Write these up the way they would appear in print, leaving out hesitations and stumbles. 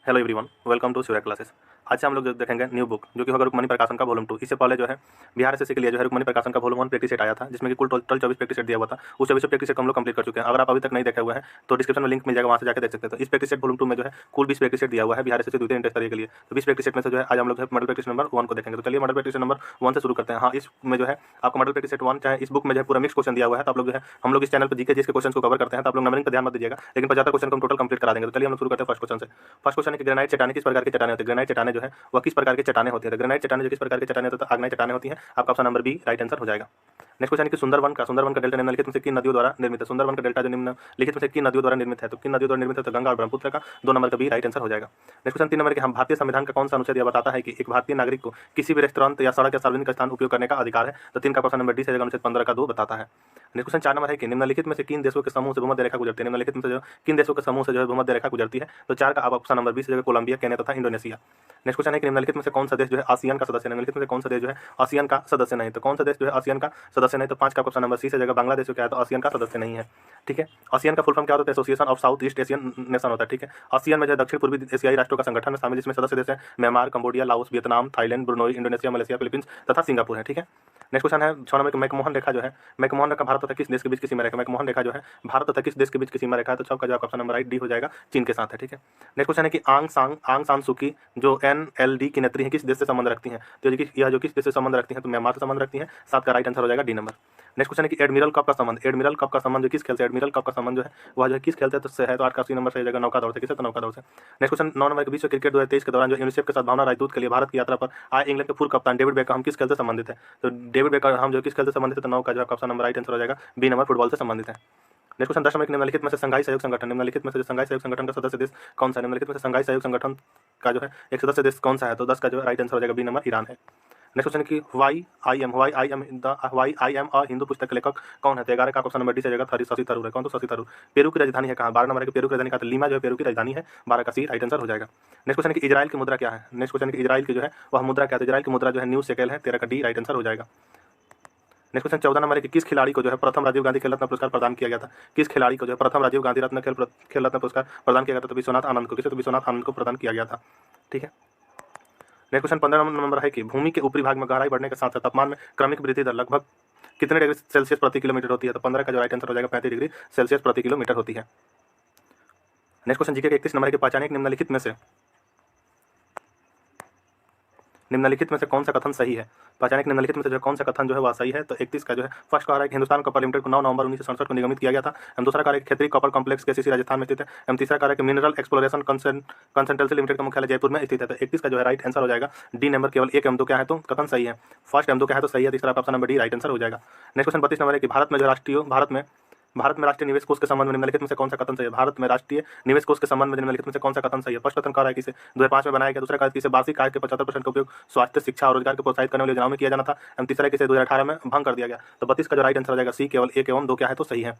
Hello everyone, welcome to Surya classes. आज से हम लोग देखेंगे न्यू बुक जो कि होगा रुक्मणी प्रकाशन का वॉल्यूम 2। इससे पहले जो है बिहार एसएससी के लिए जो है रुक्मणी प्रकाशन का वॉल्यूम 1 प्रैक्टिस सेट आया था, जिसमें कि कुल टोटल 24 प्रैक्टिस सेट दिया हुआ था। उस 24 प्रैक्टिस सेट हम लोग कंप्लीट कर चुके हैं। अगर आप अभी तक नहीं देखे हुए हैं तो डिस्क्रिप्शन में लिंक मिल जाएगा, वहाँ से जाकर देख सकते हैं। तो इस प्रैक्टिस सेट वॉल्यूम 2 में जो है कुल 20 प्रैक्टिस सेट दिया हुआ है बिहार एसएससी द्वितीय इंटर स्तरीय के लिए। तो 20 प्रैक्टिस सेट में से जो है आज हम लोग जो है मॉडल प्रैक्टिस नंबर 1 को देखेंगे। तो चलिए मॉडल प्रैक्टिस नंबर 1 से शुरू करते हैं। हाँ, इसमें जो है आपको मॉडल प्रैक्टिस सेट 1 चाहे इस बुक में जो है पूरा मिक्स क्वेश्चन दिया हुआ है। तो आप लोग जो है हम लोग इस चैनल पर जीके जिसके क्वेश्चन को कवर करते हैं, तो आप लोग नंबरिंग पर ध्यान मत दीजिएगा, लेकिन 75 क्वेश्चन को हम टोटल कंप्लीट करा देंगे। तो चलिए हम लोग शुरू करते हैं फर्स्ट क्वेश्चन से। फर्स्ट क्वेश्चन है कि ग्रेनाइट चट्टानें किस प्रकार की चट्टानें होती है। ग्रेनाइट चट्टानें जो है वह किस प्रकार की चट्टानें होती है। ग्रेनाइट चट्टानें जो किस प्रकार की चट्टानें होती है, तो आग्नेय चट्टानें होती हैं। आपका option number B right answer हो जाएगा। नेक्स्ट क्वेश्चन है कि सुंदरवन का डेल्टा निम्नलिखित में से किन नदियों द्वारा निर्मित है। सुंदरवन का डेल्टा जो निम्नलिखित में से किन नदियों द्वारा निर्मित है, तो किन नदियों द्वारा निर्मित है, तो गंगा और ब्रह्मपुत्र का 2 नंबर का बी राइट आंसर हो जाएगा। नेक्स्ट क्वेश्चन 3 नंबर के हम भारतीय संविधान का कौन सा अनुच्छेद यह बताता है कि एक भारतीय नागरिक को किसी भी रेस्टोरेंट या सड़क या सार्वजनिक स्थान उपयोग करने का अधिकार है। तो 3 का ऑप्शन नंबर डी से अनुच्छेद 15 का 2 बताता है। नेक्स्ट क्वेश्चन 4 नंबर है कि निम्नलिखित में से किन देशों के समूह से भूमध्य रेखा गुजरती है। निम्नलिखित में से जो किन देशों के समूह से जो है भूमध्य रेखा गुजरती है, तो 4 का ऑप्शन नंबर बी से जगह कोलंबिया, केन्या तथा इंडोनेशिया। नेक्स्ट क्वेश्चन है कि निम्नलिखित में से कौन सा देश जो है आसियान का सदस्य है। निम्नलिखित में से कौन सा देश जो है आसियान का सदस्य नहीं, तो कौन सा देश जो है आसियान का सदस्य नहीं, तो 5 का ऑप्शन नंबर सी से जगह बांग्लादेश जो क्या है, तो आसियान का सदस्य नहीं है। ठीक है, आसियान का फुल फॉर्म क्या होता है, association of south east Asian nation होता है। ठीक है, आसियान में जो दक्षिण पूर्वी एशियाई राष्ट्रों का संगठन शामिल, जिसमें सदस्य देश है Myanmar, Cambodia, Laos, Vietnam, Thailand, Brunei, Indonesia, Malaysia, Philippines तथा सिंगापुर है। ठीक है, नेक्स्ट क्वेश्चन है 6 नंबर की मैकमोहन रेखा जो है, मैकमोहन रेखा भारत तथा किस देश के बीच की सीमा रेखा। मैकमोहन रेखा जो है भारत तथा किस देश के बीच की सीमा रेखा है, तो 6 का जवाब ऑप्शन नंबर राइट डी हो जाएगा, चीन के साथ है। ठीक है, नेक्स्ट क्वेश्चन है कि आंग सान सूकी जो एनएलडी की नेत्री है किस देश से संबंध रखती है, तो यह जो किस देश से संबंध रखती है, तो म्यांमार से संबंध रखती है। 7 का राइट आंसर हो जाएगा डी नंबर। नेक्स्ट क्वेश्चन है कि एडमिरल कप का संबंध जो किस खेल से, एडमिरल कप का संबंध जो है वह जो है किस खेल से है, तो 8 का सी नंबर सही जगह नौका दौड़ से, किसे, तो नौका दौड़ से। नेक्स्ट क्वेश्चन 9 नंबर के विश्व क्रिकेट 2023 के दौरान जो यूनिसेफ के साथ भावना राजदूत के लिए भारत की यात्रा पर आए इंग्लैंड के पूर्व कप्तान डेविड बेकहम किस खेल से संबंधित है, तो डेविड बेकहम जो किस खेल से संबंधित है, तो 9 का जो ऑप्शन नंबर राइट आंसर हो जाएगा बी नंबर, फुटबॉल से संबंधित है। नेक्स्ट क्वेश्चन 10 नंबर निम्नलिखित में से संघाई सहयोग संगठन, निम्नलिखित में से संघाई सहयोग संगठन का सदस्य देश कौन सा है। निम्नलिखित में से संघाई सहयोग संगठन का जो है एक सदस्य देश कौन सा है, तो 10 का जो राइट आंसर हो जाएगा बी नंबर, ईरान है। नेक्स्ट क्वेश्चन की why I am a Hindu पुस्तक के लेखक कौन है, तो 11 का ऑप्शन नंबर डी से जाएगा शशि थरूर है। कौन, तो शशि थरूर। पेरू की राजधानी है कहाँ, 12 नंबर के पेरू की राजधानी कहाँ, तो लीमा जो है पेरू की राजधानी है। 12 का सी राइट आंसर हो जाएगा। नेक्स्ट क्वेश्चन की इजराइल की मुद्रा क्या है। नेक्स्ट क्वेश्चन की इजराइल की जो है वह मुद्रा क्या है, तो इजराइल की मुद्रा जो है न्यू शेकेल है। 13 का डी राइट आंसर हो जाएगा। नेक्स्ट क्वेश्चन 14 नंबर है कि किस खिलाड़ी को जो है प्रथम राजीव गांधी खेल रत्न पुरस्कार प्रदान किया गया था। किस खिलाड़ी को जो है प्रथम राजीव गांधी रत्न खेल रत्न पुरस्कार प्रदान किया गया था, तो विश्वनाथ आनंद को। किसे, तो विश्वनाथ आनंद को प्रदान किया गया था। ठीक है, नेक्स्ट क्वेश्चन 15 नंबर है कि भूमि के ऊपरी भाग में गहराई बढ़ने के साथ साथ तापमान में क्रमिक वृद्धि दर लगभग कितने डिग्री सेल्सियस प्रति किलोमीटर होती है, तो 15 का जो राइट आंसर हो जाएगा 35 डिग्री सेल्सियस प्रति किलोमीटर होती है। नेक्स्ट क्वेश्चन जीके के 31 नंबर है कि पहचाने निम्नलिखित में से कौन सा कथन सही है। पहचाने निम्नलिखित में से जो कौन सा कथन जो है वह सही है, तो 31 का जो है फर्स्ट कह रहा है कि हिंदुस्तान कॉपर लिमिटेड को 9 नवंबर 1967 को निगमित किया गया था। एवं दूसरा कह रहा है कि क्षेत्रीय कॉपर कॉम्प्लेक्स केसीसी राजस्थान में स्थित है। एवं तीसरा कह रहा है कि मिनरल एक्सप्लोरेशन कंसल्टेंसी लिमिटेड का मुख्यालय जयपुर में स्थित है। तो 31 का जो है राइट आंसर हो जाएगा डी नंबर। केवल एक एवं 2 क्या है, तो कथन सही है। फर्स्ट एवं 2 क्या है, तो सही है। तीसरा option number D right answer हो जाएगा। नेक्स्ट क्वेश्चन 32 नंबर है कि भारत में राष्ट्रीय निवेश कोष के संबंध में निम्नलिखित में से कौन सा कथन सही है। भारत में राष्ट्रीय निवेश कोष के संबंध में निम्नलिखित में से कौन सा कथन सही है। फर्स्ट कथन कह रहा है कि इसे 2005 में बनाया गया। दूसरा कहा कि इसे वार्षिक आय के 75% का उपयोग स्वास्थ्य, शिक्षा और रोजगार को प्रोत्साहित करने वाली योजनाओं में किया जाना था। एवं तीसरा कि इसे 2018 में भंग कर दिया गया। तो 32 का जो राइट आंसर हो जाएगा सी। केवल एक एवं 2 क्या है, तो सही है।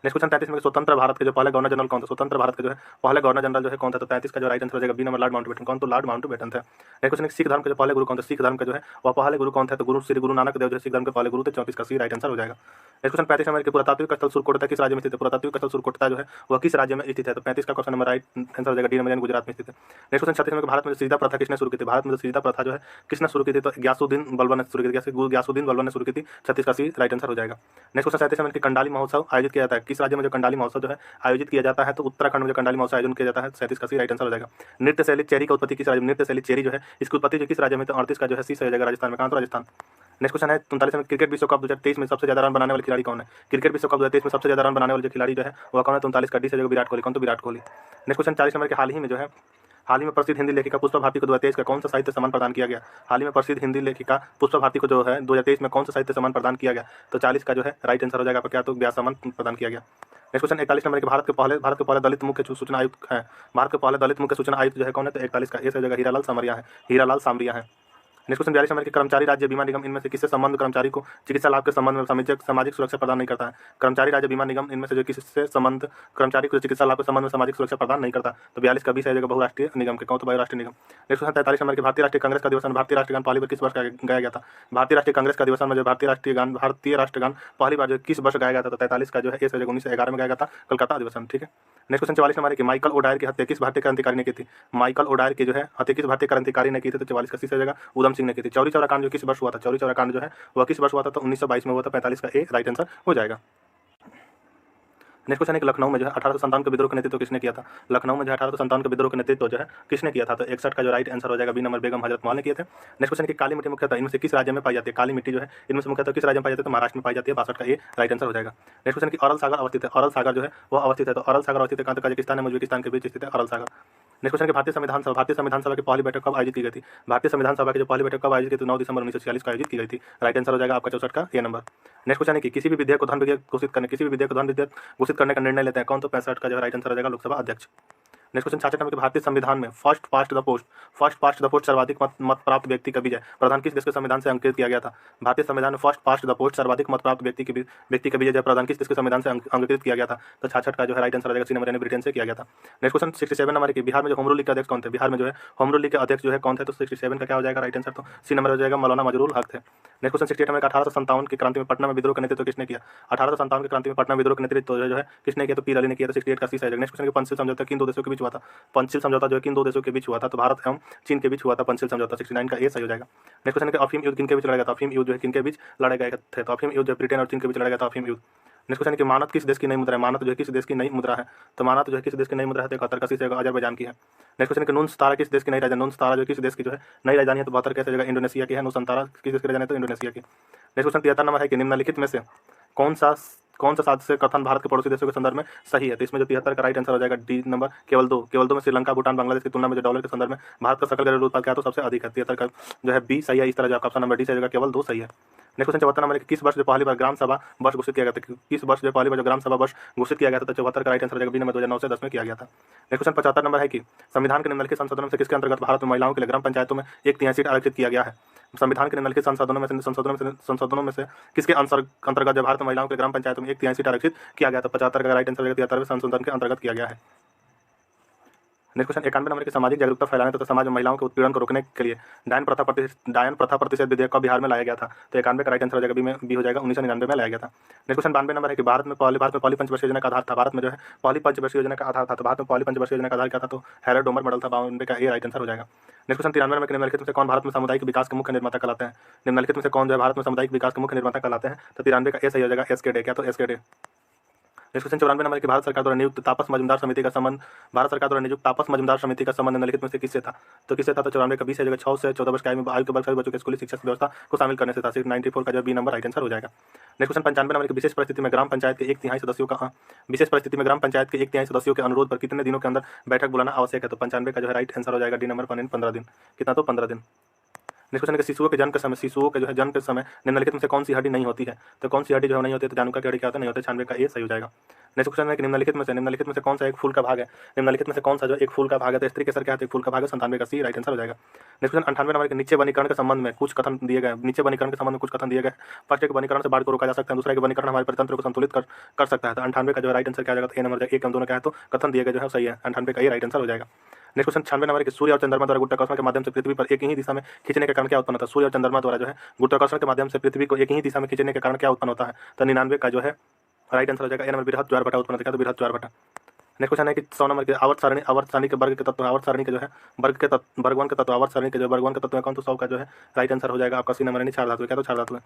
नेक्स्ट क्वेश्चन 33 में स्वतंत्र भारत के जो पहले गवर्नर जनरल कौन था। स्वतंत्र भारत के जो है पहले गवर्नर जनरल जो है कौन था, तो 33 का जो राइट आंसर हो जाएगा बी नंबर, लॉर्ड माउंटबेटन। कौन, तो लॉर्ड माउंटबेटन थे। नेक्स्ट क्वेश्चन सिख धर्म के जो पहले गुरु कौन थे। सिख धर्म के जो है वह पहले गुरु कौन थे, तो गुरु श्री गुरु नानक देव जो है सिख धर्म के पहले गुरु थे। 34 का सी राइट आंसर हो जाएगा। नेक्स्ट क्वेश्चन 35 नंबर के पुरातात्विक स्थल सुरकोटा किस राज्य में स्थित है। पुरातात्विक स्थल सुरकोटा जो है वह किस राज्य में स्थित है, तो 35 का क्वेश्चन नंबर राइट आंसर हो जाएगा डी नंबर, गुजरात में स्थित है। नेक्स्ट क्वेश्चन 36 नंबर भारत में सीधा प्रथा किसने शुरू की थी। भारत में सीधा प्रथा जो है किसने शुरू की थी, तो ग्यासुद्दीन बलबन ने शुरू की थी। ग्यासुद्दीन बलबन ने शुरू की थी। 36 का सी राइट आंसर हो जाएगा। नेक्स्ट क्वेश्चन 37 नंबर की कंडाली महोत्सव आयोजित किया जाता है। किस राज्य में जो कंडाली महोत्सव जो है आयोजित किया जाता है, तो उत्तराखंड में जो कंडाली महोत्सव आयोजन किया जाता है। 37 का सी राइट आंसर हो जाएगा। नृत्य शैली चेरी का उत्पत्ति किस राज्य में। नृत्य शैली चेरी जो है इसकी उत्पत्ति जो किस राज्य में, तो 38 का जो है सी सही हो जाएगा, राजस्थान में। कहाँ, तो राजस्थान। नेक्स्ट क्वेश्चन है 39 में क्रिकेट विश्व कप 2023 में सबसे ज्यादा रन बनाने वाले खिलाड़ी कौन है। क्रिकेट विश्व कप 2023 में सबसे ज्यादा रन बनाने वाले जो खिलाड़ी जो है वह कौन है, 39 का डी से जो विराट कोहली। कौन, तो Virat Kohli. Next question 40 number के हाल ही में प्रसिद्ध हिंदी लेखिका पुष्पा भारती को 2023 का कौन सा साहित्य सम्मान प्रदान किया गया। हाल ही में प्रसिद्ध हिंदी लेखिका पुष्पा भारती को जो है 2023 में कौन सा साहित्य सम्मान प्रदान किया गया, तो 40 का जो है राइट आंसर हो जाएगा आपका क्या, तो व्यास सम्मान प्रदान किया गया। नेक्स्ट क्वेश्चन 41 नंबर के भारत के पहले दलित मुख्य सूचना आयुक्त है। भारत के पहले दलित मुख्य सूचना आयुक्त जो है कौन है, तो 41 का ए से जगह हीरालाल सामरिया है। हीरालाल सामरिया है। नेक्स्ट क्वेश्चन 42 नंबर के कर्मचारी राज्य बीमा निगम इनमें से किससे संबंध कर्मचारी को चिकित्सा लाभ के संबंध में सामाजिक सुरक्षा प्रदान नहीं करता है। कर्मचारी राज्य बीमा निगम इनमें से जो किससे संबंध कर्मचारी को चिकित्सा लाभ के संबंध में सामाजिक सुरक्षा प्रदान नहीं करता। तो 42 का 20 है बहुराष्ट्रीय निगम के, कौन तो बहुराष्ट्रीय निगम। नेक्स्ट क्वेश्चन 43 नंबर के भारतीय राष्ट्रीय कांग्रेस का दिवस भारतीय राष्ट्रगान पहली बार किस वर्ष गाया गया था। भारतीय राष्ट्रीय कांग्रेस का दिवस में जो भारतीय राष्ट्रगान पहली बार जो किस वर्ष गाया गया था। तो 43 का जो है 1911 में गाया गया था, कलकत्ता अधिवेशन। ठीक है। नेक्स्ट क्वेश्चन 44 नंबर की माइकल ओडायर की हत्या किस भारतीय क्रांतिकारी ने की थी। माइकल ओडायर की जो है हत्या किस भारतीय क्रांतिकारी ने की थी। तो 44 का सी से जगह उधम सिंह ने की थी। चौरी चौरा कांड जो किस वर्ष हुआ था। चौरी चौरा कांड जो है वह किस वर्ष हुआ था। तो 1922 में हुआ था। 45 का ए राइट आंसर हो जाएगा। नेक्स्ट क्वेश्चन है कि लखनऊ में जो है 1857 के विद्रोह का नेतृत्व किसने किया था। लखनऊ में जो 1857 के विद्रोह का नेतृत्व जो है किसने किया था। तो 61 का जो राइट आंसर हो जाएगा बी नंबर बेगम हजरत महल ने किए थे। नेक्स्ट क्वेश्चन की काली मिट्टी मुख्यतः इनमें से किस राज्य में पाई जाती है। काली मिट्टी जो है इनमें से मुख्यतः किस राज्य में पाई जाती है। तो महाराष्ट्र में पाई जाती है। 62 का ए राइट आंसर हो जाएगा। नेक्स्ट क्वेश्चन की अरल सागर अवस्थित है। अरल सागर जो है वह अवस्थित है। तो अरल सागर अवस्थित है कहाँ। कजाकिस्तान और उज्बेकिस्तान के बीच स्थित है अरल सागर। नेक्स्ट क्वेश्चन की भारतीय संविधान सभा की पहली बैठक कब आयोजित की गई थी। भारतीय संविधान सभा की जो पहली बैठक कब आयोजित की थी। 9 दिसंबर 1946 को आयोजित की गई थी। राइट आंसर हो जाएगा आपका 64 का ए नंबर। नेक्स्ट क्वेश्चन है कि किसी भी विधेयक को धन विधेयक घोषित करने का निर्णय लेते हैं कौन। तो 65 का जो राइट आंसर हो जाएगा लोकसभा अध्यक्ष। नेक्स्ट क्वेश्चन 66 नंबर के भारतीय संविधान में फर्स्ट पास्ट द पोस्ट सर्वाधिक मत प्राप्त व्यक्ति का विजय प्रधान किस देश के संविधान से अंकित किया गया था। भारतीय संविधान में फर्स्ट पास्ट द पोस्ट सर्वाधिक मत प्राप्त व्यक्ति का विजय प्रधान किस देश के संविधान से अंकित किया गया था। तो 66 का जो है राइट आंसर हो जाएगा सी नंबर यानी ब्रिटेन से किया गया था। नेक्स्ट क्वेश्चन 67 नंबर की बिहार में जो होम रूल लीग के अध्यक्ष कौन थे। बिहार में जो है होम रूल लीग के अध्यक्ष जो है कौन थे। तो 67 का क्या हो जाएगा राइट आंसर। तो सी नंबर हो जाएगा मौलाना मजरूल हक थे। नेक्स्ट क्वेश्चन 68 नंबर का 1857 की क्रांति में पटना में विद्रोह का नेतृत्व किसने किया। 1857 की क्रांति में पटना विद्रोह का नेतृत्व जो है किसने किया। तो पीर अली ने किया। तो 68 का सी है। नेक्स्ट क्वेश्चन की पंचशील समझौता किन दो देशों के बीच हुआ था। पंचशील समझौता जो है किन दो देशों के बीच हुआ था। तो भारत एवं चीन के बीच हुआ था पंचशील समझौता। 69 का ए सही हो जाएगा। नेक्स्ट क्वेश्चन है अफीम युद्ध किनके बीच लड़ा गया था। अफीम युद्ध जो है किनके बीच लड़ाए गए थे। तो अफीम युद्ध जो ब्रिटेन और चीन के बीच लड़ा गया था अफीम युद्ध। नेक्स्ट क्वेश्चन है कि मानद किस देश की नई मुद्रा है। मानद जो है किस देश की नई मुद्रा है। तो मानद जो है किस देश की नई मुद्रा है। तो 71 का सी से अजरबैजान की है। नेक्स्ट क्वेश्चन है कि नून सतारा किस देश की नई राजधानी। नून सतारा जो किस देश की जो है नई राजधानी है। तो 72 कैसे जगह इंडोनेशिया की है। नूसंतारा किस देश की राजधानी है। तो इंडोनेशिया की। नेक्स्ट क्वेश्चन 73 नंबर है कि निम्नलिखित में से कौन सा साध्य कथन भारत के पड़ोसी देशों के संदर्भ में सही है। तो इसमें जो 73 का राइट आंसर हो जाएगा डी नंबर केवल दो में श्रीलंका भूटान बांग्लादेश की तुलना में जो डॉलर के संदर्भ में भारत का सकल घरेलू उत्पाद क्या है। तो सबसे अधिक है। 73 का जो है बी सही है। इस तरह जो आपका ऑप्शन नंबर डी सही होगा केवल 2 सही है। नेक्स्ट क्वेश्चन 74 नंबर किस वर्ष जो पहली बार ग्राम सभा वर्ष घोषित किया गया था। किस वर्ष जो पहली बार जो ग्राम सभा वर्ष घोषित किया गया था। तो 74 का राइट आंसर हो जाएगा बी नंबर 2009 से 10 में किया गया था। नेक्स्ट क्वेश्चन 75 नंबर है कि संविधान के निम्नलिखित संशोधनों से किसके अंतर्गत भारत में महिलाओं के लिए ग्राम पंचायतों में 1/3 सीट आरक्षित किया गया है। संविधान के निम्नलिखित संशोधनों में से किसके अंतर्गत जो भारत में महिलाओं के ग्राम पंचायतों में 1/3 सीट आरक्षित किया गया। तो 75 का राइट आंसर 73वें संशोधन के अंतर्गत किया गया है। नेक्स्ट क्वेश्चन 91 नंबर की सामाजिक जागरूकता फैलाने तथा समाज में महिलाओं के उत्पीड़न को रोकने के लिए डायन प्रथा प्रतिषेध विधेयक का बिहार में लाया गया था। तो 91 का राइट आंसर हो जाएगा बी हो जाएगा 1999 में लाया गया था। नेक्स्ट क्वेश्चन 92 नंबर है कि भारत में पहली पंचवर्षीय योजना का आधार था। भारत में जो है पहली पंचवर्षीय योजना का आधार था। तो भारत में पहली पंचवर्षीय योजना का आधार क्या था। तो हैरोल्ड डोमर मॉडल था। 92 का ए राइट आंसर हो जाएगा। नेक्स्ट क्वेश्चन 93 नंबर के निम्नलिखित में से कौन भारत में सामुदायिक विकास के मुख्य निर्माता कहलाते हैं। निम्नलिखित में से कौन जो है भारत में सामुदायिक विकास के मुख्य निर्माता कहलाते हैं। तो 93 का ए सही हो जाएगा एसके क्या। तो SK Dey. Next question 94 number की भारत सरकार द्वारा नियुक्त तापस मजूमदार समिति का संबंध निम्नलिखित में से किससे था। तो किससे था। तो 94 का 20 है जगह 6 से 14 वर्ष की आयु के वर्ग सभी बच्चों के स्कूली शिक्षा व्यवस्था को शामिल करने से था। 94 का जो बी नंबर राइट आंसर हो जाएगा। नेक्स्ट क्वेश्चन 95 नंबर की विशेष परिस्थिति में ग्राम पंचायत के 1/3 सदस्यों के अनुरोध पर कितने दिनों के अंदर बैठक बुलाना आवश्यक है। तो 95 का जो है राइट आंसर हो जाएगा डी नंबर 15 दिन। कितना। तो 15 दिन। नेक्स्ट क्वेश्चन है शिशुओं के जन्म के समय निम्नलिखित में से कौन सी हड्डी नहीं होती है। तो कौन सी हड्डी जो नहीं होती है। तो जानुका की हड्डी क्या होता है नहीं होता। 96 का ए सही हो जाएगा। नेक्स्ट क्वेश्चन है कि निम्नलिखित में से कौन सा एक फूल का भाग है। निम्नलिखित में से कौन सा जो एक फूल का भाग है। तो स्त्री केसर क्या है। एक फूल का भाग है। 97 का सी राइट आंसर हो जाएगा। नेक्स्ट क्वेश्चन 98 नंबर के नीचे वनीकरण के संबंध में कुछ कथन दिए गए। फर्स्ट एक वनीकरण से बाढ़ को रोका जा सकता है। दूसरा एक वनीकरण हमारे परितंत्र को संतुलित कर सकता है। तो 98 का जो राइट आंसर क्या जाएगा। ए नंबर एक हम दोनों क्या है। तो कथन दिए गए जो है सही है। 98 का ये राइट आंसर हो जाएगा। नेक्स्ट क्वेश्चन 96 नंबर के सूर्य और चंद्रमा द्वारा गुरुत्वाकर्षण के माध्यम से पृथ्वी पर एक ही दिशा में खींचने के कारण क्या उत्पन्न होता है। सूर्य और चंद्रमा द्वारा जो है गुरुत्वाकर्षण के माध्यम से पृथ्वी को एक ही दिशा में खींचने के कारण क्या उत्पन्न होता है। तो 99 का जो है राइट आंसर हो जाएगा ए नंबर बृहत ज्वारभाटा उत्पन्न होता है। तो बृहत ज्वारभाटा। नेक्स्ट क्वेश्चन है कि 100 नंबर के आवर्त सारणी के वर्ग के तत्व आवर्त सारणी के जो है वर्गवन के तत्व आवर्त सारणी के जो वर्गवन के तत्व है कौन। तो 100 का जो है राइट आंसर हो जाएगा आपका सी नंबर यानी चार धातु है। क्या। तो चार धातु है।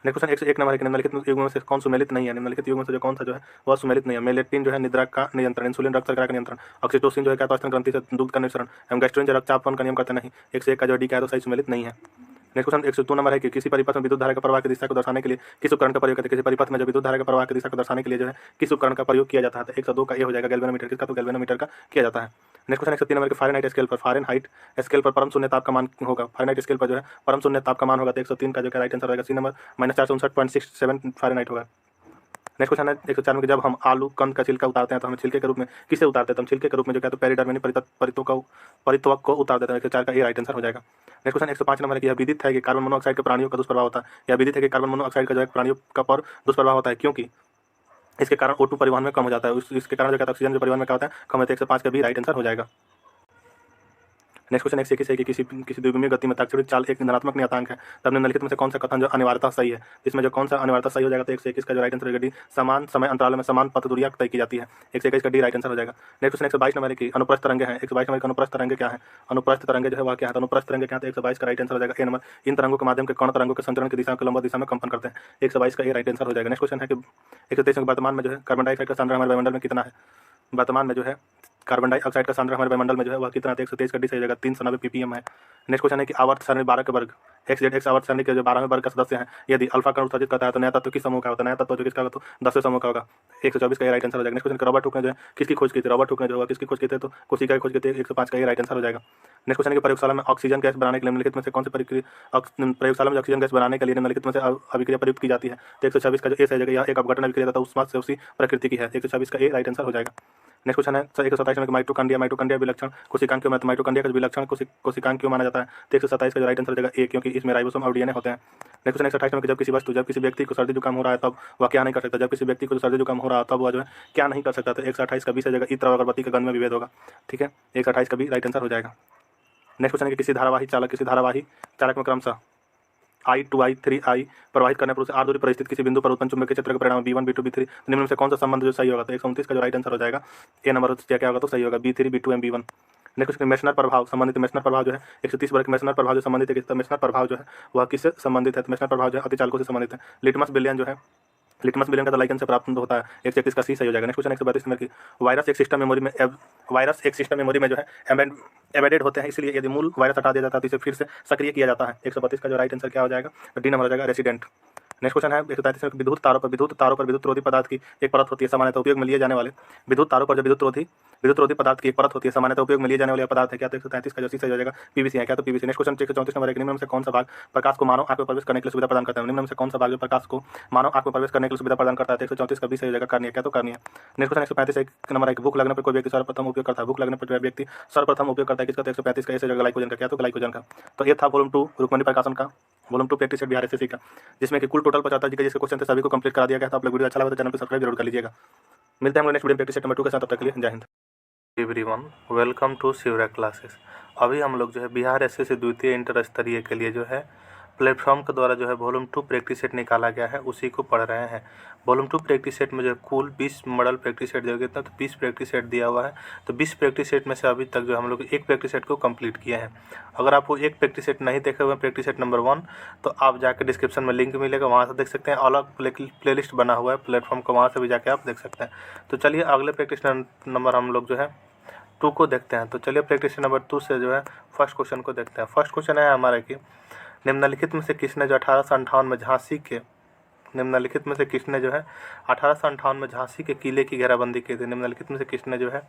नेक्स्ट क्वेश्चन 101 नंबर है कि निम्नलिखित युग्म में से कौन सुमेलित नहीं है। निम्नलिखित युग्म में से जो कौन सा जो है वह सुमेलित नहीं है। मेलेटिन जो है निद्रा का नियंत्रण, इंसुलिन रक्त शर्करा का नियंत्रण, ऑक्सीटोसिन जो है क्या तो स्तन ग्रंथि से दूध का निःसरण, एमगैस्ट्रिन जो रक्तचापन का नियम करते नहीं। 101 का जो डी क्या है तो सही सुमेलित नहीं है। नेक्स्ट क्वेश्चन 102 नंबर है कि किसी परिपथ में विद्युत धारा के प्रवाह की दिशा को दर्शाने के लिए किस उपकरण का प्रयोग करते हैं। किसी परिपथ में जो विद्युत धारा के प्रवाह की दिशा को दर्शाने के लिए जो है किस उपकरण का प्रयोग किया जाता है। तो 102 का ये हो जाएगा गैल्वेनोमीटर। किसका। तो गैल्वेनोमीटर का किया जाता है। नेक्स्ट क्वेश्चन 103 नंबर के फ़ारेनहाइट स्केल पर परम शून्य ताप का मान होगा। फ़ारेनहाइट स्केल पर जो है परम शून्य ताप का मान होगा। तो 103 का जो है राइट आंसर होगा सी नंबर -459.67 फ़ारेनहाइट होगा। नेक्स्ट क्वेश्चन है 104 में कि जब हम आलू कंद का छिलका उतारते हैं तो हम छिलके के रूप में किसे उतारते हैं। तो हम छिलके के रूप में जो क्या तो पेरिडर्म यानी परित्वक को उतार देते हैं। 104 का ये राइट आंसर हो जाएगा। नेक्स्ट क्वेश्चन 105 नंबर है कि यह विदित है कि कार्बन मोनोऑक्साइड के प्राणियों का दुष्प्रभाव होता है। यह विदित है कि कार्बन मोनोऑक्साइड का जो है प्राणियों का पर दुष्प्रभाव होता है, क्योंकि इसके कारण O2 परिवहन में कम हो जाता है, इसके कारण जो कहता है ऑक्सीजन जो परिवहन में क्या होता है कम होता है। 105 का भी राइट आंसर हो जाएगा। नेक्स्ट क्वेश्चन 121 है कि किसी द्विविमीय गति में ताक्षणिक चाल एक धनात्मक नियतांक है, तब निम्नलिखित में से कौन सा कथन जो अनिवार्यता सही है। इसमें जो कौन सा अनिवार्यता सही हो जाएगा, तो 121 का जो राइट आंसर होगा डी, समान समय अंतराल में समान पथ दूरियां तय की जाती है। 121 का डी राइट आंसर हो जाएगा। नेक्स्ट क्वेश्चन 122 नंबर है कि अनुप्रस्थ तरंगे हैं। 122 नंबर का अनुप्रस्थ तरंगे क्या है, अनुप्रस्थ तरंगे जो है वह क्या है, तो अनुप्रस्थ तरंगे क्या है, तो 122 का राइट आंसर हो जाएगा ए नंबर। इन तरंगों के माध्यम के कण तरंगों के संचरण की दिशा को लंबवत दिशा में कंपन करते हैं। 122 का ए राइट आंसर हो जाएगा। नेक्स्ट क्वेश्चन है कि 123 में वर्तमान में जो है कार्बन डाइऑक्साइड का सांद्र हमारे वायुमंडल में कितना है। वर्तमान में जो है कार्बन डाइऑक्साइड का सांद्र हमारे वायुमंडल में जो है वह कितना है, 123 का डी सही हो जाएगा, 390 ppm है। नेक्स्ट क्वेश्चन है कि आवर्त सारणी 12 के वर्ग XZ आवर्त सारणी के जो 12वें वर्ग का सदस्य हैं, यदि अल्फा कण उत्सर्जित करता है तो नया तत्व किस समूह का होता है, नया तत्व जो किसका होगा, तो 10वें समूह का होगा। 124 का ये राइट आंसर हो जाएगा। नेक्स्ट क्वेश्चन रॉबर्ट हुक ने जो है किसकी खोज की थी, रॉबर्ट हुक ने जो है किसकी खोज की थी, तो कोशिका की खोज की थी। 105 का ये राइट आंसर हो जाएगा। नेक्स्ट क्वेश्चन है कि प्रयोगशाला में ऑक्सीजन गैस बनाने के लिए निम्नलिखित में से कौन सी प्रयोगशाला में ऑक्सीजन गैस बनाने के लिए निम्नलिखित में से अभिक्रिया प्रयुक्त की जाती है, तो 126 का जो ए सही हो जाएगा। यह एक अपघटन अभिक्रिया तथा उष्मा से उसी प्रकृति की है। 126 का ए राइट आंसर हो जाएगा। नेक्स्ट क्वेश्चन है 127 में माइटोकॉन्ड्रिया विलक्षण कोशिकांग क्यों, माइटोकॉन्ड्रिया का विलक्षण कोशिकांग क्यों माना जाता है, तो 127 का जो राइट आंसर हो जाएगा ए, क्योंकि इसमें राइबोसोम और डीएनए होते हैं। नेक्स्ट क्वेश्चन 128 में कि जब किसी व्यक्ति को सर्दी जुकाम हो रहा है तब वह क्या नहीं कर सकता, जब किसी व्यक्ति को सर्दी जुकाम हो रहा है तब वह जो है क्या नहीं कर सकता, तो 128 का भी सही हो जाएगा, इत्र और अगरबत्ती का गंध में विभेद होगा। ठीक है, 128 का भी राइट आंसर हो जाएगा। नेक्स्ट क्वेश्चन है कि किसी धारावाही चालक में क्रमशः I2 I3 प्रवाहित करने पर उसे R दूरी पर स्थित किसी बिंदु पर उत्पन्न चुंबकीय क्षेत्र के परिणाम B1 B2 B3 निम्न में से कौन सा संबंध जो सही होगा, तो 129 का जो राइट आंसर हो जाएगा ए नंबर क्या होगा, तो सही होगा B3 B2 M B1। Next Meissner प्रभाव संबंधित, मेसनर प्रभाव जो है 130 वर्ग मेसनर प्रभाव जो संबंधित है, मेसनर प्रभाव जो है वह किससे संबंधित है, तो मेसनर प्रभाव जो है अतिचालकों से संबंधित है। लिटमस विलयन जो है लिटमस विलयन का तो लाइकन से प्राप्त होता है। 131 का सी सही हो जाएगा। नेक्स्ट क्वेश्चन 132 में कि वायरस एक सिस्टम मेमोरी में जो है एम्बेडेड होते हैं, इसलिए यदि मूल वायरस हटा दिया जाता है तो इसे फिर से सक्रिय किया जाता है। 132 का जो राइट आंसर क्या हो जाएगा, तो डी नंबर हो जाएगा रेसिडेंट। नेक्स्ट क्वेश्चन है 133 में विद्युत तारों पर विद्युत रोधी पदार्थ की एक परत होती है, सामान्यतः उपयोग में लिए जाने वाले विद्युत तारों पर जो विद्युत रोधी पदार्थ की एक परत होती है, सामान्यतः उपयोग में लिए जाने वाले पदार्थ है क्या, तो 133 का जो सी सही हो जाएगा पीवीसी है क्या, तो पीवीसी। नेक्स्ट क्वेश्चन 134 नंबर है निम्न में से कौन सा भाग प्रकाश को मानव आंख में प्रवेश करने के लिए सुविधा प्रदान करता है, निम्न में से कौन सा भाग जो प्रकाश को मानव आंख में प्रवेश करने के लिए सुविधा प्रदान करता है, 134 का भी सही हो जाएगा कार्निया क्या, तो कार्निया। नेक्स्ट क्वेश्चन 135 नंबर है भूख लगने पर कोई व्यक्ति सर्वप्रथम उपयोग करता है, भूख लगने पर व्यक्ति सर्वप्रथम उपयोग करता है किसका, 135 का ऐसे जगह ग्लाइकोजन का क्या, तो ग्लाइकोजन का। तो ये था वॉल्यूम 2 रुक्मणी प्रकाशन का volume 2 practice set Bihar SSC का, जिसमें कि कुल टोटल 75 जी के जिसके क्वेश्चन थे सभी को कंप्लीट करा दिया गया था। आप लोग वीडियो अच्छा लगा तो चैनल को सब्सक्राइब जरूर कर लीजिएगा। मिलते हैं हम next video practice set number 2 के साथ, तब तक के लिए जय हिंद। Everyone welcome to Shivra classes. अभी हम लोग जो है बिहार एसएससी द्वितीय इंटर स्तरीय के लिए जो है प्लेटफॉर्म के द्वारा जो है वॉल्यूम 2 प्रैक्टिस सेट निकाला गया है, उसी को पढ़ रहे हैं। वॉल्यूम 2 प्रैक्टिस सेट में जो कुल 20 मॉडल प्रैक्टिस सेट दिया गया था, तो 20 प्रैक्टिस सेट दिया हुआ है। तो 20 प्रैक्टिस सेट में से अभी तक जो हम लोग एक प्रैक्टिस सेट को कंप्लीट किया है। अगर आप वो एक प्रैक्टिस सेट नहीं देखे हुए प्रैक्टिस सेट नंबर 1, तो आप जाकर डिस्क्रिप्शन में लिंक मिलेगा, वहाँ से देख सकते हैं। अलग प्लेलिस्ट बना हुआ है प्लेटफॉर्म का, वहाँ से भी जाके आप देख सकते हैं। तो चलिए अगले प्रैक्टिस नंबर हम लोग जो है 2 को देखते हैं। तो चलिए प्रैक्टिस नंबर 2 से जो है फर्स्ट क्वेश्चन को देखते हैं। फर्स्ट क्वेश्चन है हमारा कि निम्नलिखित में से किसने जो 1858 में झांसी के निम्नलिखित में से किसने जो है 1858 में झांसी के किले की घेराबंदी की थी, निम्नलिखित में से किसने जो है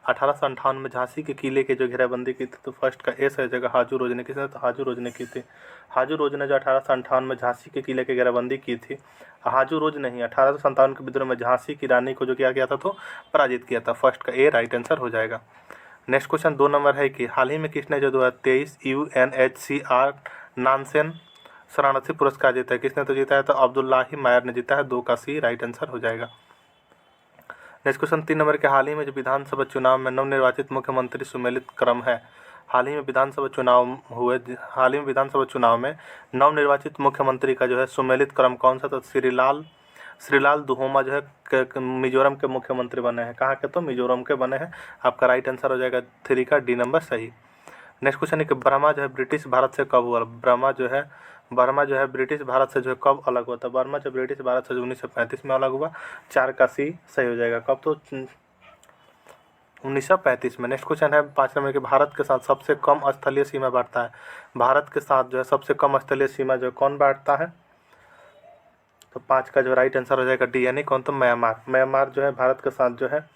1858 में झांसी के किले की जो घेराबंदी की थी, तो फर्स्ट का ए सही जगह हाजू रोज ने, किसने, तो हाजू रोज ने की थी। हाजू रोज ने जो 1858 में झांसी के किले की घेराबंदी की थी, हाजू रोज नहीं 1857 के विद्रोह में झांसी की रानी को जो किया गया था तो पराजित किया था। फर्स्ट का ए राइट आंसर हो जाएगा। नेक्स्ट क्वेश्चन 2 नंबर है कि हाल ही में किसने जो 2023 UNHCR नानसेन शरणार्थी पुरस्कार जीता है, किसने तो जीता है, तो अब्दुल्लाही मायर ने जीता है। 2 का सी राइट आंसर हो जाएगा। नेक्स्ट क्वेश्चन 3 नंबर के हाल ही में जो विधानसभा चुनाव में नवनिर्वाचित मुख्यमंत्री सुमेलित क्रम है, हाल ही में विधानसभा चुनाव में नवनिर्वाचित मुख्यमंत्री का जो है सुमेलित क्रम कौन सा, तो श्रीलाल दुहोमा जो है मिजोरम के मुख्यमंत्री बने हैं। कहाँ के, तो मिजोरम के बने हैं। आपका राइट आंसर हो जाएगा 3 का डी नंबर सही। नेक्स्ट क्वेश्चन है कि बर्मा जो है ब्रिटिश भारत से कब हुआ, बर्मा जो है ब्रिटिश भारत से जो है कब अलग हुआ था, बर्मा जो ब्रिटिश भारत से 1935 में अलग हुआ। 4 का सी सही हो जाएगा। कब, तो 1935 में। नेक्स्ट क्वेश्चन है 5 नंबर के भारत के साथ सबसे कम स्थलीय सीमा बांटता है, भारत के साथ जो है सबसे कम स्थलीय सीमा जो कौन बांटता है, तो 5 का जो राइट आंसर हो जाएगा डी, यानी कौन, तो म्यांमार जो है भारत के साथ जो है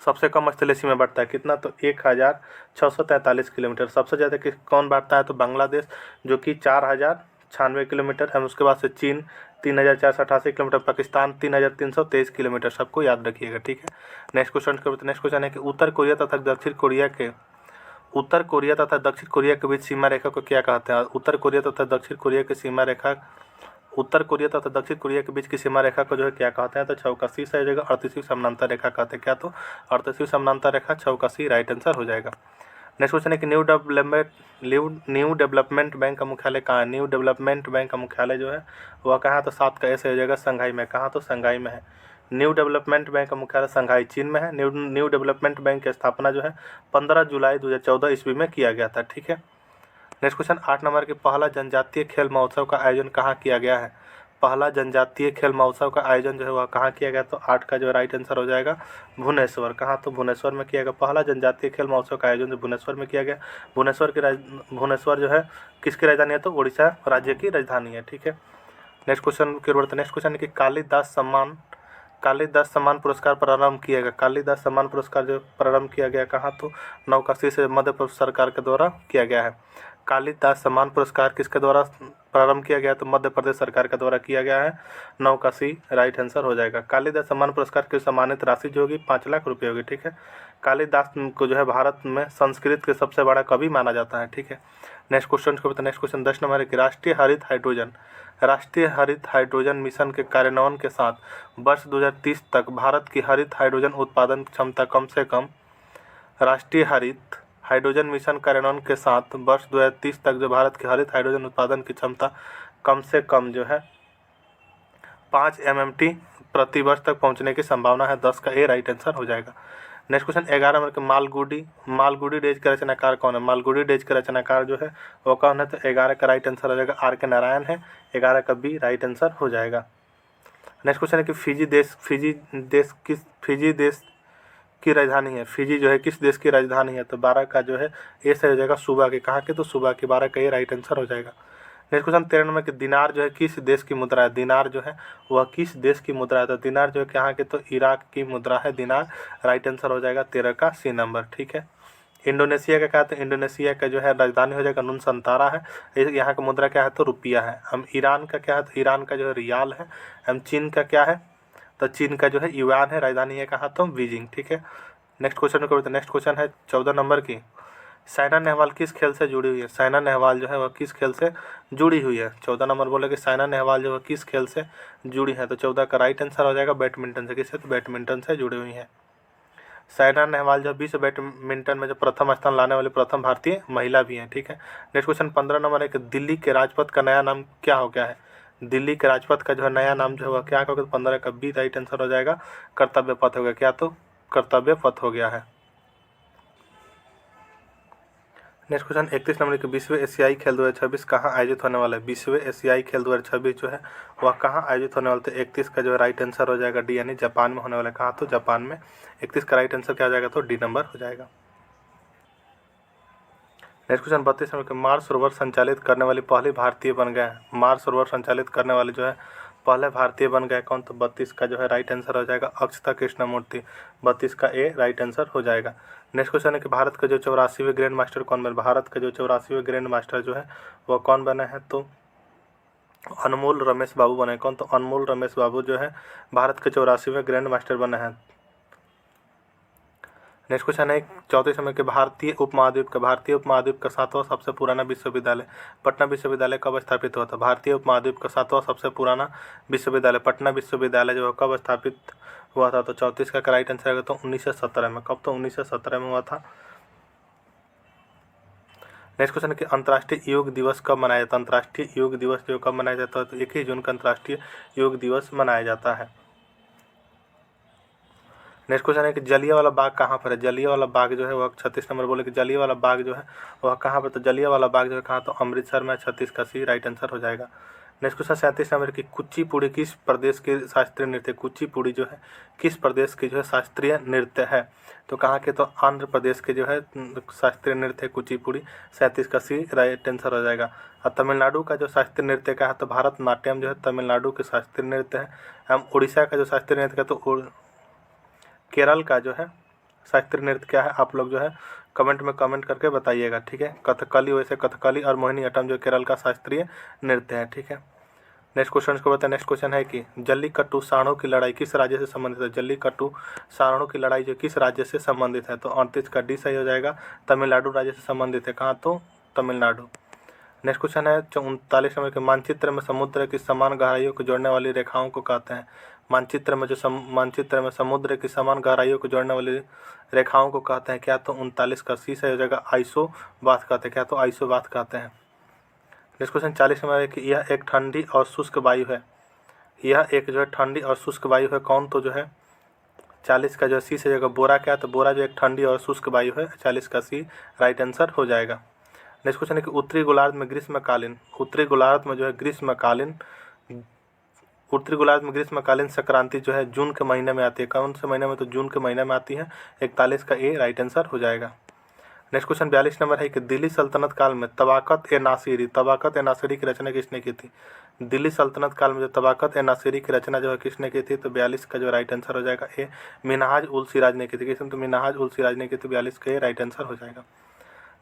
सबसे कम स्थलीय सीमा बांटता है। कितना, तो 1643 किलोमीटर। सबसे ज़्यादा कौन बांटता है, तो बांग्लादेश जो कि 4096 किलोमीटर है। उसके बाद से चीन 3488 किलोमीटर, पाकिस्तान 3323 किलोमीटर। सबको याद रखिएगा, ठीक है। नेक्स्ट क्वेश्चन है कि उत्तर कोरिया तथा दक्षिण कोरिया के उत्तर कोरिया तथा दक्षिण कोरिया के बीच सीमा रेखा को क्या कहते हैं? उत्तर कोरिया तथा दक्षिण कोरिया की सीमा रेखा, उत्तर कोरिया तथा दक्षिण कोरिया के बीच की सीमा रेखा को जो है क्या कहते हैं? तो चौकसी से हो जाएगा, 38वीं समानांतर रेखा कहते हैं। क्या? तो 38वीं समानांतर रेखा, चौकसी राइट आंसर हो जाएगा। नेक्स्ट क्वेश्चन है कि न्यू डेवलपमेंट बैंक का मुख्यालय कहाँ है? न्यू डेवलपमेंट बैंक का मुख्यालय जो है वह कहाँ है? तो 7 का ऐसे हो जाएगा, संघाई में। कहाँ? तो संघाई में है। न्यू डेवलपमेंट बैंक का मुख्यालय संघाई चीन में है। न्यू डेवलपमेंट बैंक की स्थापना जो है 15 जुलाई 2014 ईस्वी में किया गया था। ठीक है। नेक्स्ट क्वेश्चन 8 नंबर की पहला जनजातीय खेल महोत्सव का आयोजन कहाँ किया गया है? पहला जनजातीय खेल महोत्सव का आयोजन जो है वह कहाँ किया गया? तो 8 का जो राइट आंसर हो जाएगा भुवनेश्वर। कहाँ? तो भुवनेश्वर में किया गया। पहला जनजातीय खेल महोत्सव का आयोजन जो भुवनेश्वर में किया गया। भुवनेश्वर जो है किसकी राजधानी है? तो उड़ीसा राज्य की राजधानी है। ठीक है। नेक्स्ट क्वेश्चन की ओर बढ़ते। नेक्स्ट क्वेश्चन है कि कालिदास सम्मान पुरस्कार प्रारंभ किया गया। कालिदास सम्मान पुरस्कार जो प्रारंभ किया गया कहाँ? तो नवकाशी से मध्य प्रदेश सरकार के द्वारा किया गया है। कालिदास सम्मान पुरस्कार किसके द्वारा प्रारंभ किया गया? तो मध्य प्रदेश सरकार के द्वारा किया गया है। नवकाशी राइट आंसर हो जाएगा। कालिदास सम्मान पुरस्कार की सम्मानित राशि जो होगी 5 लाख रुपये होगी। ठीक है। कालिदास को जो है भारत में संस्कृत के सबसे बड़ा कवि माना जाता है। ठीक है। नेक्स्ट क्वेश्चन को बताए। नेक्स्ट क्वेश्चन 10 नंबर है कि राष्ट्रीय हरित हाइड्रोजन मिशन के कार्यान्वयन के साथ वर्ष 2030 तक भारत की हरित हाइड्रोजन उत्पादन क्षमता कम से कम, राष्ट्रीय हरित हाइड्रोजन मिशन कार्यान्वयन के साथ वर्ष 2030 तक जो भारत की हरित हाइड्रोजन उत्पादन की क्षमता कम से कम जो है 5 MMT प्रति वर्ष तक पहुंचने की संभावना है। 10 का ए राइट आंसर हो जाएगा। नेक्स्ट क्वेश्चन 11 नंबर के मालगुडी डेज के रचनाकार कौन है? मालगुडी डेज के रचनाकार जो है वो कौन है? तो 11 का राइट आंसर हो जाएगा RK नारायण है। 11 का बी राइट आंसर हो जाएगा। नेक्स्ट क्वेश्चन है कि फिजी देश की राजधानी है। फिजी जो है किस देश की राजधानी है? तो 12 का जो है ए से हो जाएगा सूबा की। कहाँ के? तो सूबा की। 12 का ए राइट आंसर हो जाएगा। नेक्स्ट क्वेश्चन 13 नंबर कि दिनार जो है किस देश की मुद्रा है? दिनार जो है वह किस देश की मुद्रा है? तो दिनार जो है कहाँ के? तो इराक की मुद्रा है दिनार। राइट आंसर हो जाएगा 13 का सी नंबर। ठीक है। इंडोनेशिया का क्या? तो इंडोनेशिया का जो है राजधानी हो जाएगा नुनसंतारा है। यहाँ का मुद्रा क्या है? तो रुपया है। हम ईरान का क्या है? तो ईरान का जो है रियाल है। हम चीन का क्या है? तो चीन का जो है युआन है। राजधानी है कहाँ? तो बीजिंग। ठीक है। नेक्स्ट क्वेश्चन को। नेक्स्ट क्वेश्चन है 14 नंबर की, साइना नेहवाल किस खेल से जुड़ी हुई है? साइना नेहवाल जो है वह किस खेल से जुड़ी हुई है? 14 नंबर बोले कि साइना नेहवाल जो है किस खेल से जुड़ी है? तो 14 का राइट आंसर हो जाएगा बैडमिंटन से। किससे? तो बैडमिंटन से जुड़ी हुई है। साइना नेहवाल जो विश्व बैडमिंटन में जो प्रथम स्थान लाने वाली प्रथम भारतीय महिला भी हैं। ठीक है। नेक्स्ट क्वेश्चन 15 नंबर है कि दिल्ली के राजपथ का नया नाम क्या हो गया है? दिल्ली के राजपथ का जो है नया नाम जो है वह क्या होगा? 15 का बी राइट आंसर हो जाएगा कर्तव्य पथ हो गया। क्या? तो कर्तव्य पथ हो गया है। नेक्स्ट क्वेश्चन 31 नंबर के विश्व एशियाई खेल 2026 कहाँ आयोजित होने वाला है? विश्व एशियाई खेल 2026 जो है वह कहाँ आयोजित होने वाला है? तो 31 का जो है राइट आंसर हो जाएगा डी, यानी जापान में होने वाला है। कहाँ? तो जापान में। 31 का राइट आंसर क्या हो जाएगा? तो डी नंबर हो जाएगा। नेक्स्ट क्वेश्चन 32 नंबर के मार्स सरोवर संचालित करने वाली पहली भारतीय बन गए। मार्स सरोवर संचालित करने वाले जो है पहले भारतीय बन गए कौन? तो 32 का जो है राइट आंसर हो जाएगा अक्षता कृष्णमूर्ति। 32 का ए राइट आंसर हो जाएगा। नेक्स्ट क्वेश्चन है कि भारत का जो 84वें ग्रैंड मास्टर कौन बने? भारत का जो 84वें ग्रैंड मास्टर जो है वह कौन बने हैं? तो अनमोल रमेश बाबू बने। कौन? तो अनमोल रमेश बाबू जो है भारत के 84वें ग्रैंड मास्टर बने हैं। नेक्स्ट क्वेश्चन है 34 नंबर के भारतीय उपमहाद्वीप का 7वां सबसे पुराना विश्वविद्यालय पटना विश्वविद्यालय कब स्थापित हुआ था? भारतीय उपमहाद्वीप का 7वां सबसे पुराना विश्वविद्यालय पटना विश्वविद्यालय जो है कब स्थापित हुआ था? तो 34 का राइट आंसर आएगा तो 1917 में। कब? तो 1917 में हुआ था। नेक्स्ट क्वेश्चन है कि अंतर्राष्ट्रीय योग दिवस कब मनाया जाता है? अंतर्राष्ट्रीय योग दिवस जो कब मनाया जाता है? तो 1 जून का अंतर्राष्ट्रीय योग दिवस मनाया जाता है। नेक्स्ट क्वेश्चन है कि जलियांवाला बाग कहाँ पर है? जलियांवाला बाग जो है वह 36 नंबर बोले कि जलियांवाला बाग जो है वह कहाँ पर? तो जलियांवाला बाग जो है कहाँ? तो अमृतसर में। 36 का सी राइट आंसर हो जाएगा। नेक्स्ट क्वेश्चन 37 नंबर की कुचिपुड़ी किस प्रदेश की शास्त्रीय नृत्य? कुचिपुड़ी जो है किस प्रदेश की जो है शास्त्रीय नृत्य है? तो कहाँ के? तो आंध्र प्रदेश के जो है शास्त्रीय नृत्य है कुचिपुड़ी। 37 का सी राइट आंसर हो जाएगा। और तमिलनाडु का जो शास्त्रीय नृत्य का है तो भारतनाट्यम जो है तमिलनाडु के शास्त्रीय नृत्य है। हम उड़ीसा का जो शास्त्रीय नृत्य का तो केरल का जो है शास्त्रीय नृत्य क्या है? आप लोग जो है कमेंट में कमेंट करके बताइएगा। ठीक है। कथकली, वैसे कथकली और मोहिनी अट्टम जो केरल का शास्त्रीय नृत्य है। ठीक है। नेक्स्ट क्वेश्चन को बताए। नेक्स्ट क्वेश्चन है कि जल्लीकट्टू सारणों की लड़ाई किस राज्य से संबंधित है। जल्लीकट्टू सारणों की लड़ाई जो किस राज्य से संबंधित है, तो 38 का डी सही हो जाएगा। तमिलनाडु राज्य से संबंधित है। कहाँ, तो तमिलनाडु। नेक्स्ट क्वेश्चन है 39 नंबर के मानचित्र में समुद्र की समान गहराइयों को जोड़ने वाली रेखाओं को कहते हैं। मानचित्र में मानचित्र में समुद्र की समान गहराइयों को जोड़ने वाली रेखाओं को कहते हैं। क्या, तो 39 का सी सही हो जाएगा। आइसोबाथ कहते हैं। क्या, तो आइसोबाथ कहते हैं। नेक्स्ट क्वेश्चन 40 नंबर है कि यह एक ठंडी और शुष्क वायु है। यह एक जो है ठंडी और शुष्क वायु है। कौन, तो जो है 40 का जो है सी से जगह बोरा। क्या, तो बोरा जो एक ठंडी और शुष्क वायु है। 40 का सी राइट आंसर हो जाएगा। नेक्स्ट क्वेश्चन है कि उत्तरी गोलार्ध में ग्रीष्मकालीन संक्रांति जो है जून के महीने में आती है। कौन से महीने में, तो जून के महीने में आती है। 41 का ए राइट आंसर हो जाएगा। नेक्स्ट क्वेश्चन 42 नंबर है कि दिल्ली सल्तनत काल में तबाकत ए नासिरी की रचना किसने की थी। दिल्ली सल्तनत काल में जो तबाकत ए नासिरी की रचना जो है किसने की थी, तो 42 का जो राइट आंसर हो जाएगा ए मिनहाज उल सिराज ने की थी। किसने, तो मिनहाज उल सिराज ने की थी। 42 का ए राइट आंसर हो जाएगा।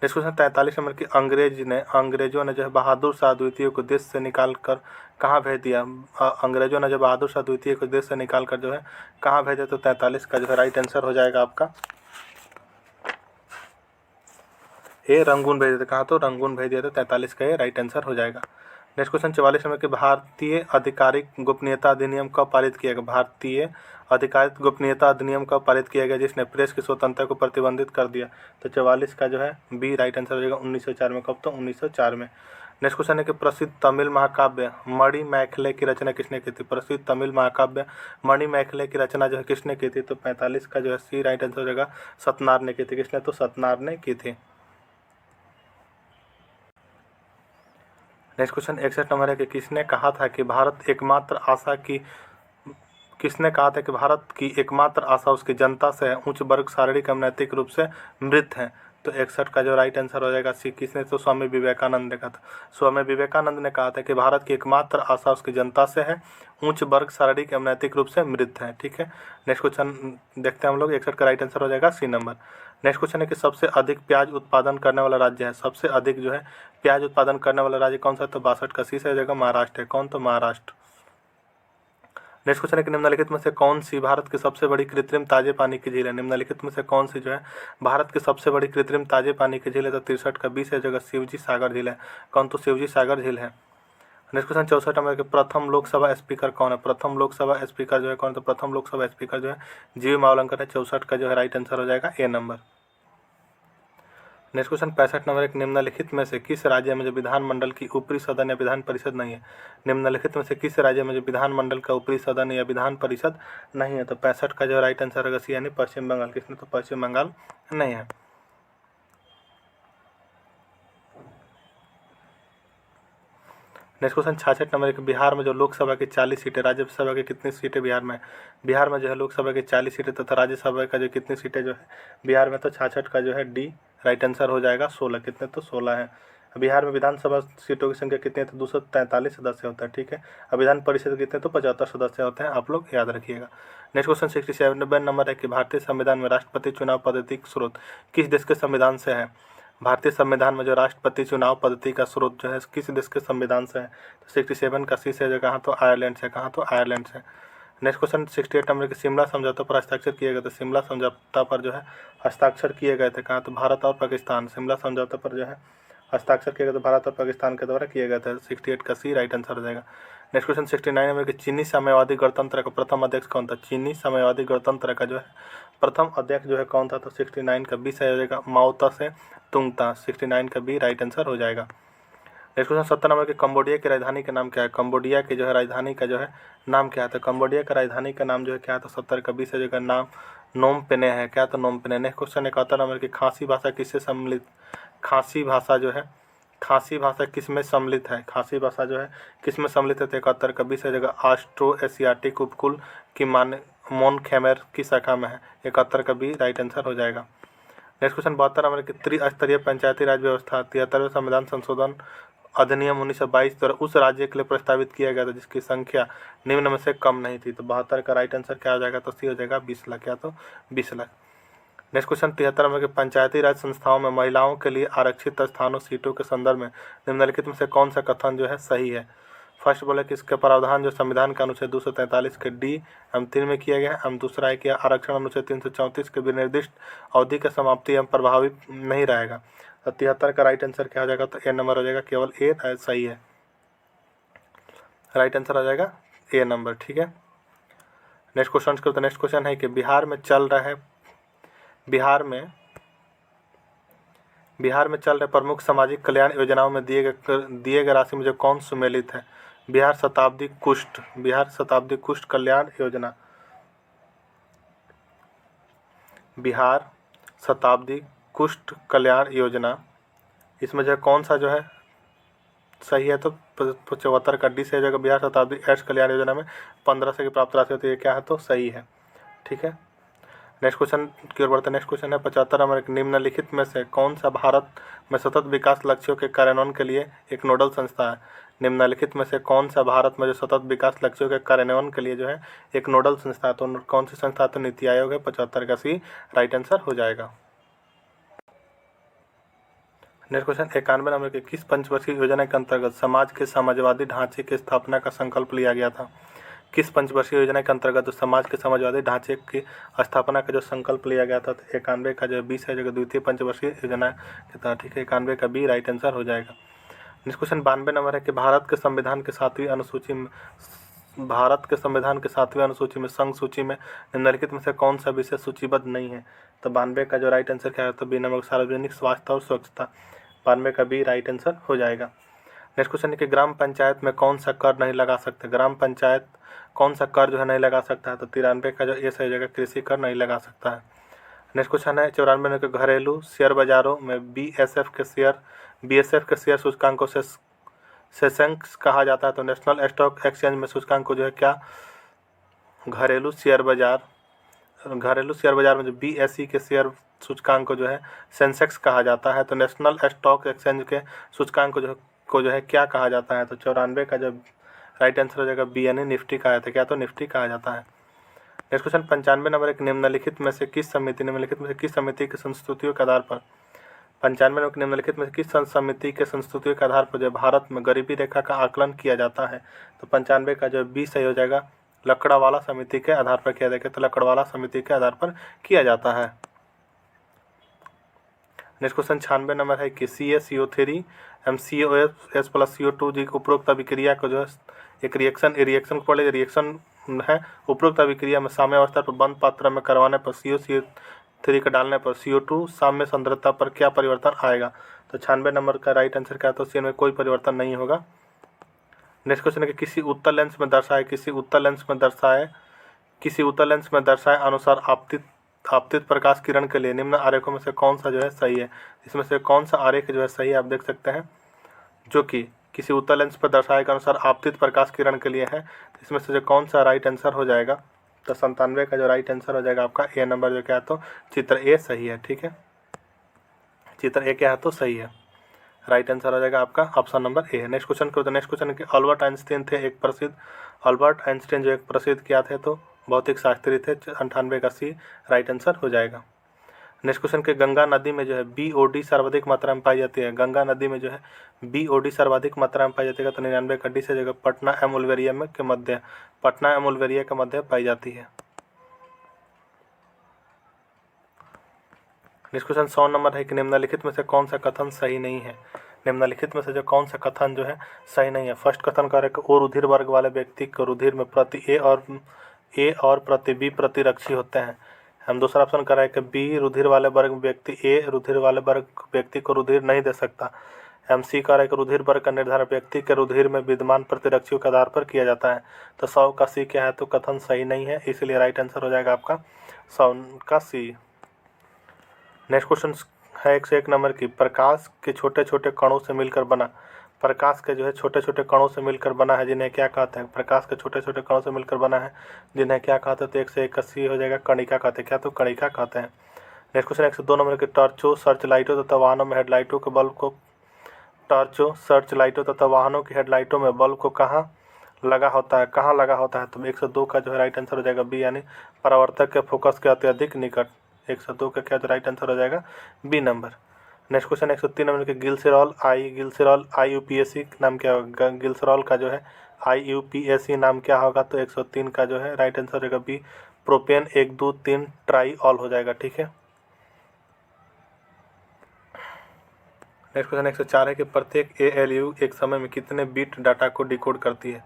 नेक्स्ट क्वेश्चन 43 नंबर की अंग्रेजों ने जो है बहादुर शाह द्वितीय को देश से निकाल कर कहाँ भेज दिया। अंग्रेजों ने जो बहादुर शाह द्वितीय को देश से निकाल कर जो है कहाँ भेजा, तो 43 का जो है राइट आंसर हो जाएगा आपका ए रंगून भेज दिया। कहाँ, तो रंगून भेज दिया। तो 43 का ए राइट आंसर हो जाएगा। नेक्स्ट क्वेश्चन 44 नंबर के भारतीय आधिकारिक गोपनीयता अधिनियम कब पारित किया गया। भारतीय आधिकारिक गोपनीयता अधिनियम कब पारित किया गया जिसने प्रेस की स्वतंत्रता को प्रतिबंधित कर दिया, तो 44 का जो है बी राइट आंसर हो जाएगा। 1904 में। कब, तो 1904 में। नेक्स्ट क्वेश्चन है कि प्रसिद्ध तमिल महाकाव्य मणिमेखले की रचना किसने की थी। प्रसिद्ध तमिल महाकाव्य मणिमेखले की रचना जो है किसने की थी, तो 45 का जो है सी राइट आंसर हो जाएगा। सतनार ने की थी। किसने, तो सतनार ने की थी। नेक्स्ट क्वेश्चन 61 नंबर है कि किसने कहा था कि भारत की एकमात्र आशा उसकी जनता से है, उच्च वर्ग शारीरिक एवं नैतिक रूप से मृत है, तो 61 का जो राइट आंसर हो जाएगा सी। किसने, तो स्वामी विवेकानंद ने कहा था। स्वामी विवेकानंद ने कहा था कि भारत की एकमात्र आशा उसकी जनता से है, उच्च वर्ग शारीरिक एवं नैतिक रूप से मृत है। ठीक है। नेक्स्ट क्वेश्चन देखते हैं हम लोग। 61 का राइट आंसर हो जाएगा सी नंबर। नेक्स्ट क्वेश्चन है कि सबसे अधिक प्याज उत्पादन करने वाला राज्य है। सबसे अधिक जो है प्याज उत्पादन करने वाला राज्य कौन सा है, तो 62 का सी से हो जाएगा। महाराष्ट्र है। कौन, तो महाराष्ट्र। नेक्स्ट क्वेश्चन है कि निम्नलिखित में से कौन सी भारत की सबसे बड़ी कृत्रिम ताजे पानी की झील है। निम्नलिखित में से कौन सी जो है भारत की सबसे बड़ी कृत्रिम ताजे पानी की झील है, तो 63 का 20 है जगह शिवजी सागर झील है। कौन, तो शिवजी सागर झील है। नेक्स्ट क्वेश्चन 64 नंबर के प्रथम लोकसभा स्पीकर कौन है। प्रथम लोकसभा स्पीकर जो है कौन, तो प्रथम लोकसभा स्पीकर जो है जीवी मावलंकर है। 64 का जो है राइट आंसर हो जाएगा ए नंबर। नेक्स्ट क्वेश्चन 65 नंबर एक निम्नलिखित में से किस राज्य में जो विधानमंडल की ऊपरी सदन या विधान परिषद नहीं है। निम्नलिखित में से किस राज्य में जो विधानमंडल का ऊपरी सदन या विधान परिषद नहीं है, तो 65 का जो राइट आंसर होगा सी यानी पश्चिम बंगाल। किसने, तो पश्चिम बंगाल नहीं है। नेक्स्ट क्वेश्चन 66 नंबर एक बिहार में जो लोकसभा की 40 सीटें, राज्यसभा की कितनी सीटें बिहार में। बिहार में जो है लोकसभा की 40 सीटें तथा राज्यसभा का जो कितनी सीटें जो है बिहार में, तो 66 का जो है डी राइट आंसर हो जाएगा। 16 कितने, तो 16 है। बिहार में विधानसभा सीटों की संख्या कितनी है, तो 243 सदस्य होता है। ठीक है। अब विधान परिषद कितने, तो 75 सदस्य होते हैं। आप लोग याद रखिएगा। नेक्स्ट क्वेश्चन 67 नंबर है कि भारतीय संविधान में राष्ट्रपति चुनाव पद्धति का स्रोत किस देश के संविधान से है। भारतीय संविधान में जो राष्ट्रपति चुनाव पद्धति का स्रोत जो है किस देश के संविधान से है, तो 67 का सी से जो कहाँ, तो आयरलैंड से। कहाँ, तो आयरलैंड से। नेक्स्ट क्वेश्चन 68 नंबर के शिमला समझौता पर हस्ताक्षर किए गए थे। शिमला समझौता पर जो है हस्ताक्षर किए गए थे कहाँ, तो भारत और पाकिस्तान। शिमला समझौता पर जो है हस्ताक्षर किए गए थे भारत और पाकिस्तान के द्वारा किए गए थे। 68 का सी राइट आंसर हो जाएगा। नेक्स्ट क्वेश्चन 69 नंबर के चीनी साम्यवादी गणतंत्र का प्रथम अध्यक्ष कौन था। चीनी साम्यवादी गणतंत्र का जो है प्रथम अध्यक्ष जो है कौन था, तो 69 का बी सही हो जाएगा। माओ से तुंग था। 69 का बी राइट आंसर हो जाएगा। नेक्स्ट क्वेश्चन 70 नंबर के कंबोडिया की राजधानी का नाम क्या है। कंबोडिया की जो है राजधानी का जो है नाम क्या है, तो कंबोडिया का राजधानी का नाम जो है क्या है, तो 70 का 20 जगह नाम नोम पेने है। क्या, तो नोम पेने। नेक्स्ट क्वेश्चन 71 नंबर की खासी भाषा किससे सम्मिलित। खासी भाषा जो है खासी भाषा किस में सम्मिलित है। खासी भाषा जो है किस में सम्मिलित है, तो 71 का 20 जगह ऑस्ट्रो एशियाटिक उपकूल की मोन खेमेर की शाखा में है। 71 का बी राइट आंसर हो जाएगा। नेक्स्ट क्वेश्चन 72 नंबर की त्रिस्तरीय पंचायती राज व्यवस्था 73वें संविधान संशोधन अधिनियम 1922 द्वारा उस राज्य के लिए प्रस्तावित किया गया था जिसकी संख्या निम्न में से कम नहीं थी, तो 72 का राइट आंसर क्या हो जाएगा, तो सी हो जाएगा 20 लाख। क्या, तो 20 लाख। नेक्स्ट क्वेश्चन 73 नंबर के पंचायती राज संस्थाओं में महिलाओं के लिए आरक्षित स्थानों सीटों के संदर्भ में निम्नलिखित में से कौन सा कथन जो है सही है। फर्स्ट बोले कि इसके प्रावधान जो संविधान का अनुच्छेद 243 के डी एवं 3 में किया गया है। एवं दूसरा है कि आरक्षण अनुच्छेद 334 के विनिर्दिष्ट अवधि का समाप्ति एवं प्रभावित नहीं रहेगा। तो 73 का राइट आंसर क्या हो जाएगा? तो ए नंबर हो जाएगा, केवल ए सही है, राइट आंसर हो जाएगा ए नंबर। ठीक है, नेक्स्ट क्वेश्चन करते हैं। नेक्स्ट क्वेश्चन है कि बिहार में चल रहे प्रमुख सामाजिक कल्याण योजनाओं में दिए गए राशि में जो कौन सुमेलित है? बिहार शताब्दी कुष्ठ कल्याण योजना, बिहार शताब्दी कुष्ठ कल्याण योजना, इसमें जो है कौन सा जो है सही है? तो 75 का डी से जगह बिहार शताब्दी एड्स कल्याण योजना में 15 से की प्राप्त राशि होती है, क्या है? तो सही है। ठीक है, नेक्स्ट क्वेश्चन की ओर बढ़ते हैं। नेक्स्ट क्वेश्चन है 75 नंबर, निम्नलिखित में से कौन सा भारत में सतत विकास लक्ष्यों के कार्यान्वयन के लिए एक नोडल संस्था है? निम्नलिखित में से कौन सा भारत में जो सतत विकास लक्ष्यों के कार्यान्वयन के लिए जो है एक नोडल संस्था है? तो कौन सी संस्था? तो नीति आयोग है। 75 का सी राइट आंसर हो जाएगा। नेक्स्ट क्वेश्चन 91 नंबर के किस पंचवर्षीय योजना के अंतर्गत समाज के समाजवादी ढांचे की स्थापना का संकल्प लिया गया था? किस पंचवर्षीय योजना के अंतर्गत जो समाज के समाजवादी ढांचे की स्थापना का जो संकल्प लिया गया था? तो 91 का जो 20 है जो द्वितीय पंचवर्षीय योजना के तहत। ठीक है, 91 का बी राइट आंसर हो जाएगा। नेक्स्ट क्वेश्चन 92 नंबर है कि भारत के संविधान के 7वीं अनुसूची में संघ सूची में निम्नलिखित में से कौन सा विषय सूचीबद्ध नहीं है? तो 92 का जो राइट आंसर क्या है? तो बी नंबर सार्वजनिक स्वास्थ्य और स्वच्छता, 92 का बी राइट आंसर हो जाएगा। नेक्स्ट क्वेश्चन है कि ग्राम पंचायत में कौन सा कर नहीं लगा सकते? ग्राम पंचायत कौन सा कर जो है नहीं लगा सकता है? तो 93 का जो ए सही जगह कृषि कर नहीं लगा सकता है। नेक्स्ट क्वेश्चन है 94 में घरेलू शेयर बाजारों में बीएसएफ के शेयर सूचकांकों से सेंसेक्स कहा जाता है। तो नेशनल स्टॉक एक्सचेंज में सूचकांक को जो है क्या? घरेलू शेयर बाजार में जो बीएसई के शेयर सूचकांक को जो है सेंसेक्स कहा जाता है। तो नेशनल स्टॉक एक्सचेंज के सूचकांक को जो है क्या कहा जाता है? तो 94 का जो राइट आंसर हो जाएगा बी यानी निफ्टी कहा जाता है। क्या? तो निफ्टी कहा जाता है। नेक्स्ट क्वेश्चन 95 नंबर एक निम्नलिखित में से किस समिति की संस्तुतियों के आधार पर 95 में निम्नलिखित में से किस समिति के संस्तुतियों के आधार पर जो भारत में गरीबी रेखा का आकलन किया जाता है? तो 95 का जो बी सही हो जाएगा, लकड़ावाला समिति के आधार पर किया जाएगा। तो लकड़ावाला समिति के आधार पर किया जाता है। नेक्स्ट क्वेश्चन 96 नंबर है कि CaCO3 MCOS प्लस CO2 जी उपरोक्त अभिक्रिया को जो है एक रिएक्शन को पढ़े रिएक्शन है। उपरोक्त अभिक्रिया में साम्य अवस्था पर बंद पात्र में करवाने पर CO3 का डालने पर CO2 साम्य सांद्रता पर क्या परिवर्तन आएगा? तो 96 नंबर का राइट आंसर क्या है? तो सी में कोई परिवर्तन नहीं होगा। नेक्स्ट क्वेश्चन है कि किसी उत्तल लेंस में दर्शाए अनुसार आपतित प्रकाश किरण के लिए निम्न आरेखों में से कौन सा जो है सही है? इसमें से कौन सा आरेख जो है सही है? आप देख सकते हैं जो कि किसी उत्तल लेंस पर दर्शाए के अनुसार आपतित प्रकाश किरण के लिए है। इसमें से जो कौन सा राइट आंसर हो जाएगा? तो 97 का जो राइट आंसर हो जाएगा आपका ए नंबर जो क्या है? तो चित्र ए सही है। ठीक है, चित्र ए क्या है? तो सही है, राइट आंसर हो जाएगा आपका option number A. Next question को नेक्स्ट क्वेश्चन के अल्बर्ट आइंस्टीन जो एक प्रसिद्ध क्या थे? तो भौतिक शास्त्री थे। 98 का सी राइट आंसर हो जाएगा। नेक्स्ट क्वेश्चन के गंगा नदी में जो है BOD सर्वाधिक मात्रा में पाई जाती है। गंगा नदी में जो है BOD सर्वाधिक मात्रा में पाई जाती है। तो 99 का डी से जगह पटना एवं उलवेरिया के मध्य पाई जाती है। नेक्स्ट क्वेश्चन 100 नंबर है कि निम्नलिखित में से कौन सा कथन सही नहीं है? निम्नलिखित में से जो कौन सा कथन जो है सही नहीं है? फर्स्ट कथन कर ओ रुधिर वर्ग वाले व्यक्ति को रुधिर में प्रति ए और प्रति बी प्रतिरक्षी होते हैं। हम दूसरा ऑप्शन कर रहे हैं कि बी रुधिर वाले वर्ग व्यक्ति को रुधिर नहीं दे सकता। हम सी कर रहे हैं कि रुधिर वर्ग का निर्धारण व्यक्ति के रुधिर में विद्यमान प्रतिरक्षियों के आधार पर किया जाता है। तो 100 का सी क्या है? तो कथन सही नहीं है, इसलिए राइट आंसर हो जाएगा आपका 100 का सी। नेक्स्ट क्वेश्चन है 101 नंबर की प्रकाश के छोटे छोटे कणों से मिलकर बना है जिन्हें क्या कहते हैं? प्रकाश के छोटे छोटे कणों से मिलकर बना है जिन्हें क्या कहते हैं? तो 181 हो जाएगा, कणिका कहते हैं। क्या? तो कणिका कहते हैं। नेक्स्ट क्वेश्चन 102 नंबर के टॉर्चों सर्च लाइटों तथा वाहनों की हेडलाइटों में बल्ब को कहाँ लगा होता है? तो 102 का जो है राइट आंसर हो जाएगा बी यानी परावर्तक के फोकस के अत्यधिक निकट। 102 का क्या जो राइट आंसर हो जाएगा? B number. Next question 103 number के गिल्सेरॉल IUPAC नाम क्या होगा? गिल्सेरॉल का जो है IUPAC नाम क्या होगा? तो 103 का जो है राइट आंसर होगा बी, प्रोपेन 1 2 3 ट्राईऑल हो जाएगा। ठीक है। नेक्स्ट क्वेश्चन 104 है कि प्रत्येक ALU एक समय में कितने बिट डाटा को डिकोड करती है?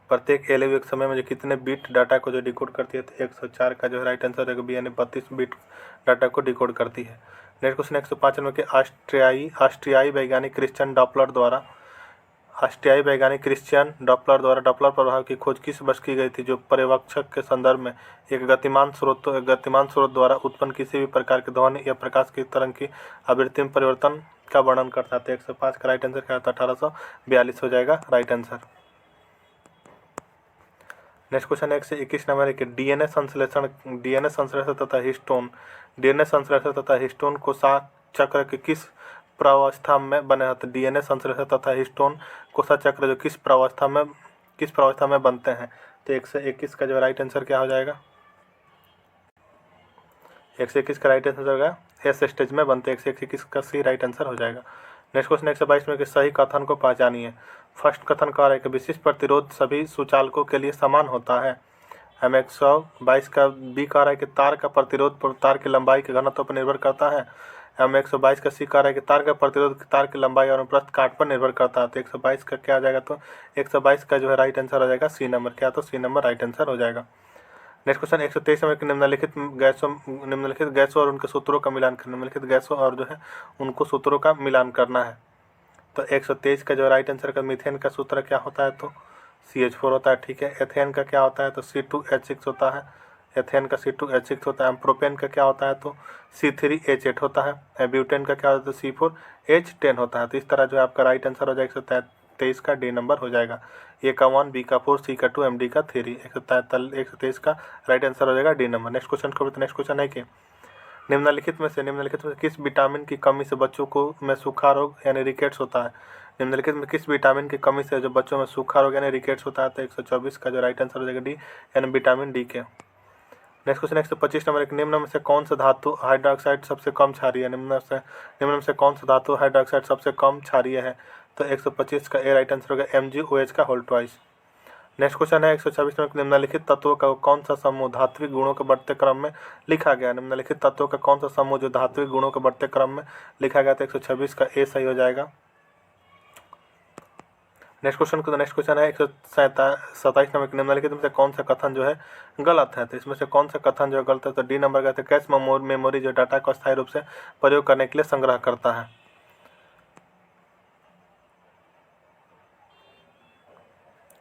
प्रत्येक ALU एक समय में जो कितने बिट डाटा को जो डिकोड करती है? तो 104 का जो है राइट आंसर होगा बी, यानी 32 बिट डाटा को डिकोड करती है। नेक्स्ट क्वेश्चन 105 नंबर के ऑस्ट्रियाई वैज्ञानिक क्रिश्चियन डॉपलर द्वारा डॉपलर प्रभाव की खोज किस वर्ष की गई थी, जो पर्यवेक्षक के संदर्भ में एक गतिमान स्रोत द्वारा उत्पन्न किसी भी प्रकार के ध्वनि या प्रकाश की तरंग की आवृत्ति में परिवर्तन का वर्णन करता है? 105 का राइट आंसर क्या होता है? 1842 हो जाएगा right answer. Next question 121 number है कि डीएनए संश्लेषण तथा हिस्टोन कोषा चक्र के किस प्रावस्था में बने होते हैं? डीएनए संश्लेषण तथा हिस्टोन कोषा चक्र जो किस प्रावस्था में बनते हैं? तो 121 का जो राइट आंसर क्या हो जाएगा? 121 का राइट आंसर होगा एस स्टेज में बनते हैं। 121 का सी राइट आंसर हो जाएगा। नेक्स्ट क्वेश्चन 122 में कि सही कथन को पहचानिए। फर्स्ट कथन कह रहा है कि विशिष्ट प्रतिरोध सभी सुचालकों के लिए समान होता है। M122 का बी कह रहा है कि तार का प्रतिरोध तार की लंबाई के घनत्व पर निर्भर करता है। M122 का सी कह रहा है कि तार का प्रतिरोध तार की लंबाई और अनुप्रस्थ काट पर निर्भर करता है। तो 122 का क्या आ जाएगा? तो 122 का जो है राइट आंसर हो जाएगा सी नंबर। क्या? तो सी नंबर राइट आंसर हो जाएगा। नेक्स्ट क्वेश्चन 123 नंबर के निम्नलिखित गैसों और उनके सूत्रों का मिलान करना। निम्नलिखित गैसों और जो है उनको सूत्रों का मिलान करना है। तो 123 का जो राइट आंसर का मीथेन का सूत्र क्या होता है? तो CH4 होता है। ठीक है। एथेन का क्या होता है? तो C2H6 होता है। एथेन का C2H6 होता है। प्रोपेन का क्या होता है? तो C3H8 होता है। ब्यूटेन का क्या होता है? तो C4H10 होता है। तो इस तरह जो है आपका राइट आंसर हो जाएगा 123 का डी नंबर हो जाएगा। ए का 1, बी का 4, सी का 2, MD का 3। 123 का राइट आंसर हो जाएगा डी नंबर। नेक्स्ट क्वेश्चन है कि निम्नलिखित में से किस विटामिन की कमी से बच्चों को में सूखा रोग यानी रिकेट्स होता है? निम्नलिखित में किस विटामिन की कमी से जो बच्चों में सूखा रोग यानी रिकेट्स होता है? तो 124 का जो राइट आंसर हो जाएगा डी, यानी विटामिन डी के। नेक्स्ट क्वेश्चन 125 नंबर एक निम्न में से कौन सा धातु हाइड्रोक्साइड सबसे कम क्षारीय है? निम्न में से कौन सा धातु हाइड्रोक्साइड सबसे कम क्षारीय है? तो 125 का ए राइट आंसर होगा MgOH का होल ट्वाइस। नेक्स्ट क्वेश्चन है 126 में निम्नलिखित तत्वों का कौन सा समूह धात्विक गुणों के बढ़ते क्रम में लिखा गया? निम्नलिखित तत्वों का कौन सा समूह जो धात्विक गुणों के बढ़ते क्रम में लिखा गया? तो 126 का ए सही हो जाएगा। नेक्स्ट क्वेश्चन है 127 नंबर निम्नलिखित में से कौन सा कथन जो है गलत है? तो इसमें से कौन सा कथन जो है गलत है? तो डी नंबर का कैश मेमोरी जो डाटा को अस्थायी रूप से प्रयोग करने के लिए संग्रह करता है।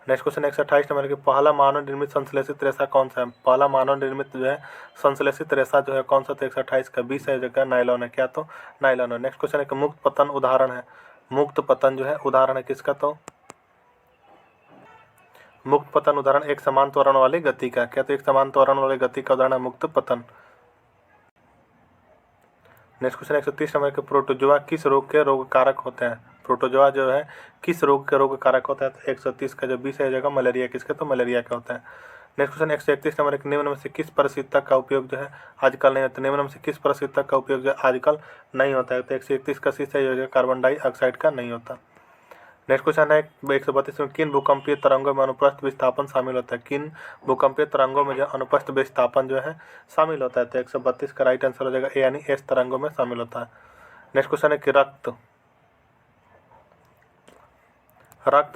नेक्स्ट क्वेश्चन 128 नंबर के पहला मानव निर्मित संश्लेषित रेशा कौन सा है? पहला मानव निर्मित जो है संश्लेषित रेशा जो है कौन सा? तो 128 का 20 है जगह नायलॉन है। क्या? तो नायलॉन है। नेक्स्ट क्वेश्चन है कि मुक्त पतन उदाहरण है। मुक्त पतन जो है उदाहरण है किसका? तो मुक्त पतन उदाहरण एक समान त्वरण वाली गति का। क्या? तो एक समान त्वरण वाली गति का उदाहरण है मुक्त पतन। नेक्स्ट क्वेश्चन 130 नंबर के प्रोटोजोआ किस रोग के रोग कारक होते हैं? प्रोटोजोआ जो है किस रोग के रोग कारक होता है? तो 130 का जो 20 है जगह मलेरिया किसका? तो मलेरिया का होता है। नेक्स्ट क्वेश्चन 131 नंबर एक निम्न में से किस परिस्थितक का उपयोग जो है आजकल नहीं होता? निम्न में से किस परिस्थितक का उपयोग जो आजकल नहीं होता है? तो 131 का सी सही हो जाएगा कार्बन डाइऑक्साइड का नहीं होता। नेक्स्ट क्वेश्चन है 132 में किन भूकंपीय तरंगों में अनुप्रस्थ विस्थापन शामिल होता है? किन भूकंपीय तरंगों में जो अनुप्रस्थ विस्थापन जो है शामिल होता है? तो 132 का राइट आंसर हो जाएगा ए, यानी एस तरंगों में शामिल होता है। नेक्स्ट क्वेश्चन है कि रक्त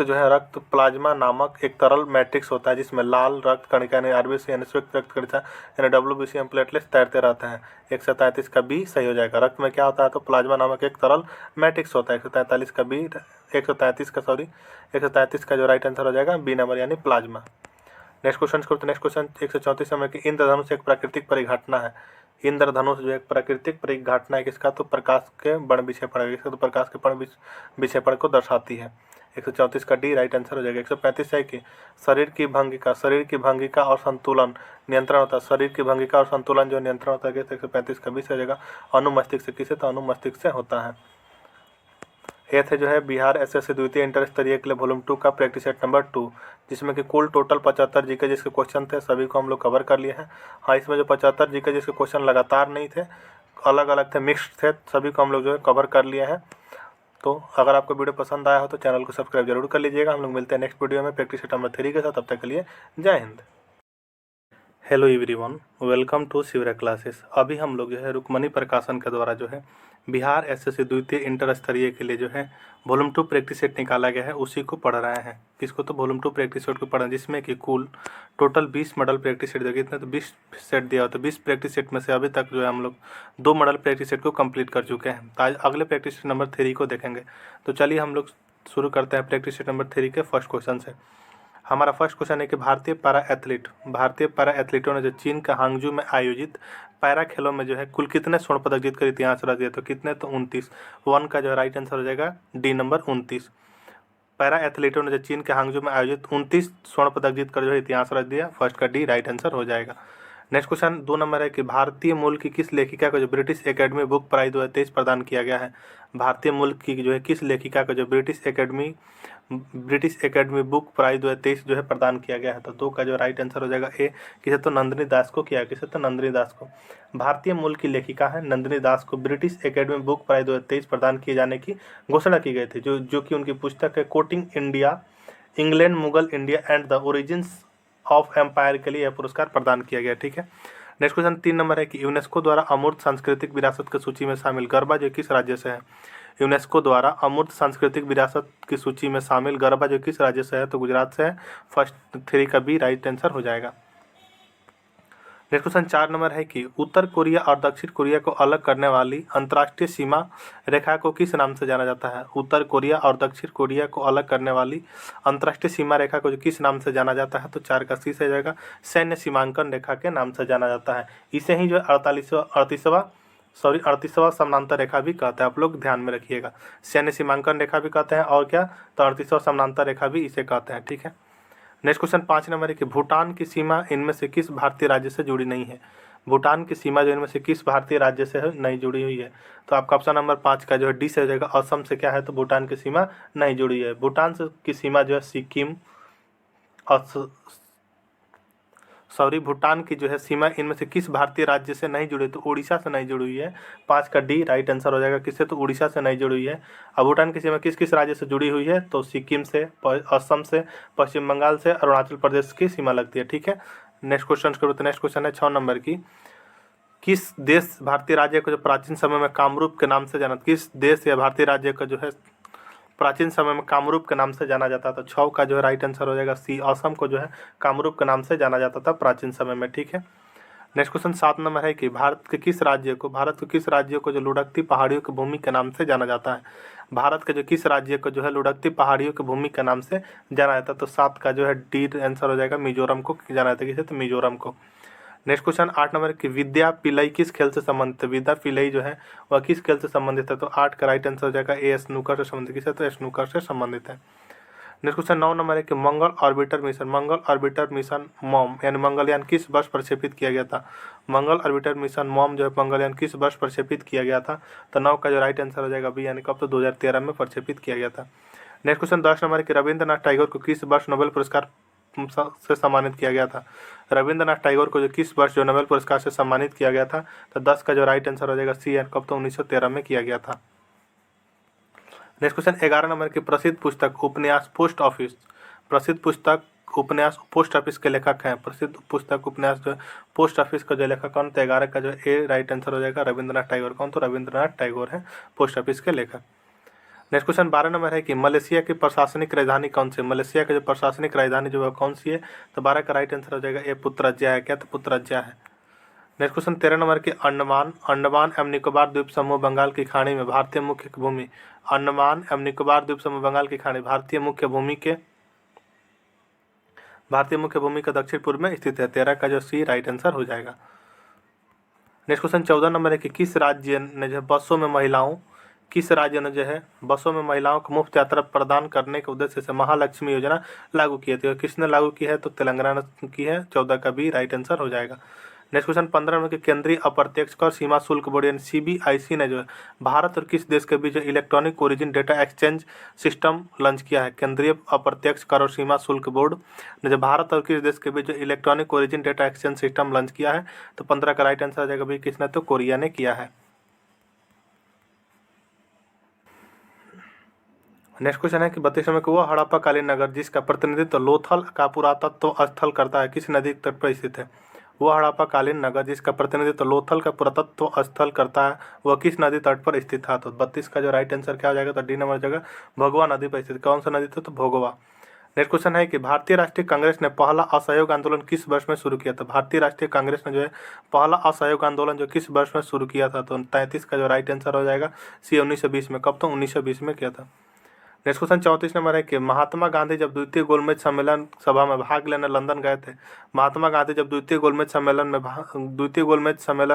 जो है रक्त प्लाज्मा नामक एक तरल मैट्रिक्स होता है जिसमें लाल रक्त कणिका यानी RBC यानी श्वेत रक्त कणिका यानी WBC प्लेटलेट्स तैरते रहते हैं। 133 का बी सही हो जाएगा। रक्त में क्या होता है? तो प्लाज्मा नामक एक तरल मैट्रिक्स होता है। 143 का बी 133 का जो राइट आंसर हो जाएगा बी नंबर यानी प्लाज्मा। नेक्स्ट क्वेश्चन 134 नंबर की इंद्रधनुष एक प्राकृतिक परिघटना है। इंद्रधनुष जो एक प्राकृतिक परिघटना है किसका? तो प्रकाश के बण विक्षेपण तो प्रकाश के बण विक्षेपण को दर्शाती है। 134 का डी राइट आंसर हो जाएगा। 135 है कि शरीर की भंगिका और संतुलन नियंत्रण होता है। शरीर की भंगिका और संतुलन जो नियंत्रण होता है 135 का 20 हो जाएगा अनुमस्तिष्क से। किसे? तो अनुमस्तिष्क से होता है। एथ जो है बिहार SSC द्वितीय इंटर स्तरीय के लिए वॉल्यूम 2 का प्रैक्टिस सेट नंबर 2 जिसमें कि कुल टोटल 75 जीके जिसके क्वेश्चन थे सभी को हम लोग कवर कर लिए हैं। हाँ, इसमें जो 75 जीके जिसके क्वेश्चन लगातार नहीं थे अलग अलग थे, मिक्स्ड थे, सभी को हम लोग जो है कवर कर लिए हैं। तो अगर आपको वीडियो पसंद आया हो तो चैनल को सब्सक्राइब जरूर कर लीजिएगा। हम लोग मिलते हैं नेक्स्ट वीडियो में प्रैक्टिस सेट नंबर 3 के साथ। तब तक के लिए जय हिंद। Hello everyone, welcome to Shivra classes. अभी हम लोग जो है रुक्मणी प्रकाशन के द्वारा जो है बिहार एसएससी द्वितीय इंटर स्तरीय के लिए जो है वॉल्यूम 2 प्रैक्टिस सेट निकाला गया है, उसी को पढ़ रहे हैं। किसको? तो वॉल्यूम 2 प्रैक्टिस सेट को पढ़ रहे हैं, जिसमें कि कुल टोटल 20 मॉडल प्रैक्टिस सेट दिया गया। इतने तो 20 सेट दिया हो, तो 20 प्रैक्टिस सेट में से अभी तक जो है हम लोग 2 मॉडल प्रैक्टिस सेट को कंप्लीट कर चुके हैं। तो आज अगले प्रैक्टिस सेट नंबर 3 को देखेंगे। तो चलिए हम लोग शुरू करते हैं प्रैक्टिस सेट नंबर 3 के फर्स्ट क्वेश्चन से। हमारा फर्स्ट क्वेश्चन है कि भारतीय पैरा एथलीटों ने जो चीन का हांगजू में आयोजित पैरा खेलों में जो है कुल कितने स्वर्ण पदक जीतकर इतिहास रच दिया? तो कितने? तो 29। 1 का जो राइट आंसर हो जाएगा डी नंबर 29। पैरा एथलीटों ने जो चीन के हांगजू में आयोजित 29 स्वर्ण पदक जीतकर जो है इतिहास रच दिया। फर्स्ट का डी राइट आंसर हो जाएगा। नेक्स्ट क्वेश्चन 2 नंबर है कि भारतीय मूल की किस लेखिका को जो ब्रिटिश एकेडमी बुक प्राइज 2023 प्रदान किया गया है? भारतीय मूल की जो है किस लेखिका को जो ब्रिटिश एकेडमी बुक प्राइज 2023 जो है प्रदान किया गया है? तो 2 का जो राइट आंसर हो जाएगा ए। किसे? तो नंदिनी दास को किया। किसे? तो नंदिनी दास को। भारतीय मूल की लेखिका है नंदिनी दास को ब्रिटिश एकेडमी बुक प्राइज 2023 प्रदान किए जाने की घोषणा की गई थी, जो कि उनकी पुस्तक है courting India, England, Mughal India and the origins of empire के लिए यह पुरस्कार प्रदान किया गया। ठीक है। नेक्स्ट क्वेश्चन 3 नंबर है कि यूनेस्को द्वारा अमूर्त सांस्कृतिक विरासत की सूची में शामिल गरबा जो किस राज्य से है? यूनेस्को द्वारा अमूर्त सांस्कृतिक विरासत की सूची में शामिल गरबा जो किस राज्य से है? तो गुजरात से है। फर्स्ट 3 का बी राइट आंसर हो जाएगा। नेक्स्ट क्वेश्चन 4 नंबर है कि उत्तर कोरिया और दक्षिण कोरिया को अलग करने वाली अंतर्राष्ट्रीय सीमा रेखा को किस नाम से जाना जाता है? उत्तर कोरिया और दक्षिण कोरिया को अलग करने वाली अंतर्राष्ट्रीय सीमा रेखा को जो किस नाम से जाना जाता है? तो 4 का सी से जाएगा सैन्य सीमांकन रेखा के नाम से जाना जाता है। इसे ही जो 38वां समानांतर रेखा भी कहते हैं। आप लोग ध्यान में रखिएगा, सैन्य सीमांकन रेखा भी कहते हैं और क्या? तो 38वां समानांतर रेखा भी इसे कहते हैं। ठीक है। नेक्स्ट क्वेश्चन 5 नंबर है कि भूटान की सीमा इनमें से किस भारतीय राज्य से जुड़ी नहीं है? भूटान की सीमा जो इनमें से किस भारतीय राज्य से है नहीं जुड़ी हुई है? तो आपका ऑप्शन नंबर 5 का जो है डी से हो जाएगा। असम से क्या है? तो भूटान की सीमा नहीं जुड़ी है। भूटान से की सीमा जो है सिक्किम भूटान की जो है सीमा इनमें से किस भारतीय राज्य से नहीं जुड़ी? तो उड़ीसा से नहीं जुड़ी हुई है। 5 का डी राइट आंसर हो जाएगा। किससे? तो उड़ीसा से नहीं जुड़ी हुई है। अब भूटान की सीमा किस किस राज्य से जुड़ी हुई है? तो सिक्किम से, असम से, पश्चिम बंगाल से, अरुणाचल प्रदेश की सीमा लगती है। ठीक है। नेक्स्ट क्वेश्चन करो। तो नेक्स्ट क्वेश्चन है 6 नंबर की, किस देश भारतीय राज्य को जो प्राचीन समय में कामरूप के नाम से जाना, किस देश या भारतीय राज्य का जो है प्राचीन समय में कामरूप के नाम से जाना जाता था? 6 का जो है राइट आंसर हो जाएगा सी। असम को जो है कामरूप के नाम से जाना जाता था प्राचीन समय में। ठीक है। नेक्स्ट क्वेश्चन 7 नंबर है कि भारत के किस राज्य को जो लुढ़कती पहाड़ियों की भूमि के नाम से जाना जाता है? भारत के जो किस राज्य को जो है लुढ़कती पहाड़ियों की भूमि के नाम से जाना जाता है? तो 7 का जो है डी आंसर हो जाएगा मिजोरम को जाना जाता है। किसे? तो मिजोरम को। नेक्स्ट क्वेश्चन 8 नंबर की विद्या पिलई किस खेल से संबंधित है? विद्या पिलई जो है वह किस खेल से संबंधित है? तो 8 का राइट आंसर हो जाएगा ए स्नूकर से संबंधित। किससे? तो स्नूकर से संबंधित है। नेक्स्ट क्वेश्चन 9 नंबर है कि मंगल ऑर्बिटर मिशन मॉम यानी मंगलयान किस वर्ष प्रक्षेपित किया गया था? मंगल ऑर्बिटर मिशन मॉम जो है मंगलयान किस वर्ष प्रक्षेपित किया गया था? तो 9 का जो राइट आंसर हो जाएगा बी यानी कब? तो 2013 में प्रक्षेपित किया गया था। नेक्स्ट क्वेश्चन 10 नंबर है कि रविंद्रनाथ टैगोर को किस वर्ष नोबेल पुरस्कार से सम्मानित किया गया था? रविंद्रनाथ टैगोर को जो किस वर्ष जो नोबेल पुरस्कार से सम्मानित किया गया था? तो 10 का जो राइट आंसर हो जाएगा सी यानी कब? तो 1913 में किया गया था। नेक्स्ट क्वेश्चन 11 नंबर की प्रसिद्ध पुस्तक उपन्यास पोस्ट ऑफिस के लेखक हैं। प्रसिद्ध पुस्तक उपन्यास जो पोस्ट ऑफिस का जो लेखक कौन? तो 11 का जो ए राइट आंसर हो जाएगा रविंद्रनाथ टैगोर। कौन? तो रविंद्रनाथ टैगोर है पोस्ट ऑफिस के लेखक। नेक्स्ट क्वेश्चन 12 नंबर है कि मलेशिया की प्रशासनिक राजधानी कौन सी है? मलेशिया की जो प्रशासनिक राजधानी जो है कौन सी है? तो 12 का राइट आंसर हो जाएगा ए पुत्रज्या है। क्या? तो पुत्रज्या है। नेक्स्ट क्वेश्चन 13 नंबर के अंडमान एवं निकोबार द्वीप समूह बंगाल की खाड़ी में भारतीय मुख्य भूमि अंडमान एवं निकोबार द्वीप समूह बंगाल की खाड़ी भारतीय मुख्य भूमि के दक्षिण पूर्व में स्थित है। 13 का जो सी राइट आंसर हो जाएगा। नेक्स्ट क्वेश्चन 14 नंबर है कि किस राज्य ने जो है बसों में महिलाओं को मुफ्त यात्रा प्रदान करने के उद्देश्य से महालक्ष्मी योजना लागू की थी? और किसने लागू की है? तो तेलंगाना की है। 14 का भी राइट आंसर हो जाएगा। नेक्स्ट क्वेश्चन 15 नंबर के केंद्रीय अप्रत्यक्ष कर सीमा शुल्क बोर्ड यानी सीबीआईसी ने जो है भारत और किस देश के बीच electronic origin data exchange system launch किया है? केंद्रीय अप्रत्यक्ष कर और सीमा शुल्क बोर्ड ने जो भारत और किस देश के बीच electronic origin data exchange system launch किया है? तो 15 का राइट आंसर आ जाएगा भाई किसने? तो कोरिया ने किया है। नेक्स्ट क्वेश्चन है कि 32 नंबर, वह हड़प्पा कालीन नगर जिसका प्रतिनिधित्व लोथल का पुरातत्व स्थल करता है किस नदी तट पर स्थित है। वह हड़प्पा कालीन नगर जिसका प्रतिनिधित्व लोथल का पुरातत्व स्थल करता है वह किस नदी तट पर स्थित था। तो 32 का जो राइट आंसर क्या हो जाएगा, तो डी नंबर जगह भोगवा नदी पर स्थित। कौन सा नदी था, तो भोगवा। नेक्स्ट क्वेश्चन है कि भारतीय राष्ट्रीय कांग्रेस ने पहला असहयोग आंदोलन किस वर्ष में शुरू किया था। भारतीय राष्ट्रीय कांग्रेस ने जो है पहला असहयोग आंदोलन जो किस वर्ष में शुरू किया था। तो 33 का जो राइट आंसर हो जाएगा सी 1920 में। कब, तो 1920 में किया था। नेक्स्ट क्वेश्चन 34 नंबर है कि महात्मा गांधी जब द्वितीय गोलमेज सम्मेलन सभा में भाग लेने लंदन गए थे। महात्मा गांधी जब द्वितीय गोलमेज सम्मेलन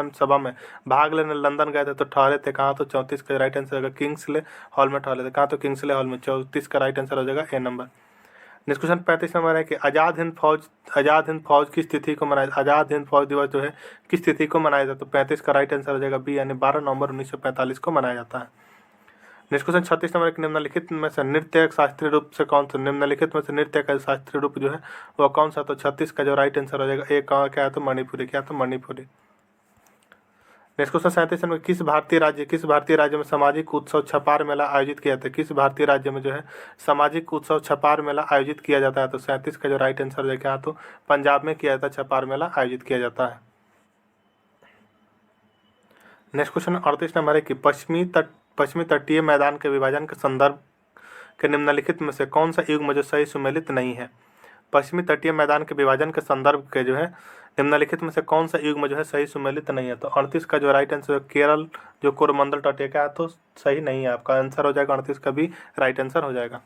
सभा में भाग लेने लंदन गए थे तो ठहरे थे कहाँ। तो 34 का राइट आंसर होगा किंग्सले हॉल में ठहरे थे। कहाँ, तो किंग्सले हॉल में। 34 का राइट आंसर हो जाएगा ए नंबर। नेक्स्ट क्वेश्चन 35 नंबर है कि आज़ाद हिंद फौज की तिथि को मनाया, आज़ाद हिंद फौज दिवस जो है किस तिथि को मनाया जाता है। तो 35 का राइट आंसर हो जाएगा बी, यानी 12 नवंबर 1945 को मनाया जाता है। नेक्स्ट क्वेश्चन 36 नंबर, निम्नलिखित में से नृत्य एक शास्त्रीय रूप से कौन सा, निम्नलिखित में से नृत्य का शास्त्रीय रूप जो है वह कौन सा। तो 36 का जो राइट आंसर हो जाएगा एक क्या है, तो मणिपुरी। क्या, तो मणिपुरी। नेक्स्ट क्वेश्चन 37 नंबर, किस भारतीय राज्य में सामाजिक उत्सव छपार मेला आयोजित किया जाता है। किस भारतीय राज्य में जो है सामाजिक उत्सव छपार मेला आयोजित किया जाता है। तो 37 का जो राइट आंसर हो जाएगा, तो पंजाब में किया जाता है, छपार मेला आयोजित किया जाता है। नेक्स्ट क्वेश्चन 38 नंबर है कि पश्चिमी तटीय मैदान के विभाजन के संदर्भ के निम्नलिखित में से कौन सा युग्म जो सही सुमेलित नहीं है। पश्चिमी तटीय मैदान के विभाजन के संदर्भ के जो है निम्नलिखित में से कौन सा युग्म जो है सही सुमेलित नहीं है। तो 38 का जो राइट आंसर है केरल जो कोरमंडल तटीय का है, तो सही नहीं है। आपका आंसर हो जाएगा 38 का भी राइट आंसर हो जाएगा।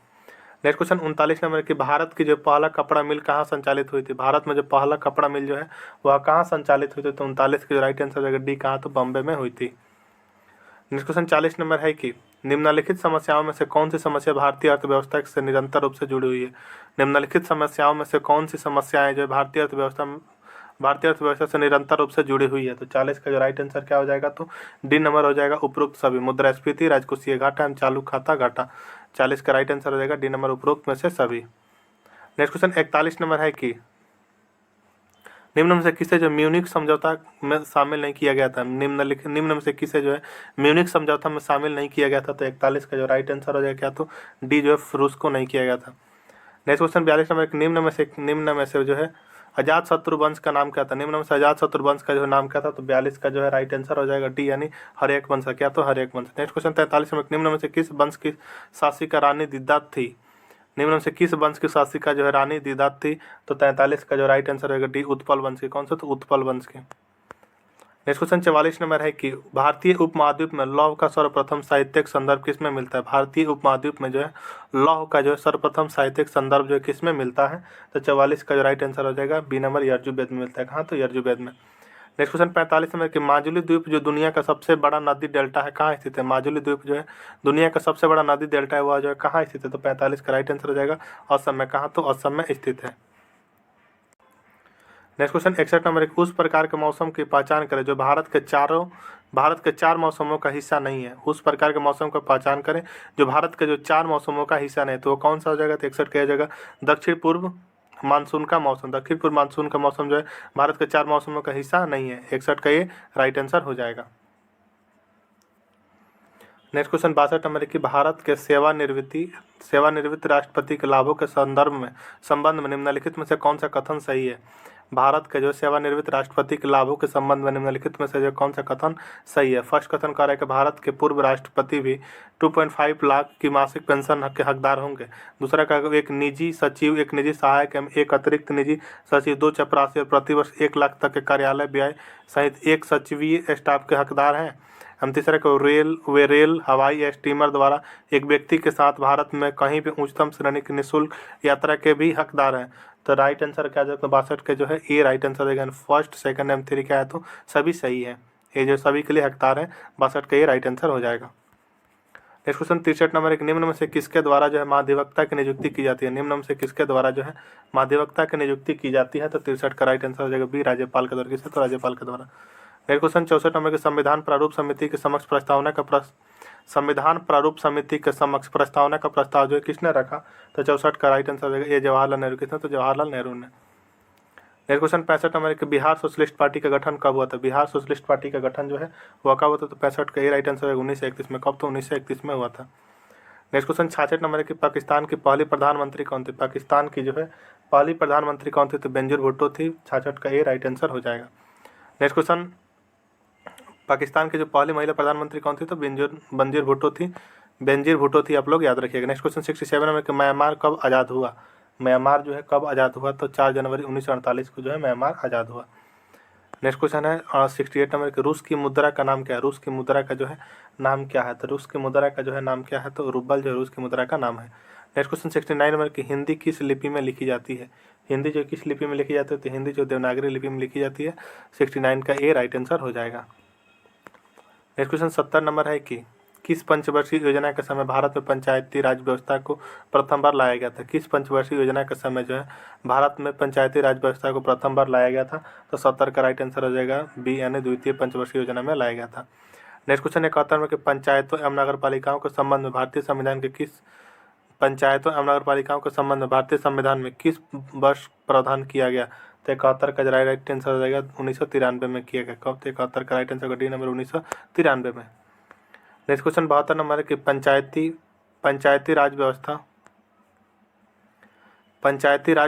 नेक्स्ट क्वेश्चन 39 नंबर की भारत की जो पहला कपड़ा मिल कहाँ संचालित हुई थी। भारत में जो पहला कपड़ा मिल जो है वह कहाँ संचालित हुई थी। तो 39 की जो राइट आंसर हो जाएगा डी, कहाँ, तो बॉम्बे में हुई थी। नेक्स्ट क्वेश्चन 40 नंबर है कि निम्नलिखित समस्याओं में से कौन सी समस्या भारतीय अर्थव्यवस्था से निरंतर रूप से जुड़ी हुई है। निम्नलिखित समस्याओं में से कौन सी समस्याएं जो भारतीय अर्थव्यवस्था से निरंतर रूप से जुड़ी हुई है। तो 40 का जो राइट आंसर क्या हो जाएगा, तो डी नंबर हो जाएगा उपरोक्त सभी। मुद्रास्फीति, राजकोषीय घाटा एवं चालू खाता घाटा। 40 का राइट आंसर हो जाएगा डी नंबर उपरोक्त में से सभी। नेक्स्ट क्वेश्चन 41 नंबर है कि निम्न में से किसे जो म्यूनिख समझौता में शामिल नहीं किया गया था। निम्न में से किसे जो है म्यूनिख समझौता में शामिल नहीं किया गया था। तो 41 का जो राइट आंसर हो जाएगा क्या, तो डी जो है रूस को नहीं किया गया था। नेक्स्ट क्वेश्चन 42 नंबर, निम्न में से जो है अजात शत्रु वंश का नाम क्या था। निम्न में से अजात शत्रु वंश का जो नाम क्या था। तो 42 का जो है राइट आंसर हो जाएगा डी, यानी हर्यक वंश। क्या, तो हर्यक वंश। नेक्स्ट क्वेश्चन 43 नंबर, निम्न में से किस वंश की शासिका रानी दिद्दात थी। निम्न में से किस वंश की शासिका जो है रानी दिद्दात थी। तो 43 का जो राइट आंसर रहेगा डी, उत्पल वंश की। कौन सा, तो उत्पल वंश की। नेक्स्ट क्वेश्चन 44 नंबर है कि भारतीय उपमहाद्वीप में लौह का सर्वप्रथम साहित्यिक संदर्भ किसमें मिलता है। भारतीय उपमहाद्वीप में जो है लौह का जो है सर्वप्रथम साहित्यिक संदर्भ जो है किसमें मिलता है। तो 44 का जो राइट आंसर हो जाएगा बी नंबर, यजुर्वेद में मिलता है। कहाँ, तो यजुर्वेद में। नेक्स्ट क्वेश्चन 45 नंबर कि माजुली द्वीप जो दुनिया का सबसे बड़ा नदी डेल्टा है कहाँ स्थित है। माजुली द्वीप जो है दुनिया का सबसे बड़ा नदी डेल्टा है वह जो है कहाँ स्थित है। तो 45 का राइट आंसर हो जाएगा असम में। कहाँ, तो असम में स्थित है। नेक्स्ट क्वेश्चन 61 नंबर, उस प्रकार के मौसम की पहचान करें जो भारत के चार मौसमों का हिस्सा नहीं है। उस प्रकार के मौसम का पहचान करें जो भारत के जो 4 मौसमों का हिस्सा नहीं है। तो वो कौन सा हो जाएगा। तो 61 का जगह दक्षिण पूर्व मानसून का मौसम जो है भारत के 4 मौसमों का हिस्सा नहीं है। 61 का ये राइट आंसर हो जाएगा। नेक्स्ट क्वेश्चन 62 नंबर की भारत के सेवानिवृत्त राष्ट्रपति के लाभों के संबंध में निम्नलिखित में से कौन सा कथन सही है। भारत के जो सेवानिवृत्त राष्ट्रपति के लाभों के संबंध में निम्नलिखित में से जो कौन सा कथन सही है। फर्स्ट कथन कह रहा है कि भारत के पूर्व राष्ट्रपति भी 2.5 लाख की मासिक पेंशन के हकदार होंगे। दूसरा कहा एक निजी सचिव, एक निजी सहायक एवं एक अतिरिक्त निजी सचिव 2 चपरासी और प्रतिवर्ष 1 लाख तक के कार्यालय व्यय सहित एक सचिवीय स्टाफ के हकदार हैं। हम तीसरा को रेल हवाई या स्टीमर द्वारा एक व्यक्ति के साथ भारत में कहीं भी उच्चतम श्रेणी की निःशुल्क यात्रा के भी हकदार हैं। तो राइट आंसर क्या जाएगा 62 के जो है ए राइट आंसर देगा। फर्स्ट, सेकंड एवं 3 क्या है, तो सभी सही है। ये जो सभी के लिए हकदार है 62 का ये राइट आंसर हो जाएगा। नेक्स्ट क्वेश्चन 63 नंबर, एक निम्न में से किसके द्वारा जो है महाधिवक्ता की नियुक्ति की जाती है। निम्न में से किसके द्वारा जो है महाधिवक्ता की नियुक्ति की जाती है। तो 63 का राइट आंसर हो जाएगा बी, राज्यपाल के द्वारा। किससे, तो राज्यपाल के द्वारा। नेक्स्ट क्वेश्चन 64 नंबर के संविधान प्रारूप समिति के समक्ष प्रस्ताव जो है किसने रखा। तो 64 का राइट आंसर हो जाएगा ये जवाहरलाल नेहरू। किसने, तो जवाहरलाल नेहरू ने। नेक्स्ट क्वेश्चन 65 नंबर के बिहार सोशलिस्ट पार्टी का गठन कब हुआ था। बिहार सोशलिस्ट पार्टी का गठन जो है वह कब हुआ था। तो 65 का ये राइट आंसर है 1931 में। कब, तो 1931 में हुआ था। नेक्स्ट क्वेश्चन 66 नंबर है कि पाकिस्तान की पहली प्रधानमंत्री कौन थी। पाकिस्तान की जो है पहली प्रधानमंत्री कौन थी, तो बेनजीर भुट्टो थी। 66 का ए राइट आंसर हो जाएगा। नेक्स्ट क्वेश्चन, पाकिस्तान की जो पहली महिला प्रधानमंत्री कौन थी, तो बेनजीर भुट्टो थी। बेनजीर भुट्टो थी, आप लोग याद रखिएगा। नेक्स्ट क्वेश्चन 67 में कि म्यांमार कब आज़ाद हुआ। म्यांमार जो है कब आज़ाद हुआ, तो 4 जनवरी 1948 को जो है म्यांमार आज़ाद हुआ। नेक्स्ट क्वेश्चन है 68 नंबर के रूस की मुद्रा का नाम क्या है। रूस की मुद्रा का जो है नाम क्या है, तो रूस की मुद्रा का जो है नाम क्या है, तो रूबल जो है रूस की मुद्रा का नाम है। नेक्स्ट क्वेश्चन 69 नंबर की हिंदी किस लिपि में लिखी जाती है। हिंदी जो किस लिपि में लिखी जाती है, तो हिंदी जो देवनागरी लिपि में लिखी जाती है। 69 का ए राइट आंसर हो जाएगा। नेक्स्ट क्वेश्चन 70 नंबर है कि किस पंचवर्षीय योजना के समय भारत में पंचायती राज व्यवस्था को प्रथम बार लाया गया था। किस पंचवर्षीय योजना के समय जो है भारत में पंचायती राज व्यवस्था को प्रथम बार लाया गया था, तो 70 का राइट आंसर हो जाएगा बी, यानी द्वितीय पंचवर्षीय योजना में लाया गया था। नेक्स्ट क्वेश्चन 71 में कि पंचायतों एवं नगर पालिकाओं के संबंध में भारतीय संविधान के किस पंचायतों एवं नगर पालिकाओं के संबंध में भारतीय संविधान में किस वर्ष प्रावधान किया गया, तो 71 का राइट आंसर हो जाएगा 1993 में किया गया। कब, तो 71 का राइट आंसर होगा डी नंबर 1993 में। नेक्स्ट क्वेश्चन 72 नंबर है कि पंचायती राज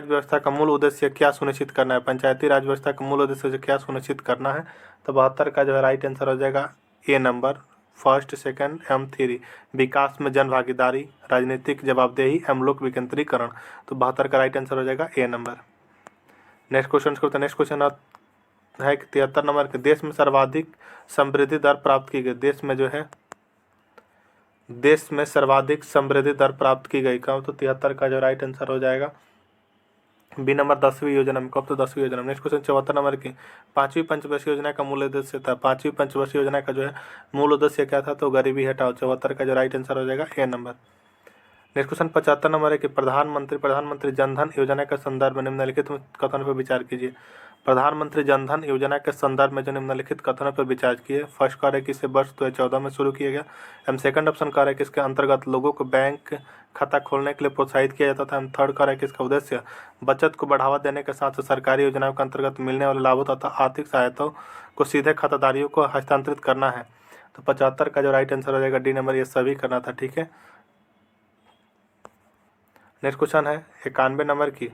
व्यवस्था का मूल उद्देश्य क्या सुनिश्चित करना है। पंचायती राज व्यवस्था का मूल उद्देश्य क्या सुनिश्चित करना है, तो 72 का जो है राइट आंसर हो जाएगा ए नंबर फर्स्ट, सेकंड एवं 3, विकास में जन भागीदारी, राजनीतिक जवाबदेही एवं लोक विकेंद्रीकरण, तो 72 का राइट आंसर हो जाएगा ए नंबर। नेक्स्ट क्वेश्चन है कि 73 नंबर के देश में सर्वाधिक समृद्धि दर प्राप्त की गई। देश में सर्वाधिक समृद्धि दर प्राप्त की गई कब, तो 73 का जो राइट आंसर हो जाएगा बी नंबर 10वीं योजना में। कब, तो 10वीं योजना में। नेक्स्ट क्वेश्चन 74 नंबर की 5वीं पंचवर्षीय योजना का मूल उद्देश्य था। 5वीं पंचवर्षीय योजना का जो है मूल उद्देश्य क्या था, तो गरीबी हटाओ। 74 का जो राइट आंसर हो जाएगा ए नंबर। नेक्स्ट क्वेश्चन 75 नंबर है कि प्रधानमंत्री जनधन योजना के संदर्भ में निम्नलिखित कथनों पर विचार कीजिए। प्रधानमंत्री जनधन योजना के संदर्भ में जो निम्नलिखित कथनों पर विचार किए। फर्स्ट कह रहा है कि इसे वर्ष 2014 में शुरू किया गया। एम सेकंड ऑप्शन कह रहा है कि इसके अंतर्गत लोगों को बैंक खाता खोलने के लिए प्रोत्साहित किया जाता था। एम थर्ड कह रहा है कि इसका उद्देश्य बचत को बढ़ावा देने के साथ सरकारी योजनाओं के अंतर्गत मिलने वाले लाभों तथा आर्थिक सहायताओं को सीधे खाताधारियों को हस्तांतरित करना है। तो 75 का जो राइट आंसर हो जाएगा डी नंबर, ये सभी करना था। ठीक है। नेक्स्ट क्वेश्चन है 91 नंबर की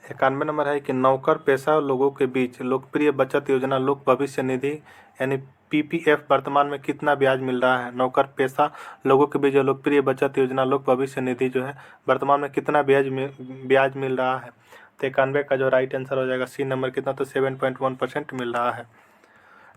91 नंबर है कि नौकर पेशा लोगों के बीच लोकप्रिय बचत योजना लोक भविष्य निधि यानी पीपीएफ वर्तमान में कितना ब्याज मिल रहा है। नौकर पेशा लोगों के बीच जो लोकप्रिय बचत योजना लोक भविष्य निधि जो है वर्तमान में कितना ब्याज मिल रहा है। तो 91 का जो राइट आंसर हो जाएगा सी नंबर, कितना, तो 7.1% मिल रहा है।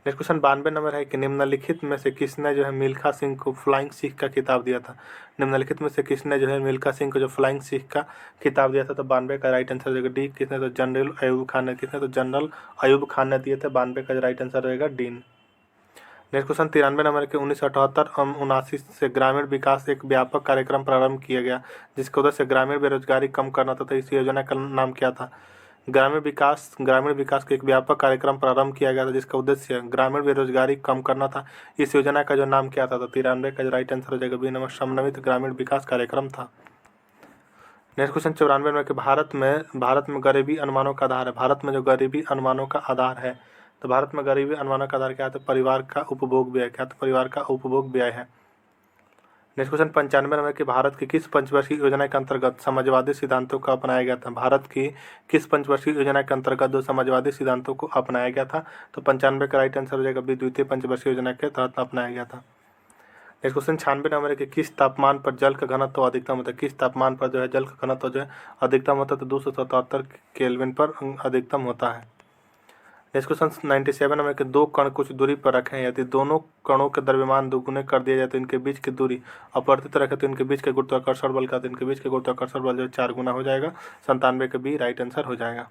नेक्स्ट क्वेश्चन 92 नंबर है कि निम्नलिखित में से किसने जो है मिल्खा सिंह को फ्लाइंग सिख का खिताब दिया था। निम्नलिखित में से किसने जो है मिल्खा सिंह को जो फ्लाइंग सिख का खिताब दिया था, तो 92 का राइट आंसर रहेगा डी। किसने, तो जनरल अयूब खान ने। किसने, तो जनरल अयूब खान ने दिए थे। 92 का राइट आंसर रहेगा डी। नेक्स्ट क्वेश्चन 93 नंबर के 1978-79 से ग्रामीण विकास एक व्यापक कार्यक्रम प्रारंभ किया गया जिसका उद्देश्य ग्रामीण बेरोजगारी कम करना था। तो इस योजना का नाम क्या था। ग्रामीण विकास का एक व्यापक कार्यक्रम प्रारंभ किया गया था जिसका उद्देश्य ग्रामीण बेरोजगारी कम करना था। इस योजना का जो नाम क्या था, तो 93 का जो राइट आंसर हो जाएगा बी नंबर, समन्वित ग्रामीण विकास कार्यक्रम था। नेक्स्ट क्वेश्चन 94 में कि भारत में गरीबी अनुमानों का आधार है। भारत में जो गरीबी अनुमानों का आधार है, तो भारत में गरीबी अनुमानों का आधार क्या है, तो परिवार का उपभोग व्यय। क्या, तो परिवार का उपभोग व्यय है। नेक्स्ट क्वेश्चन 95 नंबर की भारत की किस पंचवर्षीय योजना के अंतर्गत समाजवादी सिद्धांतों का अपनाया गया था। भारत की किस पंचवर्षीय योजना के अंतर्गत दो समाजवादी सिद्धांतों को अपनाया गया था, तो 95 का राइट आंसर हो जाएगा बी, द्वितीय पंचवर्षीय योजना के तहत अपनाया गया था। नेक्स्ट क्वेश्चन 96 नंबर की किस तापमान पर जल का घनत्व अधिकतम होता है। किस तापमान पर जो है जल का घनत्व जो है अधिकतम होता है, तो 277 केल्विन पर अधिकतम होता है। नेक्स्ट क्वेश्चन 97 नंबर के दो कण कुछ दूरी पर रखें, यदि दोनों कणों के द्रव्यमान दोगुने कर दिया जाए तो इनके बीच की दूरी अपरिवर्तित रखें तो इनके बीच के गुरुत्वाकर्षण बल का, तो इनके बीच के गुरुत्वाकर्षण बल जो 4 गुना हो जाएगा। 97 का बी राइट आंसर हो जाएगा।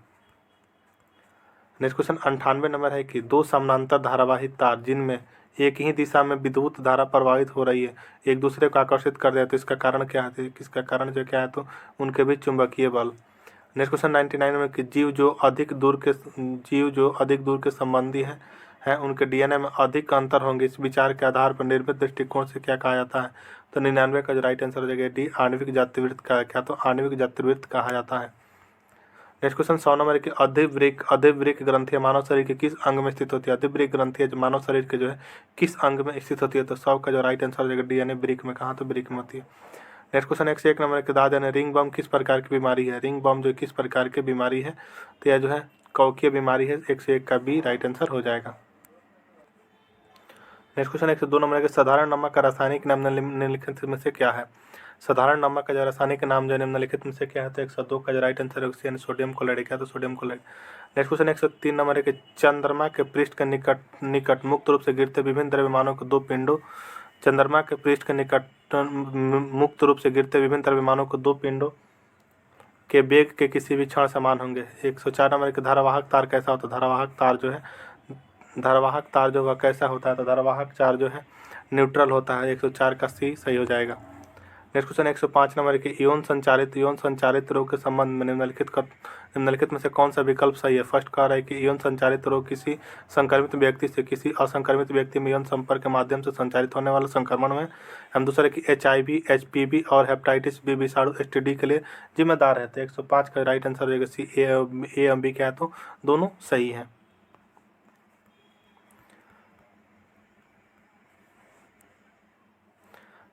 नेक्स्ट क्वेश्चन 98 नंबर है कि दो समानांतर धारावाही तार जिनमें एक ही दिशा में विद्युत धारा प्रवाहित हो रही है एक दूसरे को आकर्षित कर दिया, तो इसका कारण क्या है, किसका कारण जो क्या है, तो उनके बीच चुंबकीय बल। नेक्स्ट क्वेश्चन 99 में कि जीव जो अधिक दूर के संबंधी हैं उनके डीएनए में अधिक अंतर होंगे, इस विचार के आधार पर निर्मित दृष्टिकोण से क्या कहा जाता है, तो 99 का जो राइट आंसर हो जाएगा डी, आणविक जातिवृत्त का। क्या, तो आणविक जातिवृत्त कहा जाता है। नेक्स्ट क्वेश्चन 100 नंबर की अधिवृक्क ग्रंथियां मानव शरीर के किस अंग में स्थित होती है? अधिवृक्क ग्रंथियां जो मानव शरीर के जो है किस अंग में स्थित होती है? तो 100 का जो राइट आंसर हो जाएगा डी यानी ब्रिक में। कहाँ? तो ब्रिक में होती है। नेक्स्ट क्वेश्चन 101 नंबर के दाद यानी रिंग बम किस प्रकार की बीमारी है? रिंग बम जो किस प्रकार की बीमारी है? तो यह जो है कौकीय बीमारी है। 101 का बी राइट आंसर हो जाएगा। नेक्स्ट क्वेश्चन 102 नंबर के साधारण नमक का रासायनिक नाम निम्नलिखित में से क्या है? साधारण नमक का जो रासायनिक नाम जो निम्नलिखित में से क्या है? तो 102 का जो राइट आंसर है सोडियम क्लोराइड। क्या? तो sodium chloride. Next question 103 number है कि चंद्रमा के पृष्ठ के निकट मुक्त रूप से गिरते विभिन्न द्रव्यमानों के दो पिंडों चंद्रमा के पृष्ठ के निकट मुक्त रूप से गिरते विभिन्न द्रव्यमानों को दो पिंडों के वेग के किसी भी क्षण समान होंगे। 104 नंबर के धारावाहक तार कैसा होता है? धारावाहक तार जो वह कैसा होता है? तो धारावाहक तार जो है न्यूट्रल होता है। 104 का सी सही हो जाएगा। नेक्स्ट क्वेश्चन 105 नंबर के इयोन संचारित रोग के संबंध में निम्नलिखित में से कौन सा विकल्प सही है? फर्स्ट कह रहा है कि इयोन संचारित रोग किसी संक्रमित व्यक्ति से किसी असंक्रमित व्यक्ति में यौन संपर्क के माध्यम से संचारित होने वाला संक्रमण में। हम दूसरा कि HIV, HPV और हेपेटाइटिस बी विषाणु STD के लिए जिम्मेदार है। तो 105 का राइट आंसर हो जाएगा सी ए एम बी। क्या है? तो दोनों सही है।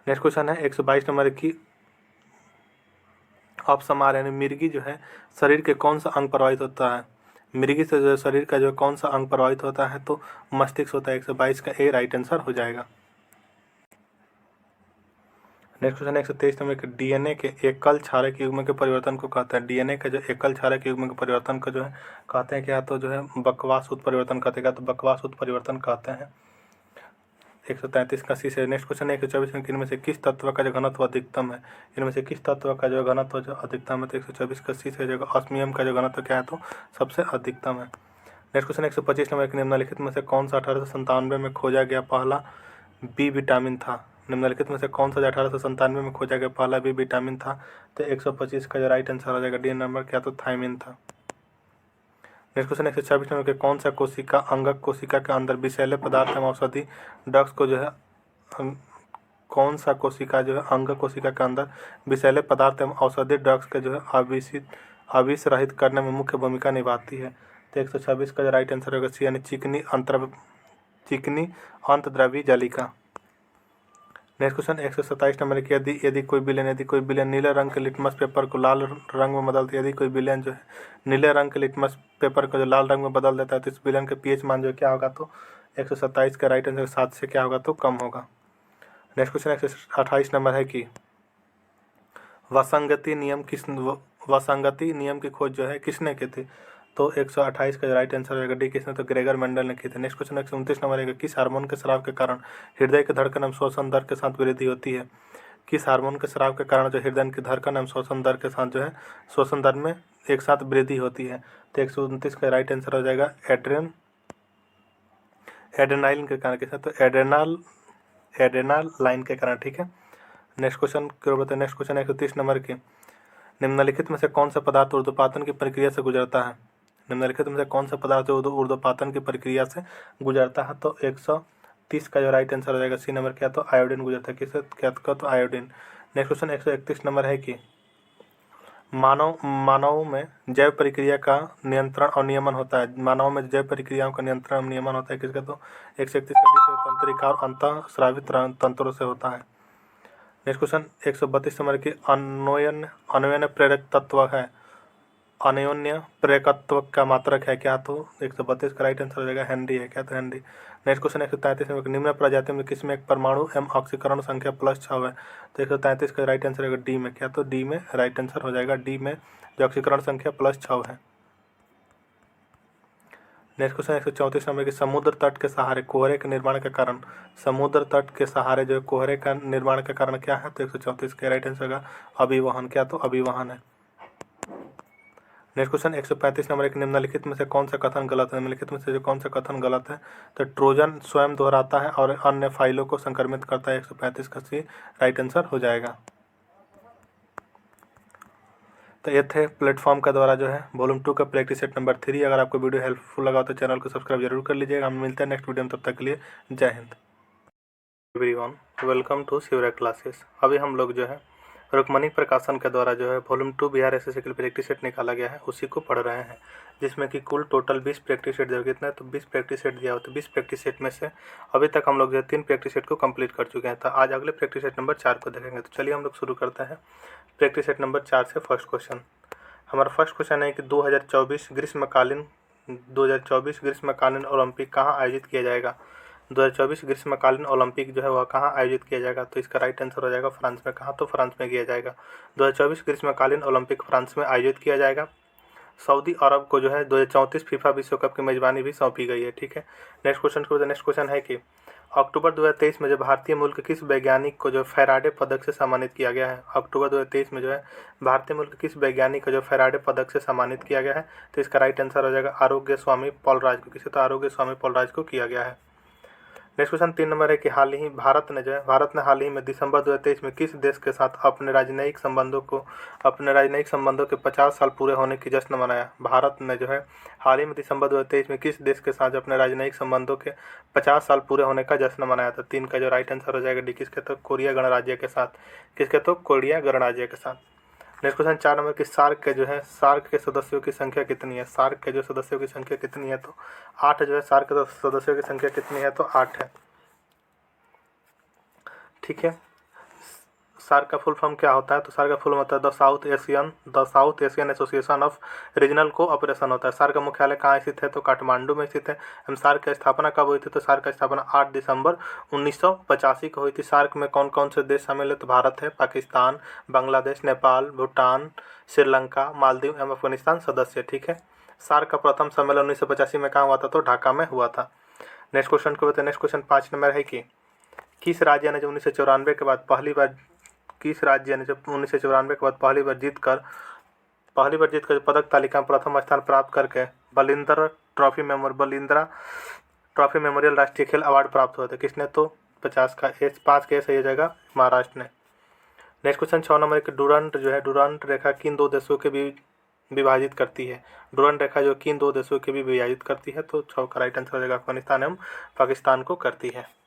नेक्स्ट क्वेश्चन है 122 नंबर की अपसमार यानी मिर्गी जो है शरीर के कौन सा अंग प्रभावित होता है? मिर्गी से जो शरीर का जो कौन सा अंग प्रभावित होता है? तो मस्तिष्क होता है। 122 का ए राइट आंसर हो जाएगा। नेक्स्ट क्वेश्चन 123 नंबर के DNA के एकल क्षारक युग्म के परिवर्तन को कहते हैं? DNA का जो एकल क्षारक युग्म के परिवर्तन को जो है कहते हैं क्या? तो जो है बकवास उत्परिवर्तन कहते हैं। तो बकवास उत्परिवर्तन कहते हैं। 133 का सी से। नेक्स्ट क्वेश्चन 124 में इनमें से किस तत्व का जो घनत्व अधिकतम है? इनमें से किस तत्व का जो घनत्व जो अधिकतम है? तो 124 का सी से। ऑस्मियम का जो घनत्व क्या है? तो सबसे अधिकतम है। नेक्स्ट क्वेश्चन 125 नंबर के निम्नलिखित में से कौन सा 1897 में खोजा गया पहला बी विटामिन था? निम्नलिखित में से कौन सा 1897 में खोजा गया पहला बी विटामिन था? तो 125 का जो राइट आंसर हो जाएगा डी नंबर। क्या? तो थायमिन था। नेक्स्ट क्वेश्चन 126 नंबर के कौन सा कोशिका अंगक कोशिका के अंदर विषैले पदार्थ एवं औषधि ड्रग्स को जो है कौन सा कोशिका जो है अंगक कोशिका के अंदर विषैले पदार्थ एवं औषधि ड्रग्स के जो है आविष रहित करने में मुख्य भूमिका निभाती है? तो 126 का जो राइट आंसर होगा सी यानी चिकनी अंतद्रव्यी जालिका। नेक्स्ट क्वेश्चन 127 नंबर की यदि कोई विलेन नीले रंग के लिटमस पेपर को लाल रंग में बदलता है। यदि कोई विलेन जो है नीले रंग के लिटमस पेपर को जो लाल रंग में बदल देता है तो इस विलेन के pH मान जो क्या होगा? तो 127 का राइट आंसर 7 से क्या होगा? तो कम होगा। नेक्स्ट क्वेश्चन 128 नंबर है कि वसंगति नियम की खोज जो है किसने की थी? तो 128 का राइट आंसर रहेगा डी किसने? तो ग्रेगर मेंडल ने की थी। नेक्स्ट क्वेश्चन 129 नंबर है किस हार्मोन के स्राव के कारण हृदय की धड़कन एवं श्वसन दर के साथ वृद्धि होती है? किस हार्मोन के स्राव के कारण जो हृदय की धड़कन एवं श्वसन दर के साथ जो है श्वसन दर में एक साथ वृद्धि होती है? तो 129 का राइट आंसर हो जाएगा एड्रेनालिन के कारण। किसने? तो एड्रेनाल लाइन के कारण। ठीक है। नेक्स्ट क्वेश्चन बताए। नेक्स्ट क्वेश्चन 130 नंबर के निम्नलिखित में से कौन सा पदार्थ ऊर्ध्वपातन की प्रक्रिया से गुजरता है? निम्नलिखित में से कौन सा पदार्थ ऊर्ध्वपातन की प्रक्रिया से गुजरता है? तो 130 का जो राइट आंसर हो जाएगा सी नंबर। क्या? तो आयोडीन गुजरता है। किससे? क्या? तो आयोडीन। नेक्स्ट क्वेश्चन 131 नंबर है कि मानव में जैव प्रक्रिया का नियंत्रण और नियमन होता है। मानव में जैव प्रक्रियाओं का नियंत्रण और नियमन होता है किसका? तो 131 का तंत्रिका और अंतःस्रावित तंत्रों से होता है। नेक्स्ट क्वेश्चन 132 नंबर की अन्योन्य प्रेरक तत्व है। अन्योन्य प्रेरकत्व का मात्रक है क्या? तो 132 का राइट आंसर हो जाएगा हेनरी है। क्या? तो हेनरी। नेक्स्ट क्वेश्चन 133 में निम्न प्रजातियों में किसमें एक परमाणु एवं ऑक्सीकरण संख्या +6 है? तो 133 का राइट आंसर होगा डी में। क्या? तो डी में राइट आंसर हो जाएगा डी में जो ऑक्सीकरण संख्या +6 है। नेक्स्ट क्वेश्चन 134 नंबर की समुद्र तट के सहारे कोहरे के निर्माण का कारण समुद्र तट के सहारे जो कोहरे का निर्माण का कारण क्या है? तो 134 का राइट आंसर होगा अभिवहन। क्या? तो अभिवहन है। नेक्स्ट क्वेश्चन 135 नंबर एक निम्नलिखित में से कौन सा कथन गलत है? निम्नलिखित में से जो कौन सा कथन गलत है? तो ट्रोजन स्वयं दोहराता है और अन्य फाइलों को संक्रमित करता है। 135 का सी राइट आंसर हो जाएगा। तो ये थे प्लेटफॉर्म का द्वारा जो है वॉल्यूम 2 का प्रैक्टिस सेट नंबर 3। अगर आपको वीडियो हेल्पफुल लगा तो चैनल को सब्सक्राइब जरूर कर लीजिएगा। हम मिलते हैं नेक्स्ट वीडियो में, तब तक के लिए जय हिंद। Everyone, welcome to Shivra classes. अभी हम लोग जो है रुक्मणी प्रकाशन के द्वारा जो है वॉल्यूम 2 बिहार एसएससी के लिए प्रैक्टिस सेट निकाला गया है, उसी को पढ़ रहे हैं, जिसमें कि कुल टोटल 20 प्रैक्टिस सेट दिया। कितना है? तो 20 प्रैक्टिस सेट दिया हो, तो 20 प्रैक्टिस सेट में से अभी तक हम लोग जो है 3 प्रैक्टिस सेट को कंप्लीट कर चुके हैं। तो आज अगले प्रैक्टिस सेट नंबर 4 को देखेंगे। तो चलिए हम लोग शुरू करते हैं प्रैक्टिस सेट नंबर 4 से। फर्स्ट क्वेश्चन, हमारा फर्स्ट क्वेश्चन है कि 2024 ग्रीष्मकालीन ओलंपिक कहाँ आयोजित किया जाएगा। 2024 ग्रीष्मकालीन ओलंपिक जो है वह कहाँ आयोजित किया जाएगा। तो इसका राइट आंसर हो जाएगा फ्रांस में। कहाँ? तो फ्रांस में किया जाएगा। 2024 ग्रीष्मकालीन ओलंपिक फ्रांस में आयोजित किया जाएगा। सऊदी अरब को जो है 2034 फीफा विश्व कप की मेजबानी भी सौंपी गई है। ठीक है, नेक्स्ट क्वेश्चन है कि अक्टूबर 2023 में जो भारतीय मूल के किस वैज्ञानिक को जो फैराडे पदक से सम्मानित किया गया है। अक्टूबर 2023 में जो है भारतीय मूल के किस वैज्ञानिक को जो फैराडे पदक से सम्मानित किया गया है। तो इसका राइट आंसर हो जाएगा आरोग्य स्वामी पॉलराज को। किसे? तो आरोग्य स्वामी पॉलराज को किया गया है। नेक्स्ट क्वेश्चन 3 नंबर है कि भारत ने हाल ही में दिसंबर 2023 में किस देश के साथ अपने राजनयिक संबंधों के 50 साल पूरे होने की जश्न मनाया। भारत ने जो है हाल ही में दिसंबर 2023 में किस देश के साथ अपने राजनयिक संबंधों के 50 साल पूरे होने का जश्न मनाया था। 3 का जो राइट आंसर हो जाएगा डी। किसके? तो कोरिया गणराज्य के साथ। किसके? तो कोरिया गणराज्य के साथ। नेक्स्ट क्वेश्चन 4 नंबर की सार्क के सदस्यों की संख्या कितनी है। सार्क के जो सदस्यों की संख्या कितनी है। तो 8 जो है सार्क के सदस्यों की संख्या कितनी है। तो 8 है। ठीक है, सार्क का फुल फॉर्म क्या होता है। तो सार्क का फुल होता है the south Asian association of regional cooperation होता है। सार्क का मुख्यालय कहाँ स्थित है। तो काठमांडू में स्थित है। एवं सार्क की स्थापना कब हुई थी। तो सार्क की स्थापना 8 दिसंबर 1985 को हुई थी। सार्क में कौन कौन से देश शामिल है। तो भारत है, पाकिस्तान, बांग्लादेश, नेपाल, भूटान, श्रीलंका, मालदीव एवं अफगानिस्तान सदस्य। ठीक है, सार्क का प्रथम सम्मेलन 1985 में कहाँ हुआ था। तो ढाका में हुआ था। नेक्स्ट क्वेश्चन 5 नंबर है कि किस राज्य ने जब 1994 के बाद पहली बार जीतकर पदक तालिका में प्रथम स्थान प्राप्त करके बलिंद्रा ट्रॉफी मेमोरियल राष्ट्रीय खेल अवार्ड प्राप्त हुआ था। किसने? तो 5 का सही हो जाएगा महाराष्ट्र ने। नेक्स्ट क्वेश्चन 6 नंबर की डुरंट रेखा किन दो देशों के बीच विभाजित करती है। डुरंट रेखा जो किन 2 देशों के भी विभाजित करती है। तो 6 का राइट आंसर हो जाएगा अफगानिस्तान एवं पाकिस्तान को करती है।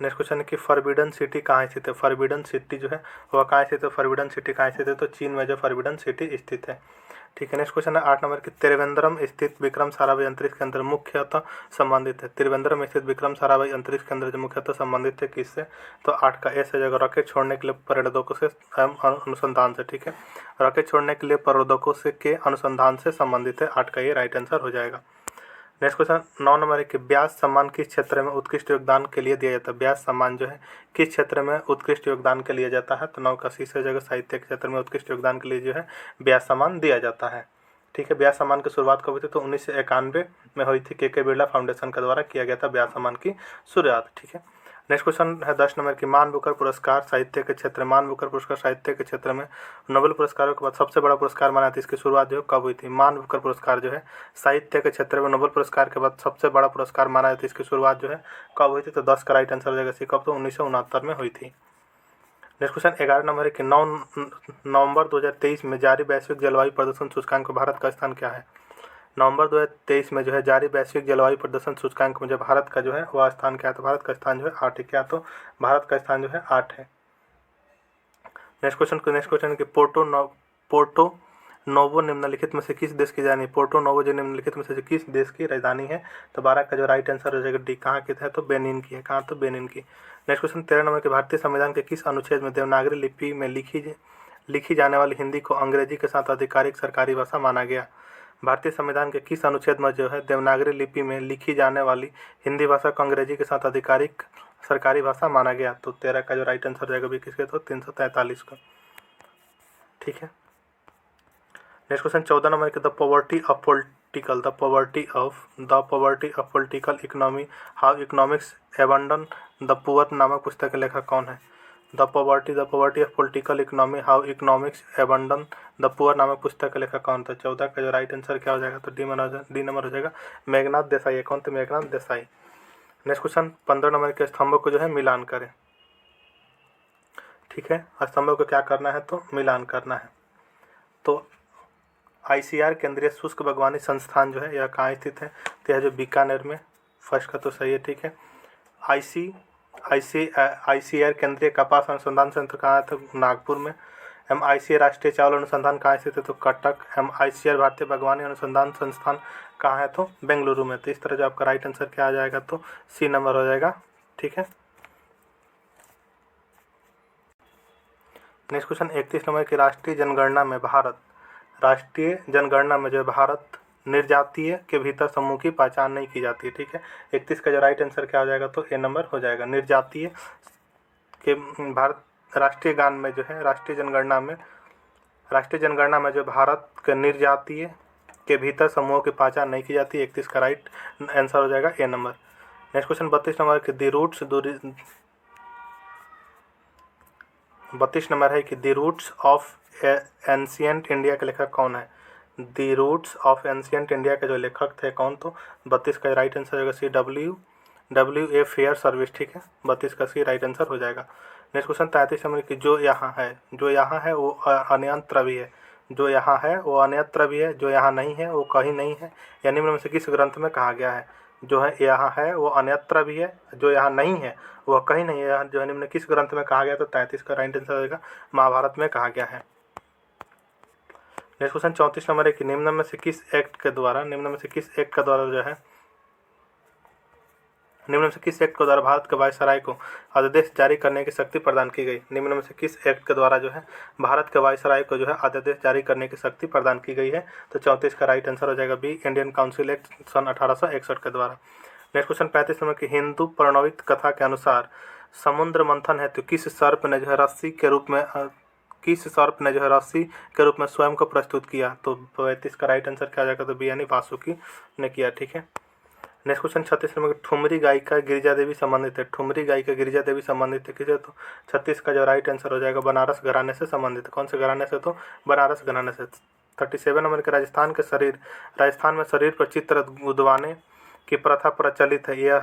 नेक्स्ट क्वेश्चन है कि फॉरबिडन सिटी कहाँ स्थित है। फॉरबिडन सिटी जो है वह कहाँ स्थित है। फॉरबिडन सिटी कहाँ स्थित है। तो चीन में जो फॉरबिडन सिटी स्थित है। ठीक है, नेक्स्ट क्वेश्चन है 8 नंबर की त्रिवेंद्रम स्थित विक्रम साराभाई अंतरिक्ष केंद्र मुख्यतः संबंधित है। त्रिवेंद्रम स्थित विक्रम साराभाई अंतरिक्ष केंद्र जो मुख्यतः संबंधित है किससे। तो 8 का एस है जगह रॉकेट छोड़ने के लिए पर्यटकों से अनुसंधान से। ठीक है, रॉकेट छोड़ने के लिए पर्यटकों से के अनुसंधान से संबंधित है। 8 का ये राइट आंसर हो जाएगा। नेक्स्ट क्वेश्चन 9 नंबर है कि व्यास सम्मान किस क्षेत्र में उत्कृष्ट योगदान के लिए दिया जाता है। व्यास सम्मान जो है किस क्षेत्र में उत्कृष्ट योगदान के लिए जाता है। तो 9 का सी से जगह साहित्य के क्षेत्र में उत्कृष्ट योगदान के लिए जो है व्यास सम्मान दिया जाता है। ठीक है, व्यास सम्मान की शुरुआत कब हुई थी। तो 1991 में हुई थी। के बिरला फाउंडेशन के द्वारा किया गया था व्यास सम्मान की शुरुआत। ठीक है, नेक्स्ट क्वेश्चन है 10 नंबर की मान बुकर पुरस्कार साहित्य के क्षेत्र में नोबेल पुरस्कारों के बाद सबसे बड़ा पुरस्कार माना था। इसकी शुरुआत जो कब हुई थी। मान बुकर पुरस्कार जो है साहित्य के क्षेत्र में नोबेल पुरस्कार के बाद सबसे बड़ा पुरस्कार माना जाता है। इसकी शुरुआत जो है कब हुई थी। तो 10 का राइट आंसर हो जाएगा सी। कब? तो 1969 में हुई थी। नेक्स्ट क्वेश्चन 11 नंबर है कि 9 नवंबर 2023 में जारी वैश्विक जलवायु प्रदर्शन सूचकांक में भारत का स्थान क्या है। नवंबर 2023 में जो है जारी वैश्विक जलवायु प्रदर्शन सूचकांक में जो भारत का जो है वह स्थान क्या है। तो भारत का स्थान जो है 8 है। क्या? तो भारत का स्थान जो है 8 है। नेक्स्ट क्वेश्चन कि पोर्टो नोवो निम्नलिखित में से किस देश की राजधानी। पोर्टो नोवो जो निम्नलिखित में से किस देश की राजधानी है। तो 12 का जो राइट आंसर हो जाएगा डी। कहाँ की है। तो बेनिन की है। कहाँ? तो बेनिन की। नेक्स्ट क्वेश्चन 13 नंबर के भारतीय संविधान के किस अनुच्छेद में देवनागरी लिपि में लिखी जाने वाली हिंदी को अंग्रेजी के साथ आधिकारिक सरकारी भाषा माना गया। भारतीय संविधान के किस अनुच्छेद में जो है देवनागरी लिपि में लिखी जाने वाली हिंदी भाषा को अंग्रेजी के साथ आधिकारिक सरकारी भाषा माना गया। तो 13 का जो राइट आंसर रहेगा भी किसके। तो 343 का। ठीक है, नेक्स्ट क्वेश्चन 14 नंबर की the poverty of political economy how economics abandon the poor नामक पुस्तक के लेखक कौन है। The poverty of political economy how economics abandon the poor नामक पुस्तक का लेखक कौन था। 14 का जो राइट आंसर क्या हो जाएगा। तो डी नंबर हो जाएगा मेघनाथ देसाई। कौन थे? Meghnath Desai. Next question 15 number के स्तंभों को जो है मिलान करें। ठीक है, स्तंभों को क्या करना है। तो मिलान करना है। तो ICR केंद्रीय शुष्क बागवानी संस्थान जो है यह कहाँ स्थित है। तो यह जो बीकानेर में। फर्स्ट का तो सही है। ठीक है, ICAR केंद्रीय कपास अनुसंधान संयंत्र कहाँ है? तो नागपुर में। MICA राष्ट्रीय चावल अनुसंधान कहाँ स्थित है? तो कटक। MICR भारतीय बागवानी अनुसंधान संस्थान कहाँ है? तो बेंगलुरु में। तो इस तरह जो आपका राइट आंसर क्या आ जाएगा? तो C नंबर हो जाएगा। ठीक है। नेक्स्ट क्वेश्चन 31 नंबर की राष्ट्रीय जनगणना में जो है भारत निर्जातीय के भीतर समूह की पहचान नहीं की जाती है। ठीक है। 31 का जो राइट आंसर क्या हो जाएगा? तो A नंबर हो जाएगा। निर्जातीय के भारत राष्ट्रीय गान में जो है राष्ट्रीय जनगणना में जो भारत के निर्जातीय के भीतर समूहों की पहचान नहीं की जाती। 31 का राइट आंसर हो जाएगा A number. Next question 32 number की 32 नंबर है कि the roots of ancient India के लेखक कौन है? The roots of ancient India के जो लेखक थे कौन? तो 32 का राइट आंसर होगा C W A Fairservis. ठीक है। 32 का C राइट आंसर हो जाएगा। नेक्स्ट क्वेश्चन 33 नंबर की जो यहाँ है वो अन्यत्र भी है। जो यहाँ है वो अन्यत्र भी है, जो यहाँ नहीं है वो कहीं नहीं है। या निम्न में से किस ग्रंथ में कहा गया है? जो है यहाँ है वो अन्यत्र भी है, जो यहाँ नहीं है वह कहीं नहीं है। जो है निम्न किस ग्रंथ में कहा गया? तो 33 का राइट आंसर होगा महाभारत में कहा गया है। नेक्स्ट क्वेश्चन 34 नंबर है कि निम्न में से किस एक्ट के द्वारा भारत के वायसराय को अध्यादेश जारी करने की शक्ति प्रदान की गई? निम्न में से किस एक्ट के द्वारा जो है भारत के वायसराय को जो है अध्यादेश जारी करने की शक्ति प्रदान की गई है? तो 34 का राइट आंसर हो जाएगा B इंडियन काउंसिल एक्ट सन 1861 के द्वारा। नेक्स्ट क्वेश्चन 35 नंबर की हिंदू पौराणिक कथा के अनुसार समुद्र मंथन है तो किस सर्प ने जो है रस्सी के रूप में स्वयं को प्रस्तुत किया? तो 35 का राइट आंसर क्या आ जाएगा? तो B यानी वासुकी ने किया। ठीक है। नेक्स्ट क्वेश्चन 36 नंबर ठुमरी गायिका गिरिजा देवी संबंधित है। ठुमरी गायिका गिरिजा देवी संबंधित है किसे? तो 36 का जो राइट आंसर हो जाएगा बनारस घराने से संबंधित है। कौन से घराने से? तो बनारस घराने से। 37 नंबर के राजस्थान में शरीर पर चित्र गुदवाने की प्रथा प्रचलित है। यह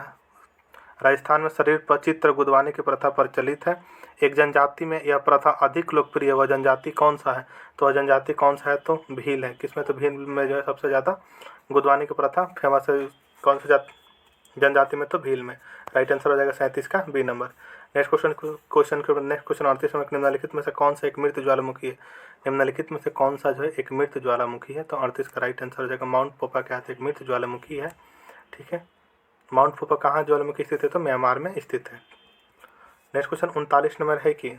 राजस्थान में शरीर पर चित्र गुदवाने की प्रथा प्रचलित है। एक जनजाति में यह प्रथा अधिक लोकप्रिय है। वह जनजाति कौन सा है? तो वह जनजाति कौन सा है? तो भील है। किसमें? तो भील में जो है सबसे ज़्यादा गुदवाने की प्रथा फेमस है। कौन सी जनजाति में? तो भील में। राइट आंसर हो जाएगा 37 का B नंबर। नेक्स्ट क्वेश्चन 38 में निम्नलिखित में से कौन सा एक मृत ज्वालामुखी है? निम्नलिखित में से कौन सा जो है एक मृत ज्वालामुखी है? तो 38 का राइट आंसर हो जाएगा माउंट पोपा क्या है? एक मृत ज्वालामुखी है। ठीक है। माउंट पोपा कहाँ ज्वालामुखी स्थित है? तो म्यांमार में स्थित है। नेक्स्ट क्वेश्चन 39 नंबर है कि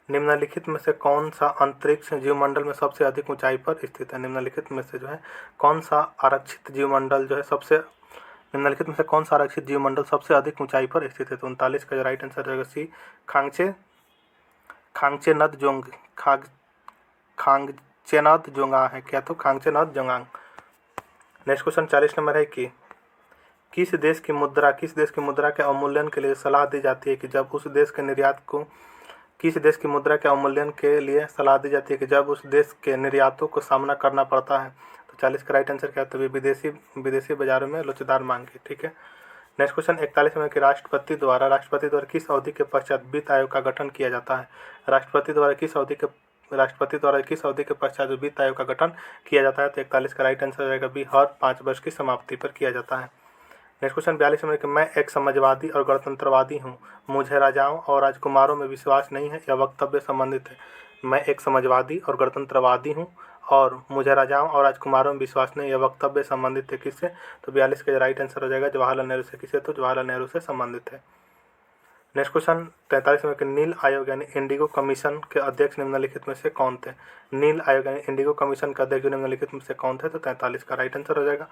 निम्नलिखित में से कौन सा अंतरिक्ष जीवमंडल में सबसे अधिक ऊंचाई पर स्थित है? निम्नलिखित में से जो है कौन सा आरक्षित जीवमंडल सबसे अधिक ऊंचाई पर स्थित है? तो 39 का राइट आंसर रहेगा C खांगचेनद जोंगा है क्या? तो खांगचेनद जोंगांग। नेक्स्ट क्वेश्चन 40 नंबर है कि किस देश की मुद्रा के अवमूल्यन के लिए सलाह दी जाती है कि जब उस देश के निर्यातों को सामना करना पड़ता है? तो 40 का राइट आंसर क्या है? तो विदेशी बाजारों में लोचदार मांग की। ठीक है। नेक्स्ट क्वेश्चन 41 में कि राष्ट्रपति द्वारा किस अवधि के पश्चात वित्त आयोग का गठन किया जाता है? राष्ट्रपति द्वारा किस अवधि के पश्चात वित्त आयोग का गठन किया जाता है? तो 41 का राइट आंसर रहेगा B हर 5 वर्ष की समाप्ति पर किया जाता है। नेक्स्ट क्वेश्चन 42 में कि मैं एक समाजवादी और गणतंत्रवादी हूँ, मुझे राजाओं और राजकुमारों में विश्वास नहीं है, यह वक्तव्य संबंधित है। मैं एक समाजवादी और गणतंत्रवादी हूँ और मुझे राजाओं और राजकुमारों में विश्वास नहीं, यह वक्तव्य संबंधित है किससे? तो 42 का राइट आंसर हो जाएगा जवाहरलाल नेहरू से। किससे? तो जवाहरलाल नेहरू से संबंधित है। नेक्स्ट क्वेश्चन 43 में कि नील आयोग यानी इंडिगो कमीशन के अध्यक्ष निम्नलिखित में से कौन थे? नील आयोग यानी इंडिगो कमीशन के अध्यक्ष निम्नलिखित में से कौन थे? तो 43 का राइट आंसर हो जाएगा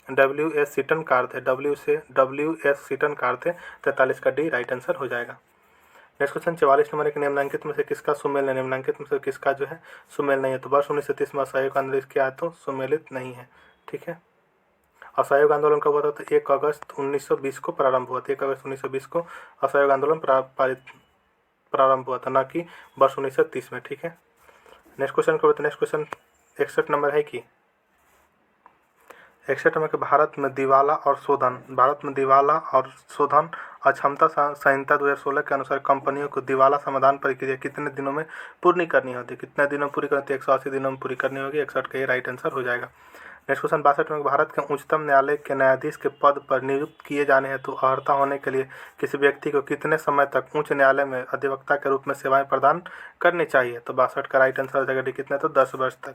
W.S. सीटन कार थे। W.S. सीटन कार थे। 43 का D राइट आंसर हो जाएगा। नेक्स्ट क्वेश्चन 44 नंबर एक निम्नलिखित में से किसका सुमेल है? निम्नलिखित में से किसका जो है सुमेल नहीं है? तो वर्ष 1930 में असहयोग आंदोलन क्या है? तो सुमेलित नहीं है। ठीक है। असहयोग आंदोलन कब हुआ था? तो 1 अगस्त 1920 को प्रारंभ हुआ था। 1 अगस्त 1920 को असहयोग आंदोलन प्रारंभ हुआ था, न कि वर्ष 1930 में। ठीक है। नेक्स्ट क्वेश्चन 61 नंबर है कि 61 में कि भारत में दिवाला और शोधन अक्षमता संहिता 2016 के अनुसार कंपनियों को दिवाला समाधान प्रक्रिया कितने दिनों में पूरी करनी होती है? कितने दिनों में पूरी करनी होती है? 180 दिनों में पूरी करनी होगी। 61 का ये राइट आंसर हो जाएगा। नेक्स्ट क्वेश्चन 62 में, भारत के उच्चतम न्यायालय के न्यायाधीश के पद पर नियुक्त किए जाने हेतु अर्हता होने के लिए किसी व्यक्ति को कितने समय तक उच्च न्यायालय में अधिवक्ता के रूप में सेवाएं प्रदान करनी चाहिए? तो 62 का राइट आंसर हो जाएगा डी, कितने, तो 10 वर्ष तक।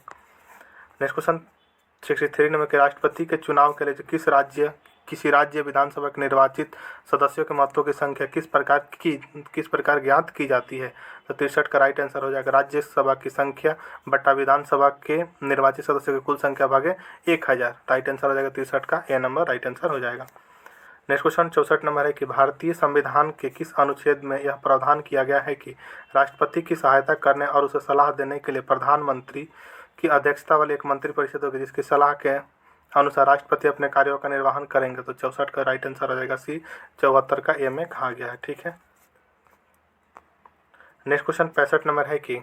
नेक्स्ट क्वेश्चन 63 नंबर के, राष्ट्रपति के चुनाव के लिए किसी राज्य विधानसभा के निर्वाचित सदस्यों के मतों की संख्या किस प्रकार ज्ञात की जाती है? तो 63 का राइट आंसर हो जाएगा राज्यसभा की संख्या बटा विधानसभा के निर्वाचित सदस्यों की कुल संख्या भागे 1000। राइट आंसर हो जाएगा 63 का ए नंबर राइट आंसर हो जाएगा। नेक्स्ट क्वेश्चन 64 नंबर है कि भारतीय संविधान के किस अनुच्छेद में यह प्रावधान किया गया है कि राष्ट्रपति की सहायता करने और उसे सलाह देने के लिए प्रधानमंत्री की अध्यक्षता वाली एक मंत्रिपरिषद होगी, जिसकी सलाह के अनुसार राष्ट्रपति अपने कार्यों का निर्वहन करेंगे? तो 64 का राइट आंसर हो जाएगा सी, 74 का ए में कहा गया है। ठीक है। नेक्स्ट क्वेश्चन 65 नंबर है कि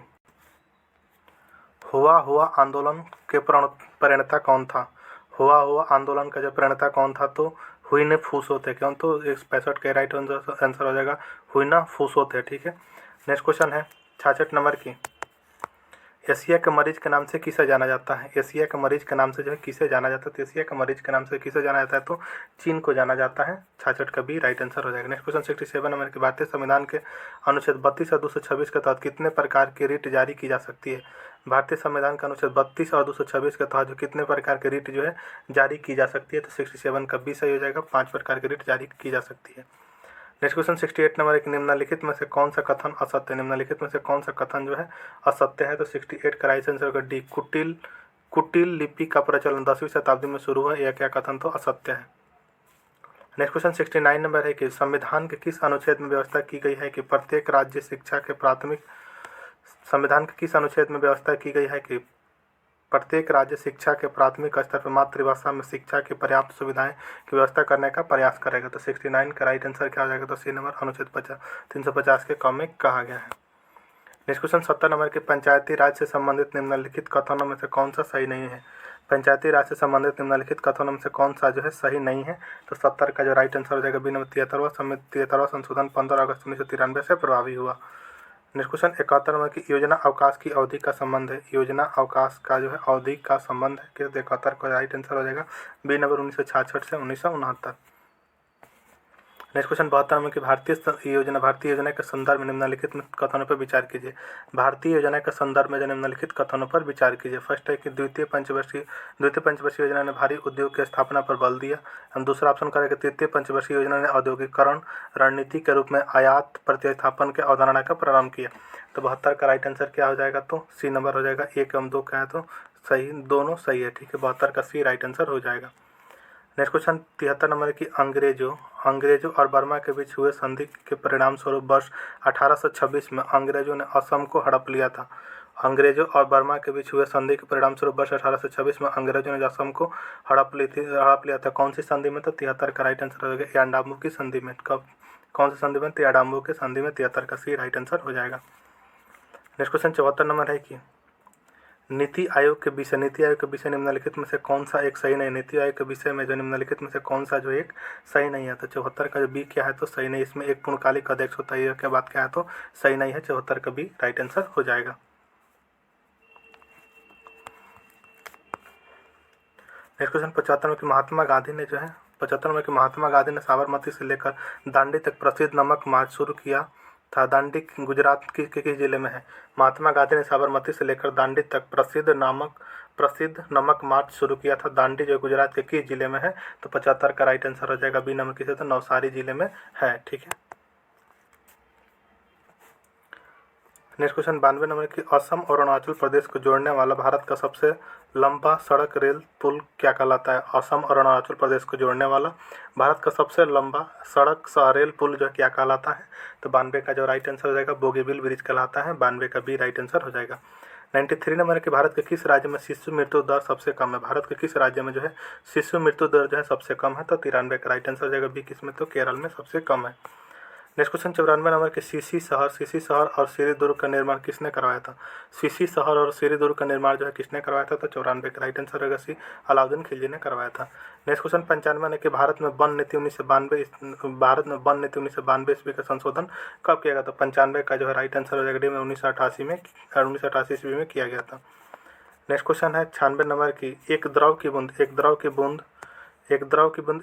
हुआ आंदोलन के प्रणेता कौन था? हुआ आंदोलन का जो प्रणेता कौन था? तो हुइने फूसो थे। क्यों? तो 65 का राइट आंसर हो जाएगा हुइना फूसो थे। ठीक है। नेक्स्ट क्वेश्चन है 66 नंबर की, एशिया के मरीज के नाम से किसे जाना जाता है? एशिया के मरीज के नाम से जो है किसे जाना जाता है? तो एशिया के मरीज के नाम से किसे जाना जाता है? तो चीन को जाना जाता है। 66 का भी राइट आंसर हो जाएगा। नेक्स्ट क्वेश्चन 67 नंबर की, भारतीय संविधान के अनुच्छेद 32 और 226 के तहत कितने प्रकार की रिट जारी की जा सकती है? भारतीय संविधान का अनुच्छेद 32 और 226 के तहत जो कितने प्रकार की रिट जो है जारी की जा सकती है? तो 67 का भी सही हो जाएगा, 5 प्रकार की रिट जारी की जा सकती है। नेक्स्ट क्वेश्चन 68 नंबर, एक निम्नलिखित में से कौन सा कथन असत्य है? निम्नलिखित में से कौन सा कथन जो है असत्य है? तो 68 का राइट आंसर होगा डी, कुटिल लिपि का प्रचलन 10वीं शताब्दी में शुरू हुआ। यह क्या कथन तो असत्य है। नेक्स्ट क्वेश्चन 69 नंबर है कि संविधान के किस अनुच्छेद में व्यवस्था की गई है कि प्रत्येक राज्य शिक्षा के प्राथमिक संविधान के किस अनुच्छेद में व्यवस्था की गई है कि प्रत्येक राज्य शिक्षा के प्राथमिक स्तर पर मातृभाषा में शिक्षा की पर्याप्त सुविधाएं की व्यवस्था करने का प्रयास करेगा? तो 69 का राइट आंसर क्या हो जाएगा? तो सी नंबर, अनुच्छेद 350 के क में कहा गया है। नेक्स्ट क्वेश्चन 70 नंबर के, पंचायती राज से संबंधित निम्नलिखित कथनों में से कौन सा सही नहीं है? पंचायती राज से संबंधित निम्नलिखित कथनों में से कौन सा जो है सही नहीं है? तो 70 का जो राइट आंसर हो जाएगा बी नंबर, 73वां संशोधन 15 अगस्त 1993 से प्रभावी हुआ। नेक्स्ट क्वेश्चन 71 नंबर की, योजना अवकाश की अवधि का संबंध है। योजना अवकाश का जो है अवधि का संबंध है कि 71 का राइट आंसर हो जाएगा बी नंबर, 1966 से 1969। नेक्स्ट क्वेश्चन 72 में कि भारतीय योजना के संदर्भ में निम्नलिखित कथनों पर विचार कीजिए। भारतीय योजना के संदर्भ में जो निम्नलिखित कथनों पर विचार कीजिए। फर्स्ट है कि द्वितीय पंचवर्षीय योजना ने भारी उद्योग की स्थापना पर बल दिया। हम दूसरा ऑप्शन करेंगे, तृतीय पंचवर्षीय योजना ने औद्योगिकरण रणनीति के रूप में आयात प्रतिस्थापन के अवधारणा का प्रारंभ किया। तो 72 का राइट आंसर क्या हो जाएगा? तो सी नंबर हो जाएगा। 1 एवं 2 का है तो सही, दोनों सही है। ठीक है, 72 का सी राइट आंसर हो जाएगा। नेक्स्ट क्वेश्चन 73 नंबर की, अंग्रेजों और बर्मा के बीच हुए संधि के परिणाम स्वरूप वर्ष 1826 में अंग्रेजों ने असम को हड़प लिया था। अंग्रेजों और बर्मा के बीच हुए संधि के परिणाम स्वरूप वर्ष 1826 में अंग्रेजों ने असम को हड़प लिया था। कौन सी संधि में? तो 73 का राइट आंसर हो जाएगा याडाम्बू की संधि में। कब, कौन सी संधि में? तो याडाम्बू की संधि में। 73 का सी राइट आंसर हो जाएगा। नेक्स्ट क्वेश्चन 74 नंबर है कि नीति आयोग के विषय निम्नलिखित में से कौन सा एक सही नहीं? नीति आयोग के विषय में जो निम्नलिखित में से कौन सा जो एक सही नहीं है? तो 74 का जो बी क्या है तो सही नहीं। इसमें एक पूर्णकालिक अध्यक्ष होता है, यह क्या बात क्या है तो सही नहीं है। 74 का बी राइट आंसर हो जाएगा। नेक्स्ट क्वेश्चन 75 में कि महात्मा गांधी ने साबरमती से लेकर दांडी तक प्रसिद्ध नमक मार्च शुरू किया था। दांडी गुजरात के किस जिले में है? महात्मा गांधी ने साबरमती से लेकर दांडी तक प्रसिद्ध नमक मार्च शुरू किया था। दांडी जो गुजरात के किस जिले में है? तो 75 का राइट आंसर हो जाएगा बी नंबर, किसे? तो नवसारी जिले में है। ठीक है। नेक्स्ट क्वेश्चन 92 नंबर की, असम और अरुणाचल प्रदेश को जोड़ने वाला भारत का सबसे लंबा सड़क रेल पुल क्या कहलाता है? असम और अरुणाचल प्रदेश को जोड़ने वाला भारत का सबसे लंबा सड़क रेल पुल जो क्या कहलाता है? तो 92 का जो राइट आंसर हो जाएगा बोगीबील ब्रिज कहलाता है। 92 का बी राइट आंसर हो जाएगा। 93 नंबर के, भारत के किस राज्य में शिशु मृत्यु दर सबसे कम है? भारत के किस राज्य में जो है शिशु मृत्यु दर जो है सबसे कम है? तो 93 का राइट आंसर हो जाएगा बी, किसमें? तो केरल में सबसे कम है। नेक्स्ट क्वेश्चन 94 नंबर के, सीसी शहर और श्री दुर्ग का निर्माण किसने करवाया था? सीसी शहर और श्री दुर्ग का निर्माण जो है किसने करवाया था? तो 94 का राइट आंसर होगा सी, अलाउद्दीन खिलजी ने करवाया था। नेक्स्ट क्वेश्चन 95 है कि भारत में वन नीति 1992 ईस्वी का संशोधन कब किया गया था? 95 का जो है राइट आंसर हो जाएगा डी में, 1988 ईस्वी में किया गया था। नेक्स्ट क्वेश्चन है 96 नंबर की, एक द्रव की बूंद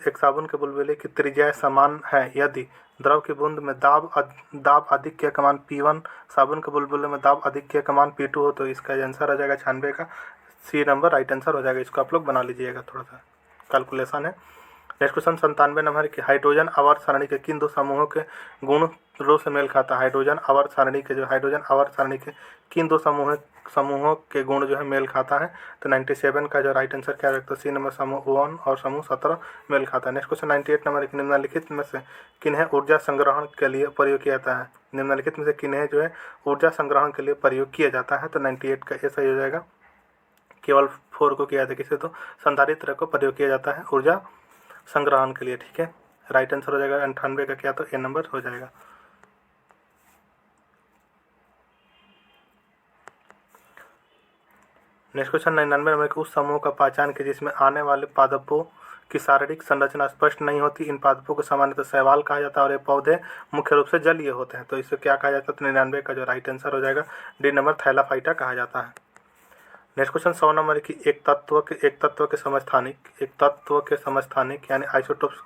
एक साबुन के बुलबुले की त्रिज्या समान है यदि द्रव की बूंद में दाब आधिक्य का मान P1, साबुन के बुलबुले में दाब आधिक्य का मान P2 हो, तो इसका आंसर हो जाएगा 96 का सी नंबर राइट आंसर हो जाएगा। इसको आप लोग बना लीजिएगा, थोड़ा सा कैलकुलेशन है। नेक्स्ट क्वेश्चन 97 नंबर की, हाइड्रोजन आवर्त सारणी के किन दो समूहों के गुण रो से मेल खाता है। हाइड्रोजन आवर्त सारणी के किन दो समूहों के गुण जो है मेल खाता है, तो 97 का जो राइट आंसर क्या रहता है, सी नंबर समूह 1 और समूह 17 मेल खाता है। नेक्स्ट क्वेश्चन 98 नंबर की, निम्नलिखित में से किन्हें ऊर्जा संग्रहण के लिए प्रयोग किया जाता है। निम्नलिखित में से किन्हें जो है ऊर्जा संग्रहण के लिए प्रयोग किया जाता है, तो 98 का ये सही हो जाएगा। केवल 4 को किया जाता है, किसे तो संधारित्र को प्रयोग किया जाता है ऊर्जा संग्रहण के लिए, ठीक है। राइट आंसर हो जाएगा 98 का क्या, तो ए नंबर हो जाएगा। नेक्स्ट क्वेश्चन 99 नंबर के, उस समूह का पहचान की जिसमें आने वाले पादपों की शारीरिक संरचना स्पष्ट नहीं होती। इन पादपों को सामान्यतः शैवाल कहा जाता है और ये पौधे मुख्य रूप से जलीय होते हैं, तो इसे क्या कहा जाता है, तो 99 का जो राइट आंसर हो जाएगा डी नंबर थैलाफाइटा कहा जाता है। नेक्स्ट क्वेश्चन 100 नंबर की, एक तत्व के समस्थानिक यानी आइसोटोप्स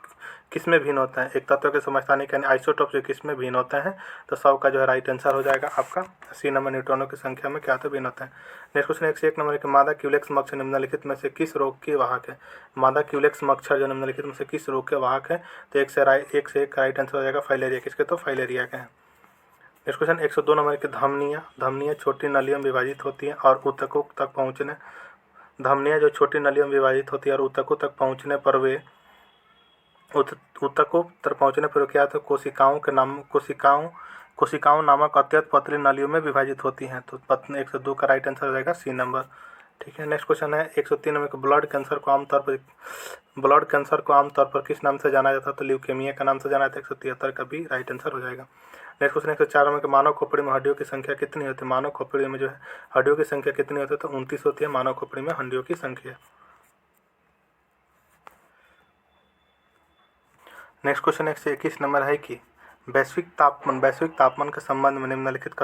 किस में भिन्न होते हैं। एक तत्व के समस्थानिक यानी आइसोटोप्स किस में भिन्न होते हैं, तो 100 का जो है राइट आंसर हो जाएगा आपका सी नंबर न्यूट्रॉनों की संख्या में क्या तो भिन्न होते हैं। नेक्स्ट क्वेश्चन 101 नंबर की, मादा क्यूलेक्स मच्छर निम्नलिखित में से किस रोग के वाहक है। मादा क्यूलेक्स मच्छर जो निम्नलिखित में से किस रोग के वाहक है, तो एक से एक राइट आंसर हो जाएगा फाइलेरिया, किसके, तो फाइलेरिया के हैं। नेक्स्ट क्वेश्चन 102 नंबर की, धमनियाँ छोटी नलियों में विभाजित होती हैं और ऊतकों तक पहुँचने धमनियाँ जो छोटी नलियों में विभाजित होती है और ऊतकों तक पहुँचने पर क्या, तो कोशिकाओं नामक अत्यंत पतली नलियों में विभाजित होती हैं, तो 102 का राइट आंसर हो जाएगा सी नंबर, ठीक है। नेक्स्ट क्वेश्चन है 103 नंबर का, ब्लड कैंसर को आमतौर पर किस नाम से जाना जाता है, तो ल्यूकेमिया का नाम से जाना जाता है। 173 का भी राइट आंसर हो जाएगा। नेक्स्ट क्वेश्चन 104 नंबर का, मानव खोपड़ी में हड्डियों की संख्या कितनी होती है। मानव खोपड़ी में जो है हड्डियों की संख्या कितनी होती है, तो 29 होती है मानव खोपड़ी में हड्डियों की संख्या। नेक्स्ट क्वेश्चन 121 नंबर है कि वैश्विक तापमान के संबंध में निम्नलिखित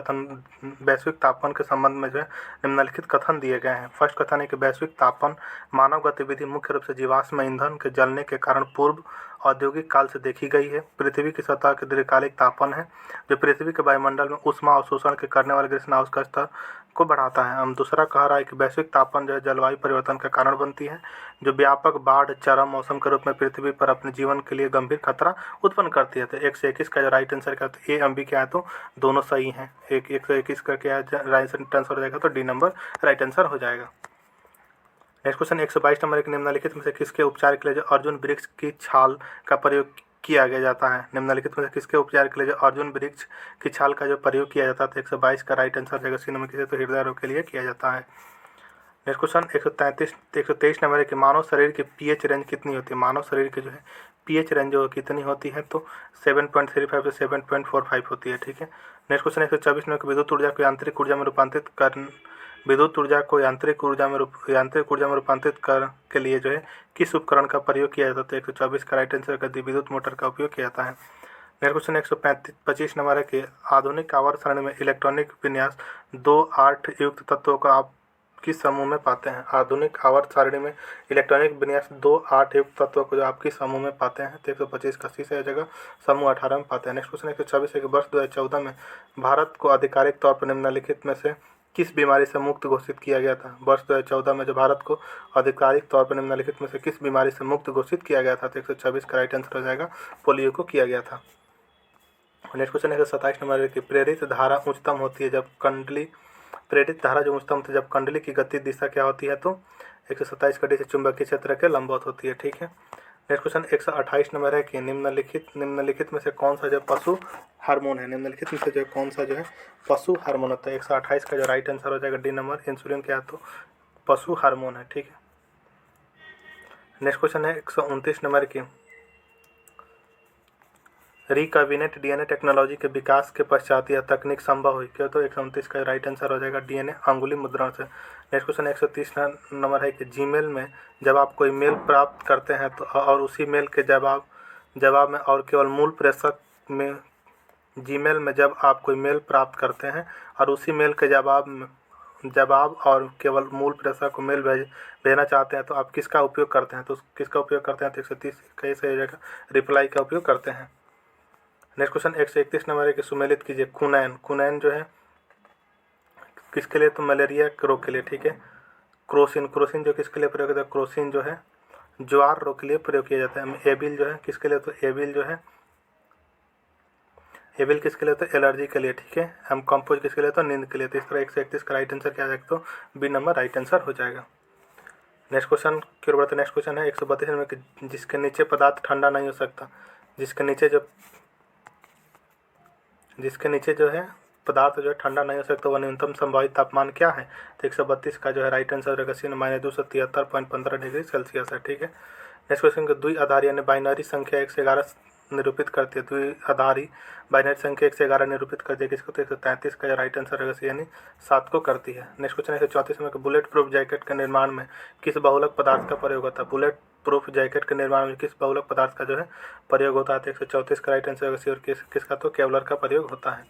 कथन दिए गए हैं। फर्स्ट कथन है कि वैश्विक तापन मानव गतिविधि मुख्य रूप से जीवाश्म ईंधन के जलने के कारण पूर्व औद्योगिक काल से देखी गई है। पृथ्वी की सतह के दीर्घकालिक तापन है जो पृथ्वी के वायुमंडल में ऊष्मा अवशोषण के करने वाले ग्रीनहाउस का स्तर को बढ़ाता है। हम दूसरा कह रहा है कि वैश्विक तापन जो है जलवायु परिवर्तन का कारण बनती है जो व्यापक बाढ़, चरम मौसम के रूप में पृथ्वी पर अपने जीवन के लिए गंभीर खतरा उत्पन्न करती है। तो 121 का जो राइट आंसर क्या, तो ए एम बी क्या है, तो दोनों सही हैं। 121 का क्या राइट आंसर हो जाएगा, तो डी नंबर राइट आंसर हो जाएगा। नेक्स्ट क्वेश्चन 122 नंबर, एक निम्नलिखित में से किसके उपचार के लिए जो अर्जुन वृक्ष की छाल का प्रयोग किया गया जाता है। निम्नलिखित में से किसके उपचार के लिए जो अर्जुन वृक्ष की छाल का जो प्रयोग किया जाता है, तो 122 का राइट आंसर जाएगा सी नंबर, किसे, तो हृदय रोग के लिए किया जाता है। नेक्स्ट क्वेश्चन 123 नंबर है कि मानव शरीर की पीएच रेंज कितनी होती है। मानव शरीर की जो है पीएच रेंज जो कितनी होती है, तो 7.35 से 7.45 होती है, ठीक है। नेक्स्ट क्वेश्चन 124 नंबर, विद्युत ऊर्जा को यांत्रिक ऊर्जा में रूपांतरित कर के लिए जो है किस उपकरण का प्रयोग किया जाता है, तो 124 का राइट आंसर कर विद्युत मोटर का उपयोग किया जाता है। नेक्स्ट क्वेश्चन 125 नंबर है कि आधुनिक आवर्त सारणी में इलेक्ट्रॉनिक विन्यास 2-8 युक्त तत्वों को आप किस समूह में पाते हैं। आधुनिक आवर्त सारणी में इलेक्ट्रॉनिक विन्यास 2-8 युक्त तत्वों को जो आप किस समूह में पाते हैं, तो 125 का सी से जगह समूह 18 में पाते हैं। नेक्स्ट क्वेश्चन 126 है कि वर्ष 2014 में भारत को आधिकारिक तौर पर निम्नलिखित में से किस बीमारी से मुक्त घोषित किया गया था। वर्ष 2014 में जो भारत को आधिकारिक तौर पर निम्नलिखित में से किस बीमारी से मुक्त घोषित किया गया था, तो 126 का राइट आंसर हो जाएगा पोलियो को किया गया था। नेक्स्ट क्वेश्चन 127 नंबर की प्रेरित धारा उच्चतम होती है जब कंडली की गति दिशा क्या होती है, तो 127 का डी से चुंबकीय क्षेत्र के लंबवत होती है, ठीक है। नेक्स्ट क्वेश्चन 128 नंबर है कि निम्नलिखित में से कौन सा जो पशु हार्मोन है। निम्नलिखित में से जो कौन सा जो है पशु हार्मोन होता है। 128 का जो राइट आंसर हो जाएगा डी नंबर, इंसुलिन क्या है, तो पशु हार्मोन है, ठीक है। नेक्स्ट क्वेश्चन है 129 नंबर की रिकॉम्बिनेंट डीएनए टेक्नोलॉजी के विकास के पश्चात यह तकनीक संभव हुई क्यों, तो 129 का राइट आंसर हो जाएगा डीएनए अंगुली मुद्रण से। नेक्स्ट क्वेश्चन 130 नंबर है कि जीमेल में जब आप कोई मेल प्राप्त करते हैं तो और उसी मेल के जवाब में और केवल मूल प्रेषक में जीमेल में जब आप कोई मेल प्राप्त करते हैं और उसी मेल के जवाब और केवल मूल प्रश्न को मेल भेजना चाहते हैं तो आप किसका उपयोग करते हैं? तो किसका उपयोग करते हैं? तो 130 कई सही जगह रिप्लाई का उपयोग करते हैं। नेक्स्ट क्वेश्चन 131 नंबर है कि सुमेलित कीजिए। कुनैन, कुनैन जो है किसके लिए? तो मलेरिया रोग के लिए, ठीक है। क्रोसिन, क्रोसिन जो किसके लिए प्रयोग होता है? क्रोसिन जो है ज्वार रोग के लिए प्रयोग किया जाता है। एबिल जो है किसके लिए? तो एबिल जो है, एबिल किसके लिए? तो एलर्जी के लिए, ठीक है। हम कंपोज किसके लिए? तो नींद के लिए। तो इस तरह 131 का राइट आंसर क्या आ जाएगा? तो बी नंबर राइट आंसर हो जाएगा। नेक्स्ट क्वेश्चन की ओर बढ़ते। नेक्स्ट क्वेश्चन है 132 नंबर कि जिसके नीचे पदार्थ ठंडा नहीं हो सकता, जिसके नीचे जो है पदार्थ जो है ठंडा नहीं हो सकता वह न्यूनतम संभावित तापमान क्या है? तो 132 का जो है राइट आंसर रहेगा सी -273.15 डिग्री सेल्सियस है, ठीक है। नेक्स्ट क्वेश्चन का द्विआधारी यानी बाइनरी संख्या 1 से 11 निरूपित करती है। द्विआधारी बाइनरी संख्या 1 से 11 निरूपित करती है किसको? तो 133 का जो राइट आंसर रहेगा सी यानी 7 को करती है। नेक्स्ट क्वेश्चन 134 में बुलेट प्रूफ जैकेट के निर्माण में किस बहुलक पदार्थ का प्रयोग होता है? बुलेट प्रूफ जैकेट के निर्माण में किस बहुलक पदार्थ का जो है प्रयोग होता है? तो 134 का राइट आंसर होगा सी। और किसका? तो केवलर का प्रयोग होता है।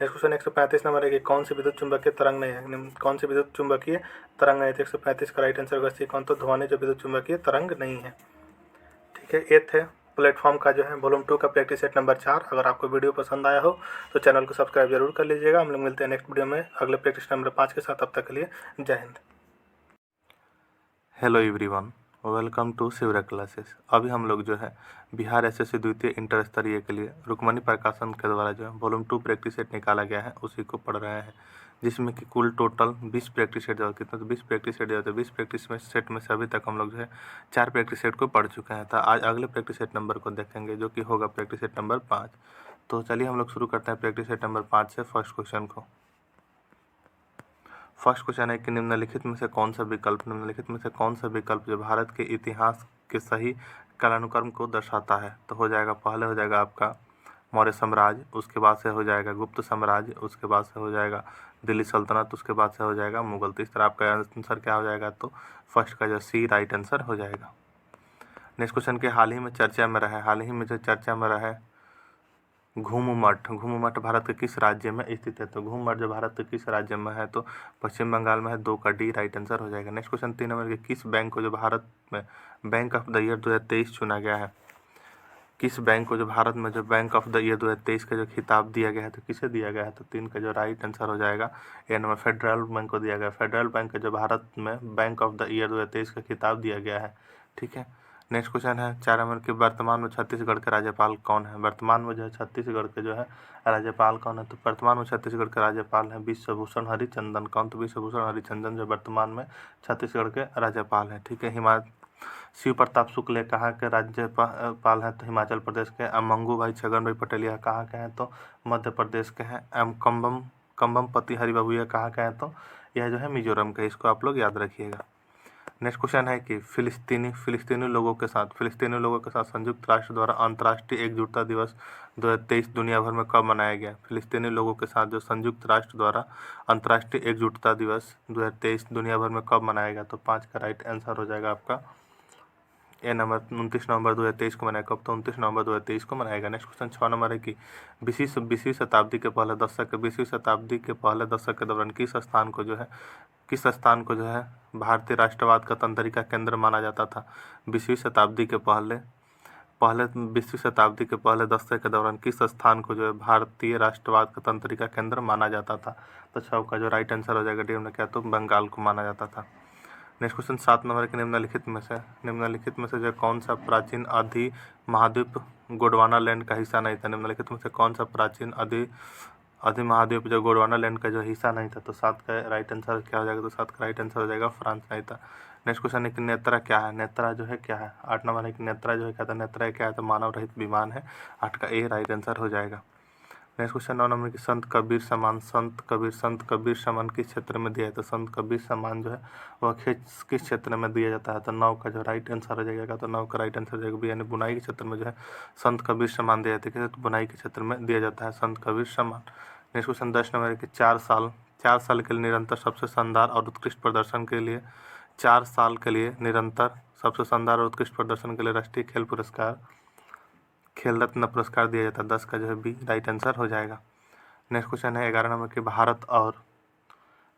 नेक्स्ट क्वेश्चन 135 नंबर है कि कौन सी विद्युत चुंबकीय तरंग नहीं है? कौन सी विद्युत चुंबकीय तरंग नहीं है? तो 135 का राइट आंसर होगा सी। कौन? तो ध्वनि जो विद्युत चुंबकीय तरंग नहीं है, ठीक है। एथ है प्लेटफॉर्म का जो है वॉल्यूम 2 का प्रैक्टिस सेट नंबर 4। अगर आपको वीडियो पसंद आया हो तो चैनल को सब्सक्राइब जरूर कर लीजिएगा। हम लोग मिलते हैं नेक्स्ट वीडियो में अगले प्रैक्टिस नंबर 5 के साथ। तब तक के लिए जय हिंद। Hello everyone, welcome to Shivra classes. अभी हम लोग जो है बिहार एसएससी द्वितीय इंटर स्तरीय के लिए रुक्मणी प्रकाशन के द्वारा जो है वॉल्यूम 2 प्रैक्टिस सेट निकाला गया है, उसी को पढ़ रहे हैं, जिसमें कि कुल टोटल 20 प्रैक्टिस सेट जो कितना? तो 20 प्रैक्टिस सेट जो 20 प्रैक्टिस सेट में से अभी तक हम लोग जो है 4 प्रैक्टिस सेट को पढ़ चुके हैं। तो आज अगले प्रैक्टिस सेट नंबर को देखेंगे जो कि होगा प्रैक्टिस सेट नंबर 5। तो चलिए हम लोग शुरू करते हैं प्रैक्टिस सेट नंबर 5 से फर्स्ट क्वेश्चन को। फर्स्ट क्वेश्चन है कि निम्नलिखित में से कौन सा विकल्प जो भारत के इतिहास के सही कालानुक्रम को दर्शाता है? तो हो जाएगा, पहले हो जाएगा आपका मौर्य साम्राज्य, उसके बाद से हो जाएगा गुप्त साम्राज्य, उसके बाद से हो जाएगा दिल्ली सल्तनत, उसके बाद से हो जाएगा मुगल। तो इस तरह आपका आंसर क्या हो जाएगा? तो फर्स्ट का जो सी राइट आंसर हो जाएगा। नेक्स्ट क्वेश्चन के हाल ही में जो चर्चा में रहा है घुम मठ भारत के किस राज्य में स्थित है? तो घुम मठ जो भारत के किस राज्य में है? तो पश्चिम बंगाल में है। 2 का डी राइट आंसर हो जाएगा। नेक्स्ट क्वेश्चन 3 नंबर के किस बैंक को जो भारत में बैंक ऑफ द ईयर 2023 चुना गया है? किस बैंक को जो भारत में जो बैंक ऑफ द ईयर 2023 का जो खिताब दिया गया है, तो किसे दिया गया है? तो 3 का जो राइट आंसर हो जाएगा ए नंबर फेडरल बैंक को दिया गया। फेडरल बैंक का जो भारत में बैंक ऑफ द ईयर 2023 का खिताब दिया गया है, ठीक है। नेक्स्ट क्वेश्चन है 4 नंबर के वर्तमान में छत्तीसगढ़ के राज्यपाल कौन है? वर्तमान में जो है छत्तीसगढ़ के जो है राज्यपाल कौन है? तो वर्तमान में छत्तीसगढ़ के राज्यपाल हैं विश्वभूषण हरिचंदन। कौन? तो विश्वभूषण हरिचंदन जो वर्तमान में छत्तीसगढ़ के राज्यपाल हैं, ठीक है। शिव प्रताप शुक्ल कहाँ के राज्यपाल हैं? तो हिमाचल प्रदेश के। मंगू भाई छगन भाई पटेल यह कहाँ के हैं? तो मध्य प्रदेश के हैं। कम्बमपति हरिबाबू यह कहाँ के हैं? तो यह जो है मिजोरम के। इसको आप लोग याद रखिएगा। नेक्स्ट क्वेश्चन है कि फिलिस्तीनी लोगों के साथ संयुक्त राष्ट्र द्वारा अंतर्राष्ट्रीय एकजुटता दिवस 2023 दुनिया भर में कब मनाया गया? फिलिस्तीनी लोगों के साथ जो संयुक्त राष्ट्र द्वारा अंतर्राष्ट्रीय एकजुटता दिवस 2023 दुनिया भर में कब मनाया गया? तो 5 का राइट आंसर हो जाएगा आपका ए नंबर 29 नवंबर 2023 को मनाया। कब? तो 29 नवंबर 2023 को मनाएगा। नेक्स्ट क्वेश्चन 6 नंबर है कि 20वीं शताब्दी के पहले दशक के दौरान किस स्थान को जो है भारतीय राष्ट्रवाद का तंत्रिका केंद्र माना जाता था? 20वीं शताब्दी के पहले दशक के दौरान किस स्थान को जो है भारतीय राष्ट्रवाद का तंत्रिका केंद्र माना जाता था? तो 6 का जो राइट आंसर हो जाएगा डी में क्या? तो बंगाल को माना जाता था। नेक्स्ट क्वेश्चन 7 नंबर के निम्नलिखित में से जो कौन सा प्राचीन आदि महाद्वीप गोंडवाना लैंड का हिस्सा नहीं था? निम्नलिखित में से कौन सा प्राचीन आदि महाद्वीप जो गोंडवाना लैंड का जो हिस्सा नहीं था? तो 7 का राइट आंसर क्या हो जाएगा? तो 7 का राइट आंसर हो जाएगा फ्रांस नहीं था। नेक्स्ट क्वेश्चन है कि नेत्रा क्या है? नेत्रा जो है क्या है? 8 नंबर है कि नेत्रा जो है क्या था? नेत्रा क्या है? तो मानव रहित विमान है। 8 का ए राइट आंसर हो जाएगा। नेक्स्ट क्वेश्चन 9 नंबर की संत कबीर सम्मान किस क्षेत्र में दिया है? तो संत कबीर सम्मान जो है वह किस क्षेत्र में दिया जाता है? तो 9 का जो राइट आंसर हो जाएगा। तो 9 का राइट आंसर हो जाएगा यानी बुनाई के क्षेत्र में जो है संत कबीर सम्मान दिया जाता है। तो बुनाई के क्षेत्र में दिया जाता है संत कबीर सम्मान। नेक्स्ट क्वेश्चन 10 नंबर की 4 साल के लिए निरंतर सबसे शानदार और उत्कृष्ट प्रदर्शन के लिए 4 साल के लिए निरंतर सबसे शानदार और उत्कृष्ट प्रदर्शन के लिए राष्ट्रीय खेल रत्न पुरस्कार दिया जाता है। 10 का जो है बी राइट आंसर हो जाएगा। नेक्स्ट क्वेश्चन है 11 नंबर की भारत और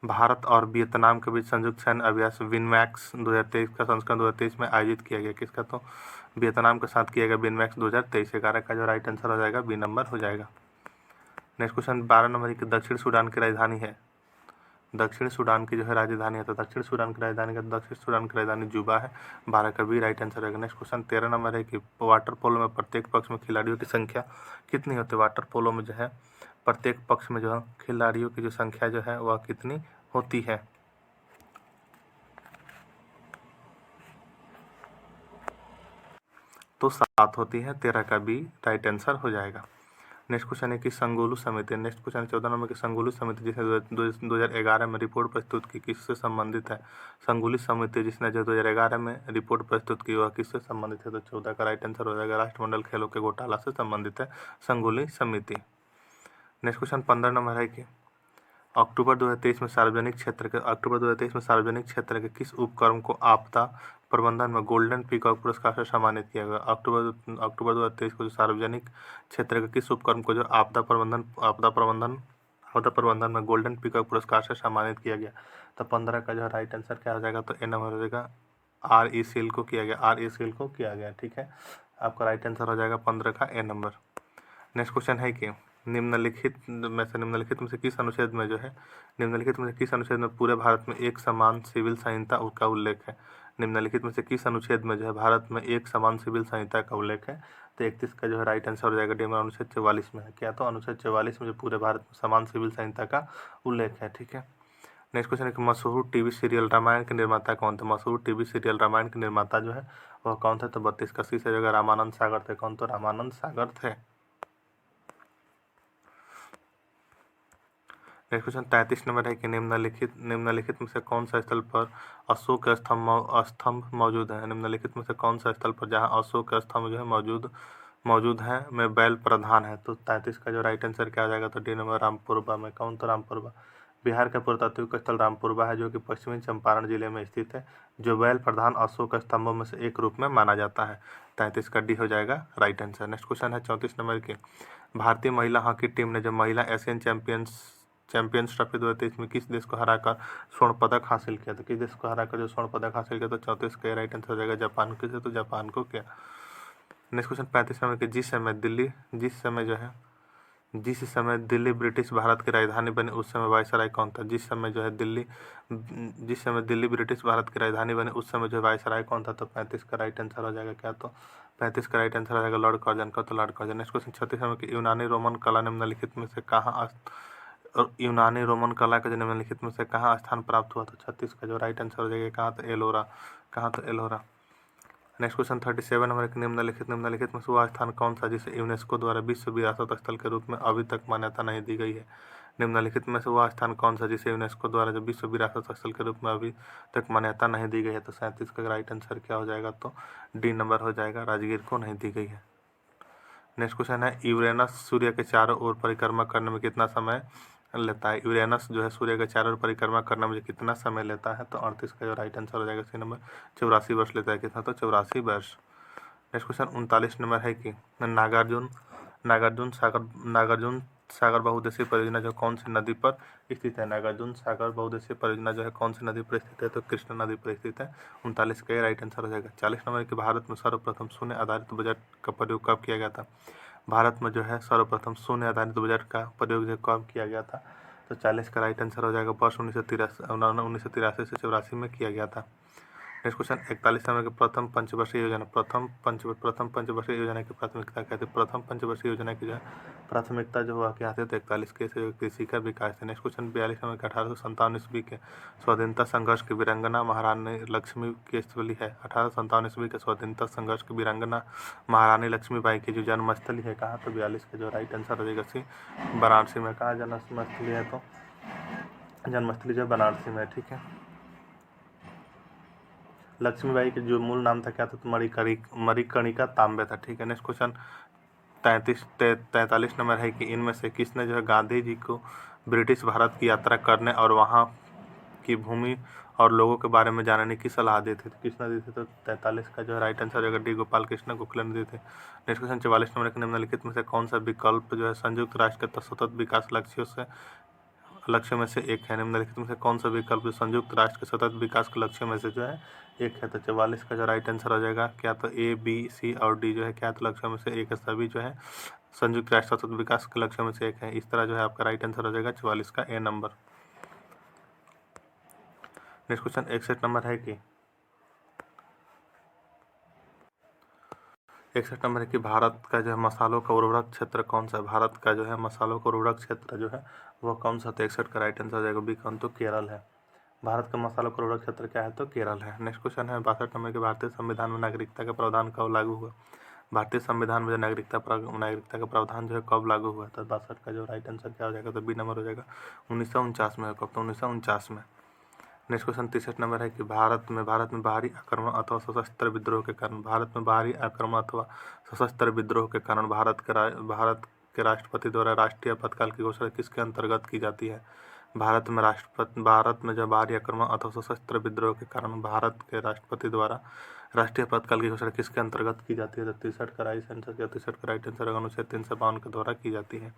भारत और वियतनाम के बीच संयुक्त सैन्य अभ्यास विनमैक्स 2023 का संस्करण 2023 में आयोजित किया गया। किसका? तो वियतनाम के साथ किया गया विनमैक्स 2023। 11 का जो राइट आंसर हो जाएगा बी नंबर हो जाएगा। नेक्स्ट क्वेश्चन 12 नंबर की दक्षिण सूडान की राजधानी है। दक्षिण सूडान की जो है राजधानी है, तो दक्षिण सूडान की राजधानी का दक्षिण सूडान की राजधानी जुबा है। 12 का बी राइट आंसर रहेगा। नेक्स्ट क्वेश्चन 13 नंबर है कि वाटर पोलो में प्रत्येक पक्ष में खिलाड़ियों की संख्या कितनी होती है? वाटर पोलो में जो है प्रत्येक पक्ष में जो है खिलाड़ियों की जो संख्या जो है वह कितनी होती है? तो 7 होती है। 13 का बी राइट आंसर हो जाएगा। नेक्स्ट क्वेश्चन है कि संगोलू समिति, नेक्स्ट क्वेश्चन 14 नंबर की संगोलू समिति जिसने 2011 में रिपोर्ट प्रस्तुत की किससे संबंधित है? संगोली समिति जिसने जो 2011 में रिपोर्ट प्रस्तुत की वह किससे संबंधित है? तो 14 का राइट आंसर हो जाएगा राष्ट्रमंडल खेलों के घोटाला से संबंधित है संगोली समिति। नेक्स्ट क्वेश्चन 15 नंबर है कि अक्टूबर 2023 में सार्वजनिक क्षेत्र के किस उपक्रम को आपदा प्रबंधन में गोल्डन पीकॉक पुरस्कार से सम्मानित किया गया? अक्टूबर 2023 को जो सार्वजनिक क्षेत्र के किस उपक्रम को जो आपदा प्रबंधन में गोल्डन पीकॉक पुरस्कार से सम्मानित किया गया? तो 15 का जो राइट आंसर क्या हो जाएगा? तो ए नंबर हो जाएगा RECL को किया गया। ठीक है, आपका राइट आंसर हो जाएगा 15 का ए नंबर। नेक्स्ट क्वेश्चन है कि निम्नलिखित में से किस अनुच्छेद में पूरे भारत में एक समान सिविल संहिता का उल्लेख है? निम्नलिखित में से किस अनुच्छेद में जो है भारत में एक समान सिविल संहिता का उल्लेख है? तो 31 का जो है राइट आंसर हो जाएगा डी अनुच्छेद 44 में है। क्या? तो अनुच्छेद 44 में जो पूरे भारत में समान सिविल संहिता का उल्लेख है। ठीक है, नेक्स्ट क्वेश्चन है कि मशहूर टीवी सीरियल रामायण के निर्माता कौन थे? मशहूर टीवी सीरियल रामायण के निर्माता जो है वह कौन थे? तो 32 का सी से जगह रामानंद सागर थे। कौन? तो रामानंद सागर थे। नेक्स्ट क्वेश्चन 33 नंबर है कि निम्नलिखित में से कौन सा स्थल पर अशोक स्तंभ मौजूद है? निम्नलिखित में से कौन सा स्थल पर जहां अशोक स्तंभ जो है मौजूद है में बैल प्रधान है? तो 33 का जो राइट आंसर क्या आ जाएगा? तो डी नंबर रामपुरबा में। कौन? तो रामपुरबा। बिहार का पुरातात्विक स्थल रामपुरबा है जो कि पश्चिमी चंपारण जिले में स्थित है, जो बैल प्रधान अशोक स्तंभों में से एक रूप में माना जाता है। 33 का डी हो जाएगा राइट आंसर। नेक्स्ट क्वेश्चन है 34 नंबर की भारतीय महिला हॉकी टीम ने जो महिला एशियन चैंपियंस ट्रॉफी 2023 में किस देश को हराकर स्वर्ण पदक हासिल किया? तो किस देश को हराकर जो स्वर्ण पदक हासिल किया? तो 34 का राइट आंसर हो जाएगा जापान के से। तो जापान को किया। नेक्स्ट क्वेश्चन 35 नंबर के जिस समय दिल्ली ब्रिटिश भारत की राजधानी बनी उस समय वायसराय कौन था? जिस समय दिल्ली ब्रिटिश भारत की राजधानी बनी उस समय जो वायसराय कौन था? तो 35 का राइट आंसर हो जाएगा। क्या? तो 35 का राइट आंसर हो जाएगा लॉर्ड कर्जन का। तो Lord Curzon. Next question 36 number की यूनानी रोमन कला निम्नलिखित में से कहाँ यूनानी रोमन कला का जो निम्नलिखित में से कहाँ स्थान प्राप्त हुआ? तो 36 का जो राइट आंसर हो जाएगा कहाँ? तो एलोरा। कहाँ? तो एलोरा। नेक्स्ट क्वेश्चन 37 नंबर एक निम्नलिखित में से वह स्थान कौन सा जिसे यूनेस्को द्वारा विश्व विरासत स्थल के रूप में अभी तक मान्यता नहीं दी गई है? निम्नलिखित में से वह स्थान कौन सा जिसे यूनेस्को द्वारा जो विश्व विरासत स्थल के रूप में अभी तक मान्यता नहीं दी गई है? तो 37 का राइट आंसर क्या हो जाएगा? तो डी नंबर हो जाएगा राजगीर को नहीं दी गई है। नेक्स्ट क्वेश्चन है यूरेनस सूर्य के चारों ओर परिक्रमा करने में कितना समय लेता है? यूरेनस जो है सूर्य के चारों ओर परिक्रमा करने में कितना समय लेता है? तो 38 का जो राइट आंसर हो जाएगा सी नंबर 84 वर्ष लेता है। कितना? तो 84 वर्ष। नेक्स्ट क्वेश्चन 39 नंबर है कि नागार्जुन सागर बहुउद्देशीय परियोजना जो कौन सी नदी पर स्थित है? नागार्जुन सागर बहुउद्देशीय परियोजना जो है कौन सी नदी पर स्थित है? तो कृष्णा नदी पर स्थित है। 39 का राइट आंसर हो जाएगा। 40 नंबर कि भारत में सर्वप्रथम शून्य आधारित बजट का प्रयोग कब किया गया था? भारत में जो है सर्वप्रथम शून्य आधारित बजट का प्रयोग जो कब किया गया था? तो 40 का राइट आंसर हो जाएगा वर्ष 1983 से 84 में किया गया था। नेक्स्ट क्वेश्चन 41 नंबर के प्रथम पंचवर्षीय योजना की प्राथमिकता क्या थी? प्रथम पंचवर्षीय योजना की जो है प्राथमिकता जो हुआ क्या थी? तो 41 के कृषि का विकास है। नेक्स्ट क्वेश्चन 42 नंबर के 1857 ईस्वी के स्वतंत्रता संघर्ष की वीरांगना महारानी लक्ष्मी की स्थली है। 1857 ईस्वी के स्वतंत्रता संघर्ष की वीरांगना महारानी लक्ष्मीबाई की जो जन्मस्थली है कहाँ? तो 42 का जो राइट आंसर हो जाएगा सी वाराणसी में। कहाँ जन्मस्थली है? तो जन्मस्थली जो बनारसी में। ठीक है, लक्ष्मीबाई के जो मूल नाम था क्या था? तो मणिकर्णिका तांबे था। ठीक है, नेक्स्ट क्वेश्चन 43 नंबर है कि इनमें से किसने जो है गांधी जी को ब्रिटिश भारत की यात्रा करने और वहाँ की भूमि और लोगों के बारे में जानने की सलाह दी थी? तो किसने दी थी? तो 43 का जो है राइट आंसर होगा डी गोपाल कृष्ण गोखले ने दी थी। नेक्स्ट क्वेश्चन 44 नंबर के निम्नलिखित में से कौन सा विकल्प जो है संयुक्त राष्ट्र के सतत विकास लक्ष्यों से लक्ष्य में से एक है। निम्नलिखित में से कौन सा विकल्प जो संयुक्त राष्ट्र के सतत विकास के लक्ष्य में से जो है एक है? तो 44 का जो राइट आंसर हो जाएगा क्या? तो ए, बी, सी और डी जो है क्या? तो लक्ष्य में से एक है। सभी जो है संयुक्त राष्ट्र सतत विकास के लक्ष्य में से एक है। इस तरह जो है आपका राइट आंसर हो जाएगा 44 का ए नंबर। नेक्स्ट क्वेश्चन 61 नंबर है कि 61 नंबर है कि भारत का जो है मसालों का उर्वरक क्षेत्र कौन सा है? भारत का जो है मसालों का उर्वरक क्षेत्र जो है वह कौन सा? तो 61 का राइट आंसर हो जाएगा बी कौन? तो केरल है। भारत का मसालों का उर्वरक क्षेत्र क्या है? तो केरल है। नेक्स्ट क्वेश्चन है 62 नंबर के भारतीय संविधान में नागरिकता का प्रावधान कब लागू हुआ? भारतीय संविधान में जो नागरिकता का प्रावधान जो है कब लागू हुआ? तो 62 का जो राइट आंसर क्या हो जाएगा? तो बी नंबर हो जाएगा 1949 में। कब? तो 1949 में। नेक्स्ट क्वेश्चन 63 नंबर है कि भारत में बाहरी आक्रमण अथवा सशस्त्र विद्रोह के कारण भारत के राष्ट्रपति द्वारा राष्ट्रीय आपातकाल की घोषणा किसके अंतर्गत की जाती है? भारत में जब बाहरी आक्रमण अथवा सशस्त्र विद्रोह के कारण भारत के राष्ट्रपति द्वारा राष्ट्रीय आपातकाल की घोषणा किसके अंतर्गत की जाती है? तो 63 का राइट आंसर क्या? 63 का राइट आंसर अनुच्छेद 352 के द्वारा की जाती है।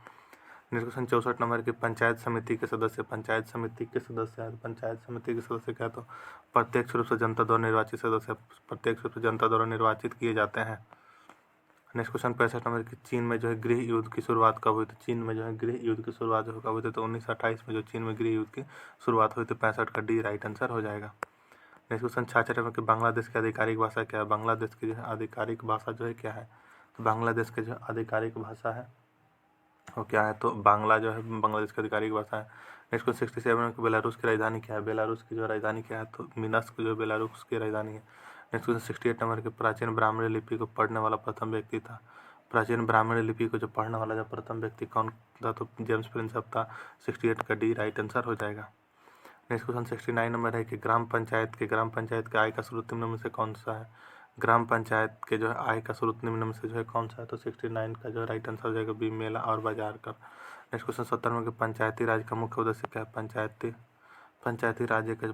नेक्स्ट क्वेश्चन 64 नंबर की पंचायत समिति के सदस्य है। पंचायत समिति के सदस्य क्या? तो प्रत्यक्ष रूप से जनता द्वारा निर्वाचित सदस्य प्रत्यक्ष रूप से जनता द्वारा निर्वाचित किए जाते हैं। नेक्स्ट क्वेश्चन 65 नंबर की चीन में जो है गृह युद्ध की शुरुआत कब हुई थी? चीन में जो है गृह युद्ध की शुरुआत कब हुई थी? तो 1928 में जो चीन में गृह युद्ध की शुरुआत हुई थी। 65 का डी राइट आंसर हो जाएगा। नेक्स्ट क्वेश्चन 66 नंबर की बांग्लादेश की आधिकारिक भाषा क्या है? बांग्लादेश की जो है आधिकारिक भाषा जो है क्या है? तो बांग्लादेश की जो आधिकारिक भाषा है वो क्या है? तो बांग्ला जो है बांग्लादेश की आधिकारिक भाषा है। नेक्स्ट क्वेश्चन 67 की बेलारूस की राजधानी क्या है? बेलारूस की जो राजधानी क्या है? तो मिन्स्क जो बेलारूस की राजधानी है। नेक्स्ट क्वेश्चन 68 नंबर के प्राचीन ब्राह्मणी लिपि को पढ़ने वाला प्रथम व्यक्ति था। प्राचीन ब्राह्मणी लिपि को जो पढ़ने वाला जो प्रथम व्यक्ति कौन था? तो जेम्स प्रिंसप था। 68 का डी राइट आंसर हो जाएगा। नेक्स्ट क्वेश्चन 69 नंबर है कि ग्राम पंचायत के आय का स्रोत निम्न में से कौन सा है? ग्राम पंचायत के जो है आय का स्रोत निम्न में से जो है कौन सा है? तो 69 का जो राइट आंसर हो जाएगा बी मेला और बाजार कर। नेक्स्ट क्वेश्चन 70 में कि पंचायती राज का मुख्य उद्देश्य क्या है? पंचायती राज्य का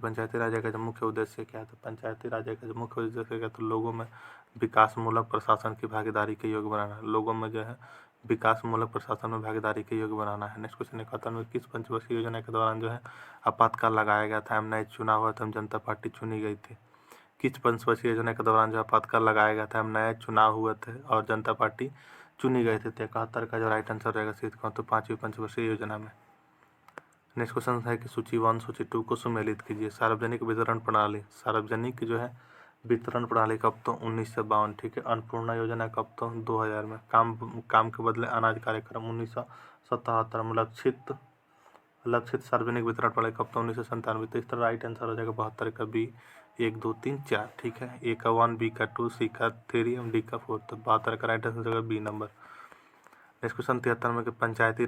जो मुख्य उद्देश्य क्या है? तो पंचायती राज्य का जो मुख्य उद्देश्य क्या है? तो लोगों में विकासमूलक प्रशासन की भागीदारी के योग्य बनाना है। लोगों में जो है विकासमूलक प्रशासन में भागीदारी के योग्य बनाना है। नेक्स्ट क्वेश्चन 71 में किस पंचवर्षीय योजना के दौरान जो है आपातकाल लगाया गया था? नए चुनाव हुआ था, जनता पार्टी चुनी गई थी। किस पंचवर्षीय योजना के दौरान जो आपातकाल लगाया गया था? नए चुनाव हुए थे और जनता पार्टी चुनी गई थी। 71 का जो राइट आंसर रहेगा सीध कौन? तो 5वीं पंचवर्षीय योजना में। नेक्स्ट क्वेश्चन है कि सूची 1 सूची 2 को सुमेलित कीजिए। सार्वजनिक वितरण प्रणाली कब? तो 1952। ठीक है। अन्नपूर्णा योजना कब? तो 2000 में। काम के बदले अनाज कार्यक्रम 1977 में। लक्षित सार्वजनिक वितरण प्रणाली कब? तो 1997। तो इस तरह राइट आंसर हो जाएगा 72 का बी 1 2 3 4। ठीक है। ए का 1, बी का 2, सी का 3 और डी का 4। तो 72 का राइट आंसर हो जाएगा बी नंबर। नेक्स्ट क्वेश्चन 73 में कि पंचायती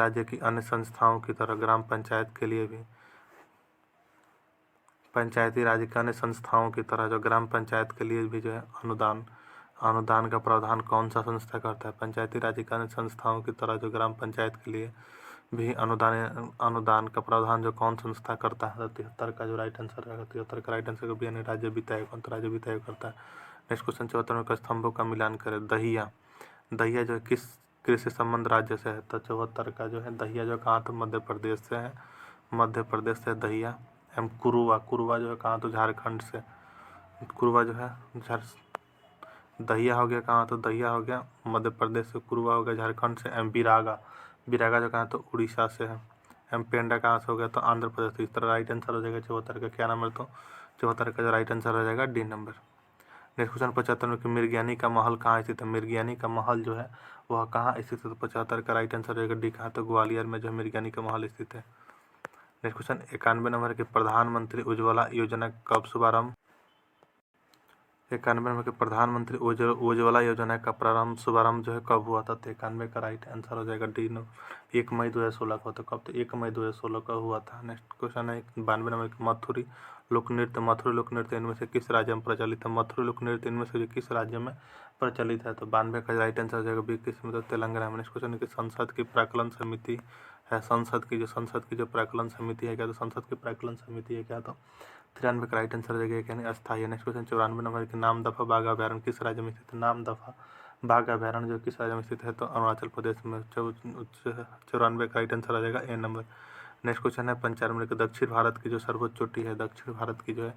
राज्य की अन्य संस्थाओं की तरह ग्राम पंचायत के लिए भी पंचायती राज्य के अन्य संस्थाओं की तरह जो ग्राम पंचायत के लिए भी जो है अनुदान का प्रावधान कौन सा संस्था करता है? पंचायती राज्य के अन्य संस्थाओं की तरह जो ग्राम पंचायत के लिए भी अनुदान का प्रावधान जो कौन संस्था करता है? 73 का जो राइट आंसर रहेगा 73 का राइट आंसर भी यानी राज्य वित्त आयोग राज्य वित्त आयोग करता है। नेक्स्ट क्वेश्चन 74 में स्तंभों का मिलान करें। दहिया जो है किस कृषि संबंध राज्य से है? तो 74 का जो है दहिया जो कहाँ? तो मध्य प्रदेश से है। मध्य प्रदेश से दहिया। कुरुआ जो है कहाँ? तो झारखंड से। कुरुआ जो है दहिया हो गया कहाँ? तो दहिया हो गया मध्य प्रदेश से। कुरुआ हो गया झारखंड से। बिरागा जो कहाँ? तो उड़ीसा से है। पेंडा कहाँ से हो गया? तो आंध्र प्रदेश से। इस तरह राइट आंसर हो जाएगा 74 का क्या नंबर? तो 74 का जो राइट आंसर हो जाएगा डी नंबर। नेक्स्ट क्वेश्चन 75 में कि मिर्गियानी का महल कहाँ स्थित है? मिर्गियानी का महल जो है वह कहाँ स्थित है? तो 75 का राइट आंसर रहेगा डी कहाँ? तो ग्वालियर में जो है मिर्गियानी का महल स्थित है। नेक्स्ट क्वेश्चन 91 नंबर के प्रधानमंत्री उज्ज्वला योजना कब शुभारंभ? 91 में कि प्रधानमंत्री उज्ज्वला योजना का शुभारंभ जो है कब हुआ था? तो 91 का राइट आंसर हो जाएगा डी 1 मई 2016 को। तो कब? तो 1 मई 2016 का हुआ था। नेक्स्ट क्वेश्चन है 92 नंबर की मथुरी लोक नृत्य इनमें से किस राज्य में प्रचलित है? मथुरी लोक नृत्य इनमें से किस राज्य में प्रचलित है? तो 92 का राइट आंसर हो जाएगा बी किस में? तो तेलंगाना में। नेक्स्ट क्वेश्चन है कि संसद की प्राक्कलन समिति है। संसद की जो प्राक्कलन समिति है क्या? तो संसद की प्राक्कलन समिति है क्या? तो 93 का राइट आंसर हो जाएगा यानी अस्थायी। नेक्स्ट क्वेश्चन 94 नंबर के नाम दफा बाघ अभ्यारण्य किस राज्य में स्थित है? नाम दफा बाघ अभयारण्य जो किस राज्य में स्थित है? तो अरुणाचल प्रदेश में। 94 का राइट आंसर आ जाएगा ए नंबर। नेक्स्ट क्वेश्चन है 95 नंबर के दक्षिण भारत की जो सर्वोच्च चोटी है, दक्षिण भारत की जो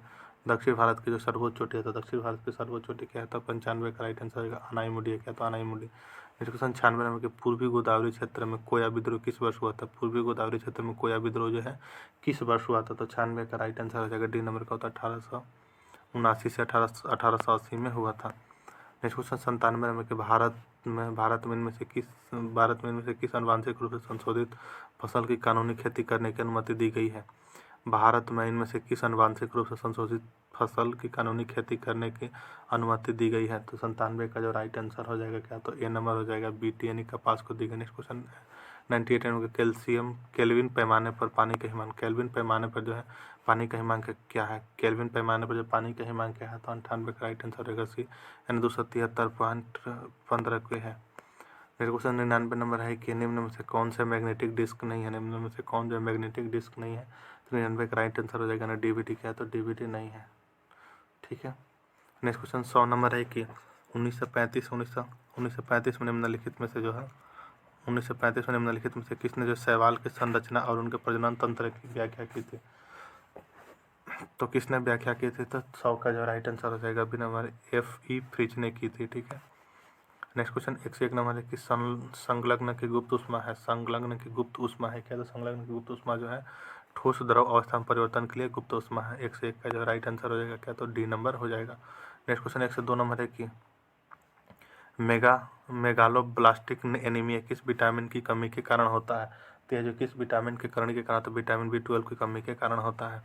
सर्वोच्च चोटी है, तो दक्षिण भारत की सर्वोच्च चोटी क्या है? तो 95 का राइट आंसर आएगा अनाईमुडी है। क्या? तो अनाईमुडी। नेक्स्ट क्वेश्चन 96 नंबर के पूर्वी गोदावरी क्षेत्र में कोया विद्रोह किस वर्ष हुआ था? पूर्वी गोदावरी क्षेत्र में कोया विद्रोह जो है किस वर्ष हुआ था? तो 96 का राइट आंसर आ जाएगा डी नंबर का होता है 1879 से 1880 में हुआ था। नेक्स्ट क्वेश्चन 97 नंबर के भारत में इनमें से किस आनुवंशिक रूप से संशोधित फसल की कानूनी खेती करने की अनुमति दी गई है? भारत में इनमें से किस आनुवंशिक रूप से संशोधित फसल की कानूनी खेती करने की अनुमति दी गई है? तो 97 का जो राइट आंसर हो जाएगा क्या? तो ए नंबर हो जाएगा बीटी यानी कपास को दी गई। Next question 98 number calcium kelvin पैमाने पर पानी का हिमांक, केल्विन पैमाने पर जो है पानी का हिमांक क्या है? केल्विन पैमाने पर जो पानी का हिमांक क्या है? तो 98 का राइट आंसर रहेगा सी यानी 273.15 के है। मेरे क्वेश्चन 99 नंबर है कि निम्न में से कौन सा मैग्नेटिक डिस्क नहीं है? निम्न में से कौन जो मैग्नेटिक डिस्क नहीं है? तो 99 का राइट आंसर हो जाएगा ना डीवीडी। क्या है? तो डीवीडी नहीं है। ठीक है। नेक्स्ट क्वेश्चन 100 नंबर है कि 1935 में निम्नलिखित में से जो है 1935 में निम्नलिखित में से किसने जो शैवाल की संरचना और उनके प्रजनन तंत्र की व्याख्या की थी? तो किसने व्याख्या की थी? तो 100 का जो राइट आंसर हो जाएगा बी नंबर F.E. फ्रिज ने की थी। ठीक है। नेक्स्ट क्वेश्चन 101 नंबर है कि संलग्न की गुप्त ऊष्मा है, संलग्न की गुप्त ऊष्मा है क्या? तो संलग्न की गुप्त ऊष्मा जो है ठोस द्रव अवस्था में परिवर्तन के लिए गुप्त ऊष्मा है। 101 का जो राइट आंसर हो जाएगा क्या? तो डी नंबर हो जाएगा। नेक्स्ट क्वेश्चन 102 नंबर है कि मेगालोब्लास्टिक एनीमिया किस विटामिन की कमी के कारण होता है? तो यह जो किस विटामिन की कमी के कारण? तो विटामिन B12 की कमी के कारण होता है।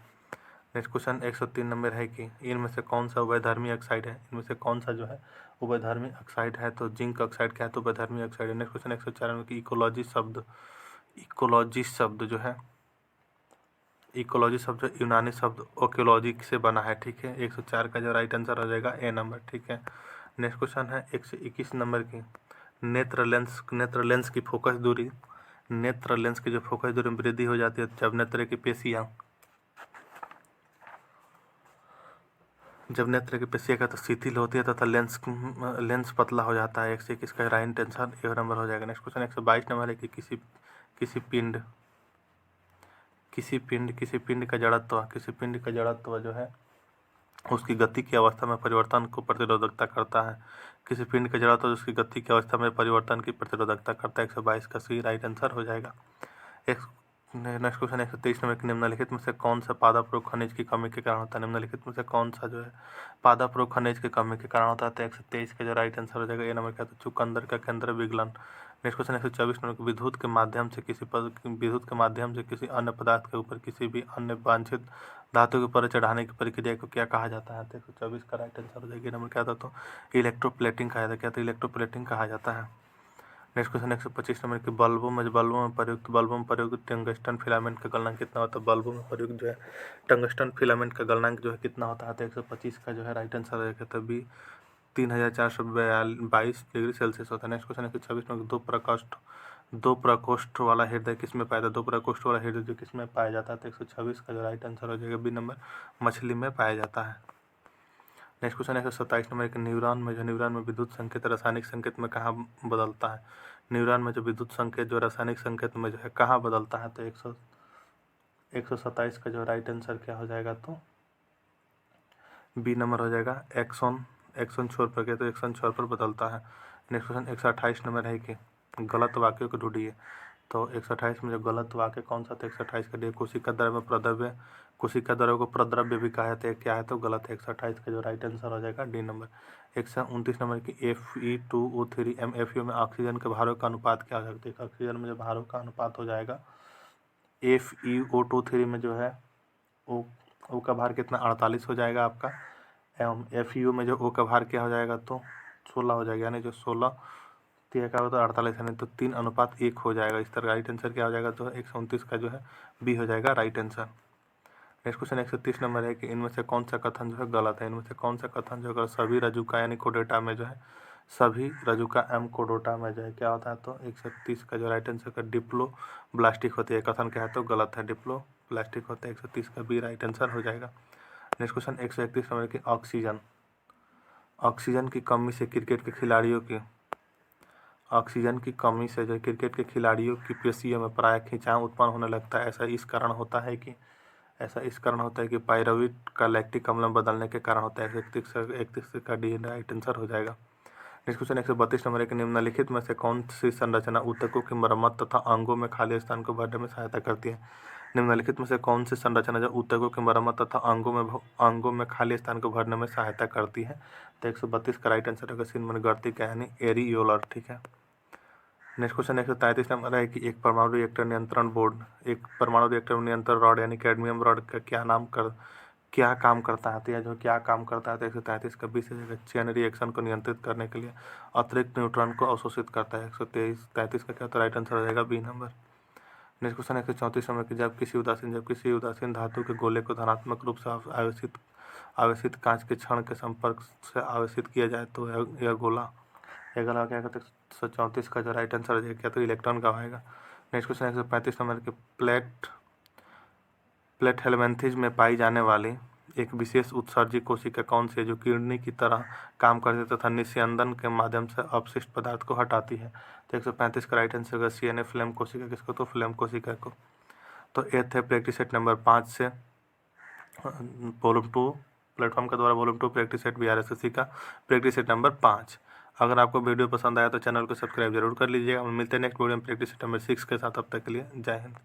नेक्स्ट क्वेश्चन 103 नंबर है कि इनमें से कौन सा उभयधर्मी ऑक्साइड है? इनमें से कौन सा जो है उभयधर्मी ऑक्साइड है? तो जिंक ऑक्साइड क्या है? तो उभयधर्मी ऑक्साइड है। नेक्स्ट क्वेश्चन 104 नंबर की इकोलॉजी शब्द जो है इकोलॉजी शब्द यूनानी शब्द ओकोलॉजी से बना है। ठीक है। 104 का जो राइट आंसर हो जाएगा ए नंबर। ठीक है। नेक्स्ट क्वेश्चन है 121 नंबर की नेत्र लेंस की फोकस दूरी जो फोकस दूरी में वृद्धि हो जाती है जब नेत्र की पेशियाँ का तो शिथिल होती है तथा लेंस पतला हो जाता है। 121 का राइट आंसर ए नंबर हो जाएगा। नेक्स्ट क्वेश्चन 122 नंबर है कि किसी पिंड का जड़त्व जो है उसकी गति की अवस्था में परिवर्तन को प्रतिरोधकता करता है। किसी पिंड का जड़त्व उसकी गति की अवस्था में परिवर्तन की प्रतिरोधकता करता है। 122 का सी राइट आंसर हो जाएगा। नेक्स्ट क्वेश्चन 123 नंबर निम्नलिखित में से कौन सा पादप खनिज की कमी के कारण होता है? निम्नलिखित में से कौन सा जो है पादप खनिज की कमी के कारण होता है? तो 123 का जो राइट आंसर हो जाएगा ए नंबर का तो चुकंदर का केंद्र विगलन। नेक्स्ट क्वेश्चन 124 नंबर विद्युत के माध्यम से किसी अन्य पदार्थ के ऊपर किसी भी अन्य वांछित धातु के ऊपर चढ़ाने की प्रक्रिया को क्या कहा जाता है? तो 124 का राइट आंसर हो जाएगा नंबर क्या था? तो इलेक्ट्रोप्लेटिंग कहा जाता है। क्या? तो इलेक्ट्रोप्लेटिंग कहा जाता है। नेक्स्ट क्वेश्चन 125 नंबर की बल्बों में प्रयुक्त टंगस्टन फिलामेंट का गलनांक कितना होता है? बल्बों में प्रयुक्त जो है टंगस्टन फिलामेंट का गलनांक जो है कितना होता है? तो 125 का जो है राइट आंसर हो जाएगा तभी 3422 डिग्री सेल्सियस होता है। नेक्स्ट क्वेश्चन 126 नंबर दो प्रकोष्ठ वाला हृदय किसमें पाया जाता है? दो प्रकोष्ठ वाला हृदय जो किसमें पाया जाता है? तो 126 का जो राइट आंसर हो जाएगा बी नंबर मछली में पाया जाता है। नेक्स्ट क्वेश्चन 127 नंबर के न्यूरॉन में विद्युत संकेत रासायनिक संकेत में कहाँ बदलता है? न्यूरॉन में जो विद्युत संकेत जो रासायनिक संकेत में जो है कहाँ बदलता है? तो 127 का जो राइट आंसर क्या हो जाएगा? तो बी नंबर हो जाएगा एक्सोन छोर पर। क्या? तो एक्सोन छोर पर बदलता है। नेक्स्ट क्वेश्चन 128 नंबर है कि गलत वाक्यों को ढूंढिए। तो 128 में जो गलत वाक्य कौन सा? तो 128 का डी कोशिका द्रव्य को प्रद्रव्य भी कहा जाता है। क्या है? तो गलत है। 128 का जो राइट आंसर हो जाएगा डी नंबर। 129 नंबर की Fe2O3 MFU में ऑक्सीजन के भारों का अनुपात क्या हो सकता है? ऑक्सीजन में जो भारों का अनुपात हो जाएगा FeO23 में जो है O का भार कितना? 48 हो जाएगा आपका। एवं FeU में जो O का भार क्या हो जाएगा? तो 16 हो जाएगा यानी जो 16 क्या होता है 48 यानी तो 3:1 हो जाएगा। इस तरह राइट आंसर क्या हो जाएगा? तो 129 का जो है बी हो जाएगा right answer. Next question 130 number है कि इनमें से कौन सा कथन जो है गलत है? इनमें से कौन सा कथन जो है सभी रजुका यानी कोडेटा में जो है सभी रजुका एम कोडोटा में जो है क्या होता है? तो 130 का जो राइट आंसर का डिप्लो ब्लास्टिक होती है। कथन क्या है? तो गलत है, डिप्लो प्लास्टिक होता है। 130 का बी राइट आंसर हो जाएगा। नेक्स्ट क्वेश्चन 131 नंबर की ऑक्सीजन की कमी से क्रिकेट के खिलाड़ियों की ऑक्सीजन की कमी से जो क्रिकेट के खिलाड़ियों की पेशियों में प्रायः खिंचाव उत्पन्न होने लगता है। ऐसा इस कारण होता है कि पाइरुवेट का लैक्टिक अम्ल में बदलने के कारण होता है। 31 का डिहाइड्रेशन हो जाएगा। नेक्स्ट क्वेश्चन 132 नंबर एक, निम्नलिखित में से कौन सी संरचना ऊतकों की मरम्मत तथा अंगों में खाली स्थान को भरने में सहायता करती है? निम्नलिखित में से कौन सी संरचना जो ऊतकों की मरम्मत तथा अंगों में खाली स्थान को भरने में सहायता करती है? तो 132 का राइट आंसर होगा सिनमनगर्ती का यानी एरियोलर। ठीक है। नेक्स्ट क्वेश्चन 133 नंबर है कि एक परमाणु रिएक्टर नियंत्रण रॉड यानी कैडमियम रॉड का क्या काम करता है? तो यह जो क्या काम करता है तो 133 का 20 चेन रिएक्शन को नियंत्रित करने के लिए अतिरिक्त न्यूट्रॉन को अवशोषित करता है। 133 का क्या तो राइट आंसर हो जाएगा B number. Next question 134 number की जब किसी उदासीन धातु के गोले को धनात्मक रूप से आवेशित कांच के क्षण के संपर्क से आवेशित किया जाए तो यह गोला क्या कहते हैं? 134 का जो राइट आंसर हो जाएगा क्या तो इलेक्ट्रॉन का आएगा। नेक्स्ट क्वेश्चन 135 नंबर के प्लेट हेलमिंथेज में पाई जाने वाली एक विशेष उत्सर्जी कोशिका कौन सी है जो किडनी की तरह काम करती है तथा निस्यंदन के माध्यम से अपशिष्ट पदार्थ को हटाती है? तो 135 का राइट आंसर होगा CNA फ्लेम कोशिका। किसको? तो फ्लेम कोशिका को। तो एथ है प्रैक्टिस सेट नंबर 5 से वॉल्यूम 2 प्लेटफॉर्म के द्वारा वॉल्यूम 2 प्रैक्टिस सेट BRSSC का प्रैक्टिस सेट नंबर 5। अगर आपको वीडियो पसंद आया तो चैनल को सब्सक्राइब जरूर कर लीजिएगा। हम मिलते हैं नेक्स्ट वीडियो में प्रैक्टिस सेट नंबर 6 के साथ। अब तक के लिए जय हिंद।